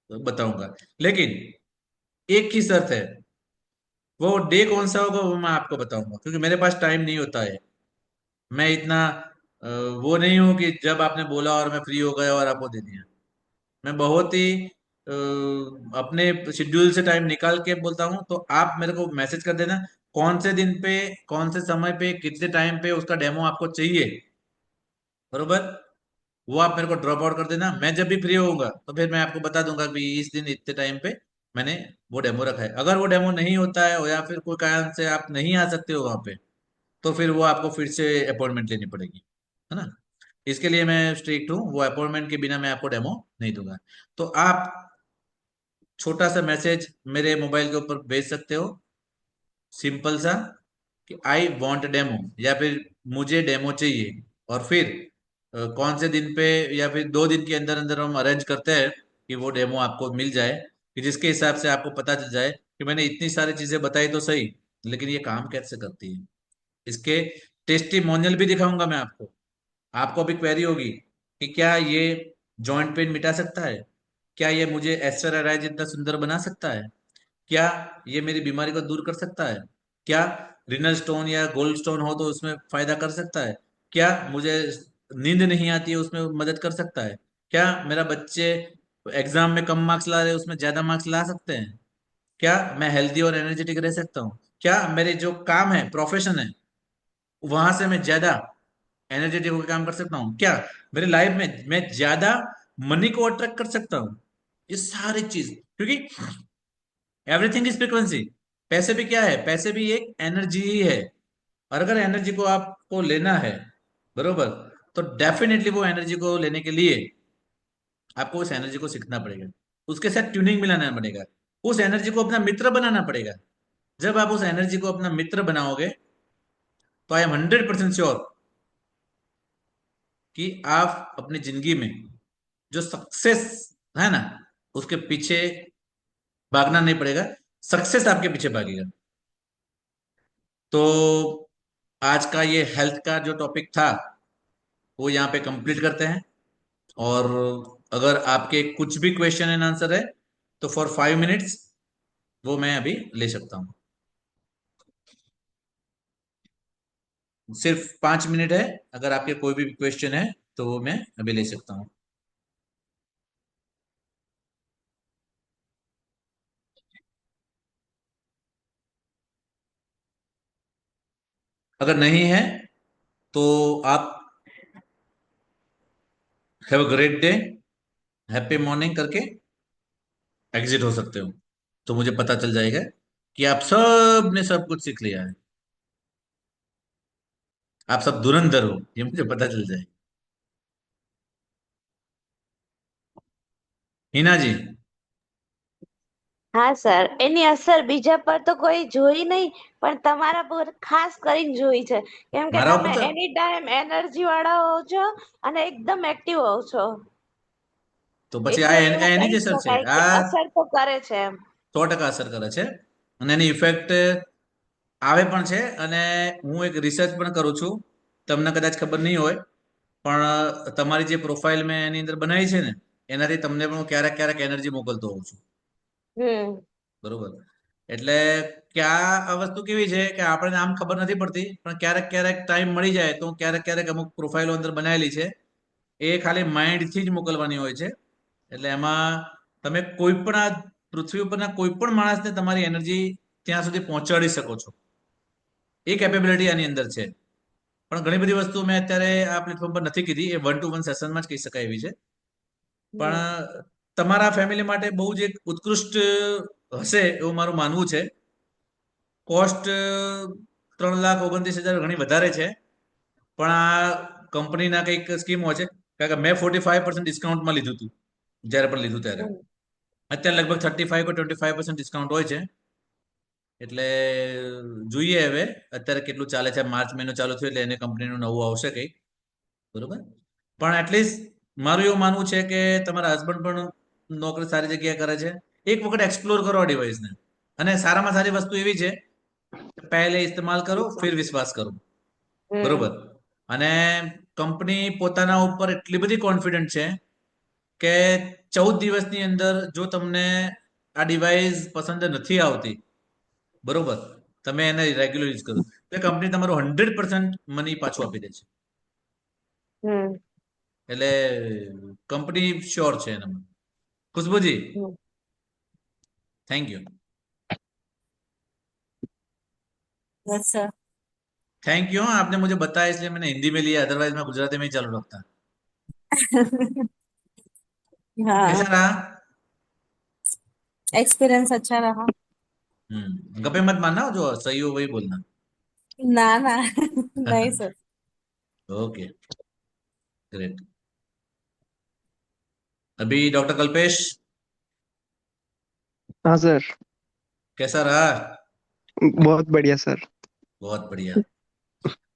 बताऊंगा। लेकिन एक ही शर्त है, वो डे कौन सा होगा वो मैं आपको बताऊंगा, क्योंकि मेरे पास टाइम नहीं होता है। मैं इतना वो नहीं हूं कि जब आपने बोला और मैं फ्री हो गया और आपको दे दिया। मैं बहुत ही अपने शेड्यूल से टाइम निकाल के बोलता हूँ। तो आप मेरे को मैसेज कर देना कौन से दिन पे, कौन से समय पे, कितने टाइम पे उसका डेमो आपको चाहिए, बरोबर। वो आप मेरे को ड्रॉप आउट कर देना। मैं जब भी फ्री होऊंगा तो फिर मैं आपको बता दूंगा कि इस दिन इतने टाइम पे मैंने वो डेमो रखा है। अगर वो डेमो नहीं होता है, या फिर कोई कारण से आप नहीं आ सकते हो वहां पे, तो फिर वो आपको फिर से अपॉइंटमेंट लेनी पड़ेगी, है ना। इसके लिए मैं स्ट्रिक्ट हूँ, वो अपॉइंटमेंट के बिना मैं आपको डेमो नहीं दूंगा। तो आप छोटा सा मैसेज मेरे मोबाइल के ऊपर भेज सकते हो, सिंपल सा, कि आई वांट डेमो, या फिर मुझे डेमो चाहिए। और फिर कौन से दिन पे, या फिर 2 दिन के अंदर अंदर हम अरेंज करते हैं कि वो डेमो आपको मिल जाए, कि जिसके हिसाब से आपको पता चल जाए कि मैंने इतनी सारी चीजें बताई तो सही, लेकिन ये काम कैसे करती है। इसके टेस्टिमोनियल भी दिखाऊंगा मैं आपको। आपको भी क्वेरी होगी कि क्या ये जॉइंट पेन मिटा सकता है, क्या ये मुझे एस्टर जितना सुंदर बना सकता है, क्या ये मेरी बीमारी को दूर कर सकता है, क्या रिनल स्टोन या गोल्ड स्टोन हो तो उसमें फायदा कर सकता है, क्या मुझे नींद नहीं आती है उसमें मदद कर सकता है, क्या मेरा बच्चे एग्जाम में कम मार्क्स ला रहे हैं उसमें ज्यादा मार्क्स ला सकते हैं, क्या मैं हेल्दी और एनर्जेटिक रह सकता हूँ। क्या मेरे जो काम है, प्रोफेशन है, वहां से मैं ज्यादा एनर्जेटिक होकर काम कर सकता हूँ क्या? मेरी लाइफ में मैं ज्यादा मनी को अट्रैक्ट कर सकता हूँ? ये सारी चीज, क्योंकि एवरीथिंग इज फ्रीक्वेंसी। पैसे भी क्या है? पैसे भी एक एनर्जी ही है। और अगर एनर्जी को आपको लेना है, बरोबर, तो डेफिनेटली वो एनर्जी को लेने के लिए आपको उस एनर्जी को सीखना पड़ेगा, उसके साथ ट्यूनिंग मिलाना पड़ेगा, उस एनर्जी को अपना मित्र बनाना पड़ेगा। जब आप उस एनर्जी को अपना मित्र बनाओगे, तो आई एम 100% श्योर कि आप अपनी जिंदगी में जो सक्सेस है ना, उसके पीछे भागना नहीं पड़ेगा, सक्सेस आपके पीछे भागेगा। तो आज का ये हेल्थ का जो टॉपिक था, वो यहाँ पे कंप्लीट करते हैं। और अगर आपके कुछ भी क्वेश्चन एंड आंसर है, तो फॉर 5 मिनट्स वो मैं अभी ले सकता हूँ। सिर्फ 5 मिनट है, अगर आपके कोई भी क्वेश्चन है तो वो मैं अभी ले सकता हूँ। अगर नहीं है तो आप have a great day, happy morning करके एग्जिट हो सकते हो। तो मुझे पता चल जाएगा कि आप सब ने सब कुछ सीख लिया है, आप सब धुरंधर हो, ये मुझे पता चल जाए। हिना जी, હા સર, એની અસર બીજા પર તો કોઈ જોઈ નહીં, પણ તમારા પર ખાસ કરીને જોઈ છે. કેમ કે મારા ઉપર તમે તો એની ટાઈમ એનર્જી વાળા હોવ છો અને એકદમ એક્ટિવ હોવ છો. પછી આ એટલે એવું એની કહી જ અસર છે. શકાય કે આ અસર તો કરે છે એમ. 100% અસર કરે છે, અને એની ઇફેક્ટ આવે પણ છે. અને હું એક રિસર્ચ પણ કરું છું, તમને કદાચ ખબર નહીં હોય, પણ તમારી જે પ્રોફાઇલ મેં એની અંદર બનાવી છે ને, એનાથી તમને પણ હું ક્યારેક ક્યારેક એનર્જી મોકલતો હોઉં છું, હમ બરોબર. એટલે ક્યાં આ વસ્તુ કેવી છે કે આપણને આમ ખબર નથી પડતી, પણ ક્યારેક ક્યારેક ટાઈમ મળી જાય તો ક્યારેક ક્યારેક અમુક પ્રોફાઇલો અંદર બનાવેલી છે, એ ખાલી માઇન્ડથી જ મોકલવાની હોય છે. એટલે એમાં તમે કોઈ પણ આ પૃથ્વી ઉપરના કોઈ પણ માણસને તમારી એનર્જી ત્યાં સુધી પહોંચાડી શકો છો, એ કેપેબિલિટી આની અંદર છે. પણ ઘણી બધી વસ્તુ મેં અત્યારે આ પ્લેટફોર્મ પર નથી કીધી, એ 1-to-1 સેશનમાં જ કહી શકાય એવી છે. પણ હમ તમારા ફેમિલી માટે બહુ જ એક ઉત્કૃષ્ટ હશે એવું મારું માનવું છે. કોસ્ટ 3,29,000 ઘણી વધારે છે, પણ આ કંપનીના કંઈક સ્કીમ હોય છે. કારણ કે મેં 45% ડિસ્કાઉન્ટમાં લીધું હતું જ્યારે પણ લીધું ત્યારે. હમ અત્યારે લગભગ 35 કે 25% ડિસ્કાઉન્ટ હોય છે. એટલે જોઈએ હવે અત્યારે કેટલું ચાલે છે. માર્ચ મહિનો ચાલુ થયો એટલે એને કંપનીનું નવું આવશે કંઈક, બરોબર. પણ એટલીસ્ટ મારું એવું માનવું છે કે તમારા હસબન્ડ પણ નોકરી સારી જગ્યાએ કરે છે, એક વખત એક્સપ્લોર કરો આ ડિવાઇસને. અને સારામાં સારી વસ્તુ એવી છે, પહેલે ઇસ્તેમાલ કરો ફિર વિશ્વાસ કરો, હમ બરોબર. અને કંપની પોતાના ઉપર એટલી બધી કોન્ફિડન્ટ છે કે 14 દિવસની અંદર જો તમને આ ડિવાઇસ પસંદ નથી આવતી, બરોબર, તમે એને રેગ્યુલર યુઝ કરો, તો કંપની તમારું 100% મની પાછું આપી દે છે. હમ એટલે કંપની શ્યોર છે એનામાં. खुशबू जी, હમ thank you. Yes sir. Thank you, आपने मुझे बताया इसलिए मैंने हिंदी में लिया, अदरवाइज मैं गुजराती में ही चालू रखता. कैसा हाँ, रहा? एक्सपीरियंस अच्छा रहा। गप्पे मत मारना, जो सही हो वही बोलना. ना ना नहीं सर। Okay, great. अभी डॉक्टर कल्पेश, हाँ सर। कैसा रहा? बहुत बढ़िया सर। बहुत बढ़िया.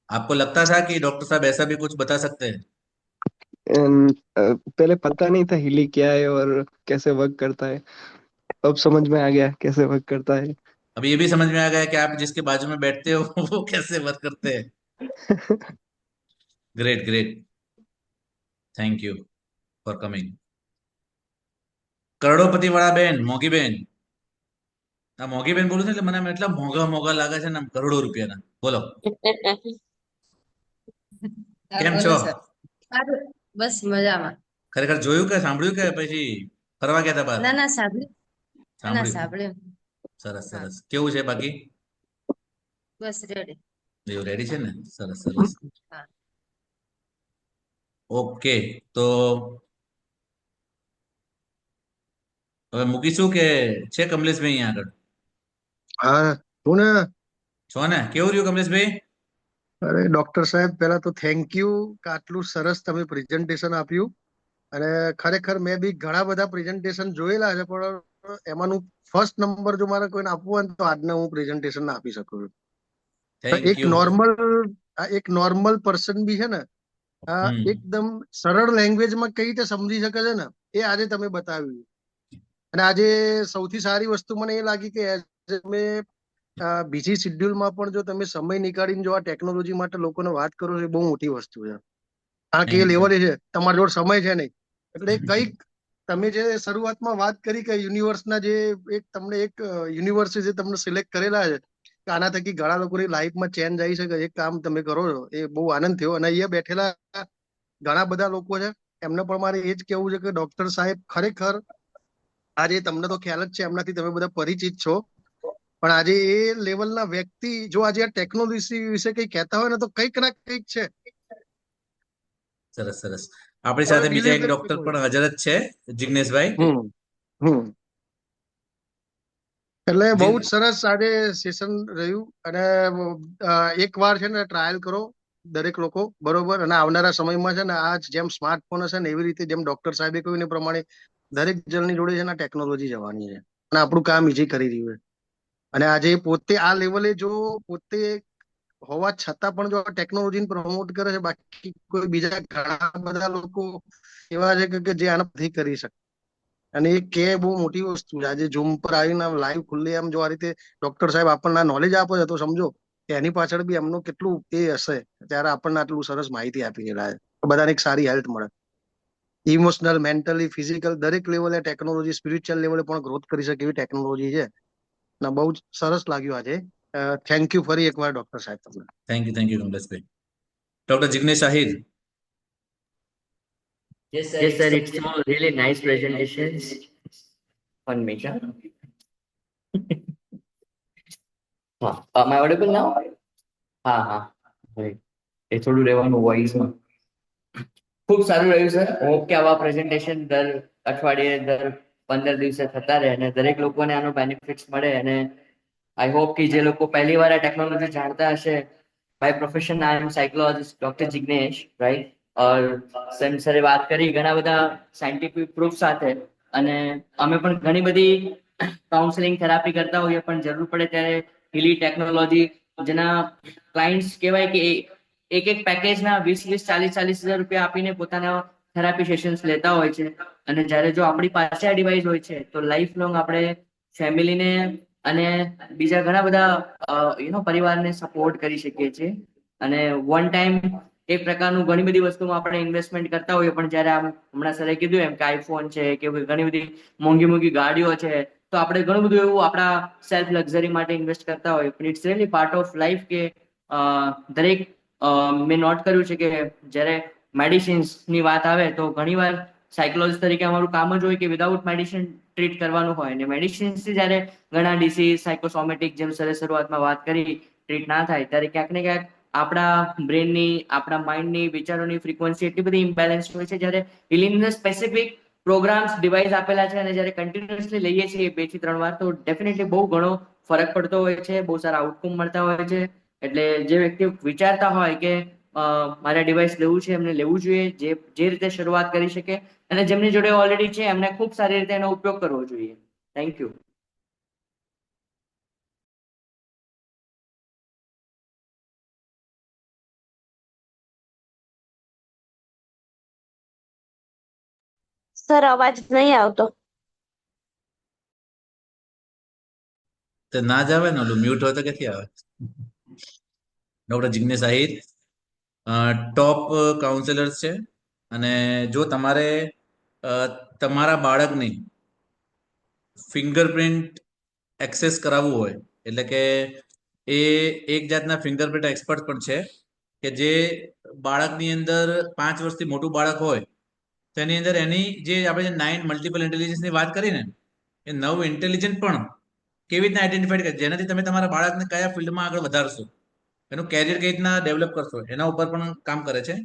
आपको लगता था कि डॉक्टर साहब ऐसा भी कुछ बता सकते हैं? पहले पता नहीं था हिली क्या है और कैसे वर्क करता है, अब समझ में आ गया कैसे वर्क करता है। अभी ये भी समझ में आ गया कि आप जिसके बाजू में बैठते हो वो कैसे वर्क करते हैं. Great great, thank you for coming. કરોડોપતિ વાળા બેન, મોગી બેન, આ મોગી બેન બોલું છું એટલે મને આમ એટલા મોંઘા મોંઘા લાગે છે ને, આમ કરોડો રૂપિયાના. બોલો, હા કેમ બોલો છો? સર. સારું, બસ મજામાં. ખરેખર જોયું કે સાંભળ્યું કે પછી ફરવા ગયા હતા બહાર? ના ના સાંભળ્યું. ના ના સાંભળ્યું. સાંભળ્યું. સરસ હા. સરસ. કેવું છે બાકી? બસ રેડી. એવું રેડી છે ને? સરસ સરસ. હા. ઓકે, તો હવે મૂકીશું કે છે કમલેશભાઈ અહીંયા આગળ? હા હું ને છો ને? કેવું રહ્યું કમલેશભાઈ? અરે ડોક્ટર સાહેબ પહેલા તો થેન્ક યુ કે આટલું સરસ તમે પ્રેઝન્ટેશન આપ્યું. અને ખરેખર મેં બી ઘણા બધા પ્રેઝન્ટેશન જોયેલા છે, પણ એમાંનું ફર્સ્ટ નંબર જો મારે કોઈને આપવું હોય ને તો આજના હું પ્રેઝન્ટેશન આપી શકું છું. Thank you. એક નોર્મલ પર્સન બી છે ને એકદમ સરળ લેંગ્વેજમાં કઈ રીતે સમજી શકે છે ને, એ આજે તમે બતાવ્યું. અને આજે સૌથી સારી વસ્તુ મને એ લાગી કે તમે બીજી શિડ્યુલમાં પણ જો તમે સમય નીકાળીને જો આ ટેકનોલોજી માટે લોકોને વાત કરો છો, એ બહુ મોટી વસ્તુ છે. કારણ કે એ લેવલે છે, તમારા જોડે સમય છે નહીં. એટલે કઈક તમે જે શરૂઆતમાં વાત કરી કે યુનિવર્સના જે તમને એક યુનિવર્સ જે તમને સિલેક્ટ કરેલા છે કે આના થકી ઘણા લોકોની લાઈફમાં ચેન્જ આવી શકે, એ કામ તમે કરો છો, એ બહુ આનંદ થયો. અને અહીંયા બેઠેલા ઘણા બધા લોકો છે, એમને પણ મારે એ જ કહેવું છે કે ડોક્ટર સાહેબ ખરેખર આજે તમને તો ખ્યાલ જ છે, એમનાથી તમે બધા પરિચિત છો, પણ આજે એ લેવલના વ્યક્તિ જો આજે આ ટેકનોલોજી વિશે કઈ કહેતા હોય ને તો કંઈક ના કંઈક છે. સરસ સરસ. આપણી સાથે બીજા એક ડોક્ટર પણ હાજર જ છે, જિગ્નેશભાઈ. એટલે બહુ જ સરસ આજે સેશન રહ્યું. અને એક વાર છે ને ટ્રાયલ કરો દરેક લોકો, બરોબર? અને આવનારા સમયમાં છે ને આ જેમ સ્માર્ટફોન હશે ને એવી રીતે જેમ ડોક્ટર સાહેબે કહ્યું ને પ્રમાણે દરેક જણની જોડે છે ને ટેકનોલોજી જવાની છે અને આપણું કામ ઈઝી કરી રહ્યું છે. અને આજે પોતે આ લેવલે જો પોતે હોવા છતાં પણ જો ટેકનોલોજીને પ્રમોટ કરે છે, બાકી કોઈ બીજા ઘણા બધા લોકો એવા છે કે જે આને નથી કરી શકે. અને એ કે બહુ મોટી વસ્તુ છે. આજે ઝૂમ પર આવીને લાઈવ ખુલ્લે આમ જો આ રીતે ડોક્ટર સાહેબ આપણને નોલેજ આપે છે, તો સમજો કે એની પાછળ બી એમનું કેટલું એ હશે, ત્યારે આપણને આટલું સરસ માહિતી આપી રહ્યા છે. બધાને એક સારી હેલ્થ મળે, ઇમોશનલ, મેન્ટલી, ફિઝિકલ દરેક લેવલે ટેકનોલોજી, સ્પિરિચ્યુઅલ લેવલે પણ ગ્રોથ કરી શકે એવી ટેકનોલોજી છે. અને બહુ જ સરસ લાગ્યું આજે. થેન્ક યુ ફરી એકવાર ડોક્ટર સાહેબ તમને. Thank you Kamleshbhai. Doctor Jignesh Ahir. Yes, sir, it's a really nice presentations. 1 minute. Am I audible now? હા. એ થોડું રહેવાનું વોઇસમાં. ખૂબ સારું રહ્યું સર. હોપ કે આવા પ્રેઝન્ટેશન દર અઠવાડિયે, દર 15 દિવસે થતા રહે અને દરેક લોકોને આનો બેનિફિટ્સ મળે. અને આઈ હોપ કે જે લોકો પહેલી વાર આ ટેકનોલોજી જાણતા હશે, by profession I am psychologist doctor Jignesh, right? Same સરે વાત કરી ઘણા બધા સાયન્ટિફિક પ્રૂફ સાથે, અને અમે પણ ઘણી બધી કાઉન્સેલિંગ થેરાપી કરતા હોઈએ, પણ જરૂર પડે ત્યારે હિલી ટેકનોલોજી, જેના ક્લાયન્ટ્સ કહેવાય કે એક પેકેજના 20,000, 40,000 રૂપિયા આપીને પોતાના થેરાપી સેશન્સ લેતા હોય છે. અને જ્યારે જો આપણી પાસે આ ડિવાઇસ હોય છે તો લાઈફ લોંગ આપણે ફેમિલીને અને બીજા ઘણા બધા પરિવારને સપોર્ટ કરી શકીએ છીએ. અને વન ટાઈમ એક પ્રકારનું ઘણી બધી વસ્તુમાં આપણે ઇન્વેસ્ટમેન્ટ કરતા હોઈએ, પણ જ્યારે હમણાં સરે કીધું એમ કે આઈફોન છે કે ઘણી બધી મોંઘી ગાડીઓ છે, તો આપણે ઘણું બધું એવું આપણા સેલ્ફ લક્ઝરી માટે ઇન્વેસ્ટ કરતા હોઈએ. પણ it's really part of life કે દરેક મેં નોટ કર્યું છે કે જ્યારે મેડિસિન્સની વાત આવે તો ઘણીવાર સાયકોલોજીસ્ટ તરીકે અમારું કામ જ હોય કે વિધાઉટ મેડિસિન ટ્રીટ કરવાનું હોય. અને મેડિસિન્સથી જ્યારે ઘણા ડિસીઝ સાયકોસોમેટિક, જેમ સરે શરૂઆતમાં વાત કરી, ટ્રીટ ના થાય, ત્યારે ક્યાંક ને ક્યાંક આપણા બ્રેનની, આપણા માઇન્ડની, વિચારોની ફ્રીક્વન્સી એટલી બધી ઇમ્બેલેન્સ હોય છે. જ્યારે હિલિંગને સ્પેસિફિક પ્રોગ્રામ્સ, ડિવાઇસ આપેલા છે, અને જ્યારે કન્ટિન્યુઅસલી લઈએ છીએ 2 થી 3 વાર, તો ડેફિનેટલી બહુ ઘણો ફરક પડતો હોય છે, બહુ સારા આઉટકમ મળતા હોય છે. એટલે જે વ્યક્તિ વિચારતા હોય કે મારે ડિવાઇસ લેવું છે, એમને લેવું જોઈએ, જે રીતે શરૂઆત કરી શકે, અને જેમની જોડે ઓલરેડી છે એમને ખૂબ સારી રીતે એનો ઉપયોગ કરવો જોઈએ. Thank you. સર અવાજ નહીં આવતો. તો ના જ આવે ને, ઓલું મ્યુટ હોય તો ક્યાંથી આવે? ડોક્ટર જિગ્નેશ આહિર ટોપ કાઉન્સેલર્સ છે. અને જો તમારે તમારા બાળકની ફિંગરપ્રિન્ટ એક્સેસ કરાવવું હોય, એટલે કે એ એક જાતના ફિંગરપ્રિન્ટ એક્સપર્ટ પણ છે કે જે બાળકની અંદર 5 વર્ષથી મોટું બાળક હોય તેની અંદર એની જે આપણે 9 મલ્ટિપલ ઇન્ટેલિજન્સની વાત કરી ને, એ 9 ઇન્ટેલિજન્ટ પણ કેવી રીતના આઈડેન્ટિફાઈડ કરે, જેનાથી તમે તમારા બાળકને કયા ફિલ્ડમાં આગળ વધારશો, એનું કેરિયર કઈ રીતના ડેવલપ કરશો, એના ઉપર પણ કામ કરે છે.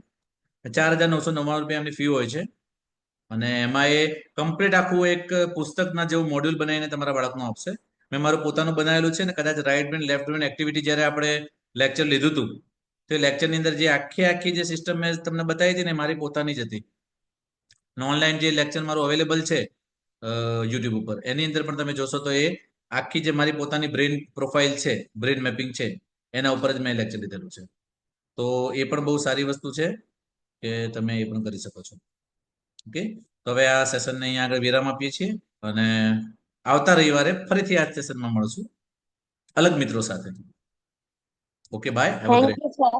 4,999 રૂપિયા એમની ફી હોય છે અને એમાં એ કમ્પ્લીટ આખું એક પુસ્તકના જેવું મોડ્યુલ બનાવીને તમારા બાળકનું આપશે. મેં મારું પોતાનું બનાવેલું છે ને કદાચ right brain left brain activity જ્યારે આપણે લેક્ચર લીધું હતું તો એ લેક્ચરની અંદર જે આખી જે સિસ્ટમ મેં તમને બતાવી હતી ને મારી પોતાની જ હતી. ઓનલાઈન જે લેક્ચર મારું અવેલેબલ છે યુટ્યુબ ઉપર, એની અંદર પણ તમે જોશો તો એ આખી જે મારી પોતાની બ્રેન પ્રોફાઇલ છે, બ્રેન મેપિંગ છે, એના ઉપર જ મેં લેક્ચર લીધેલું છે. તો એ પણ બહુ સારી વસ્તુ છે કે તમે એ પણ કરી શકો છો. ઓકે, તો હવે આ સેશનને અહીંયા આગળ વિરામ આપીએ છીએ અને આવતા રવિવારે ફરીથી આ સેશનમાં મળશું અલગ મિત્રો સાથે. Okay, bye, have a thank great. You sir.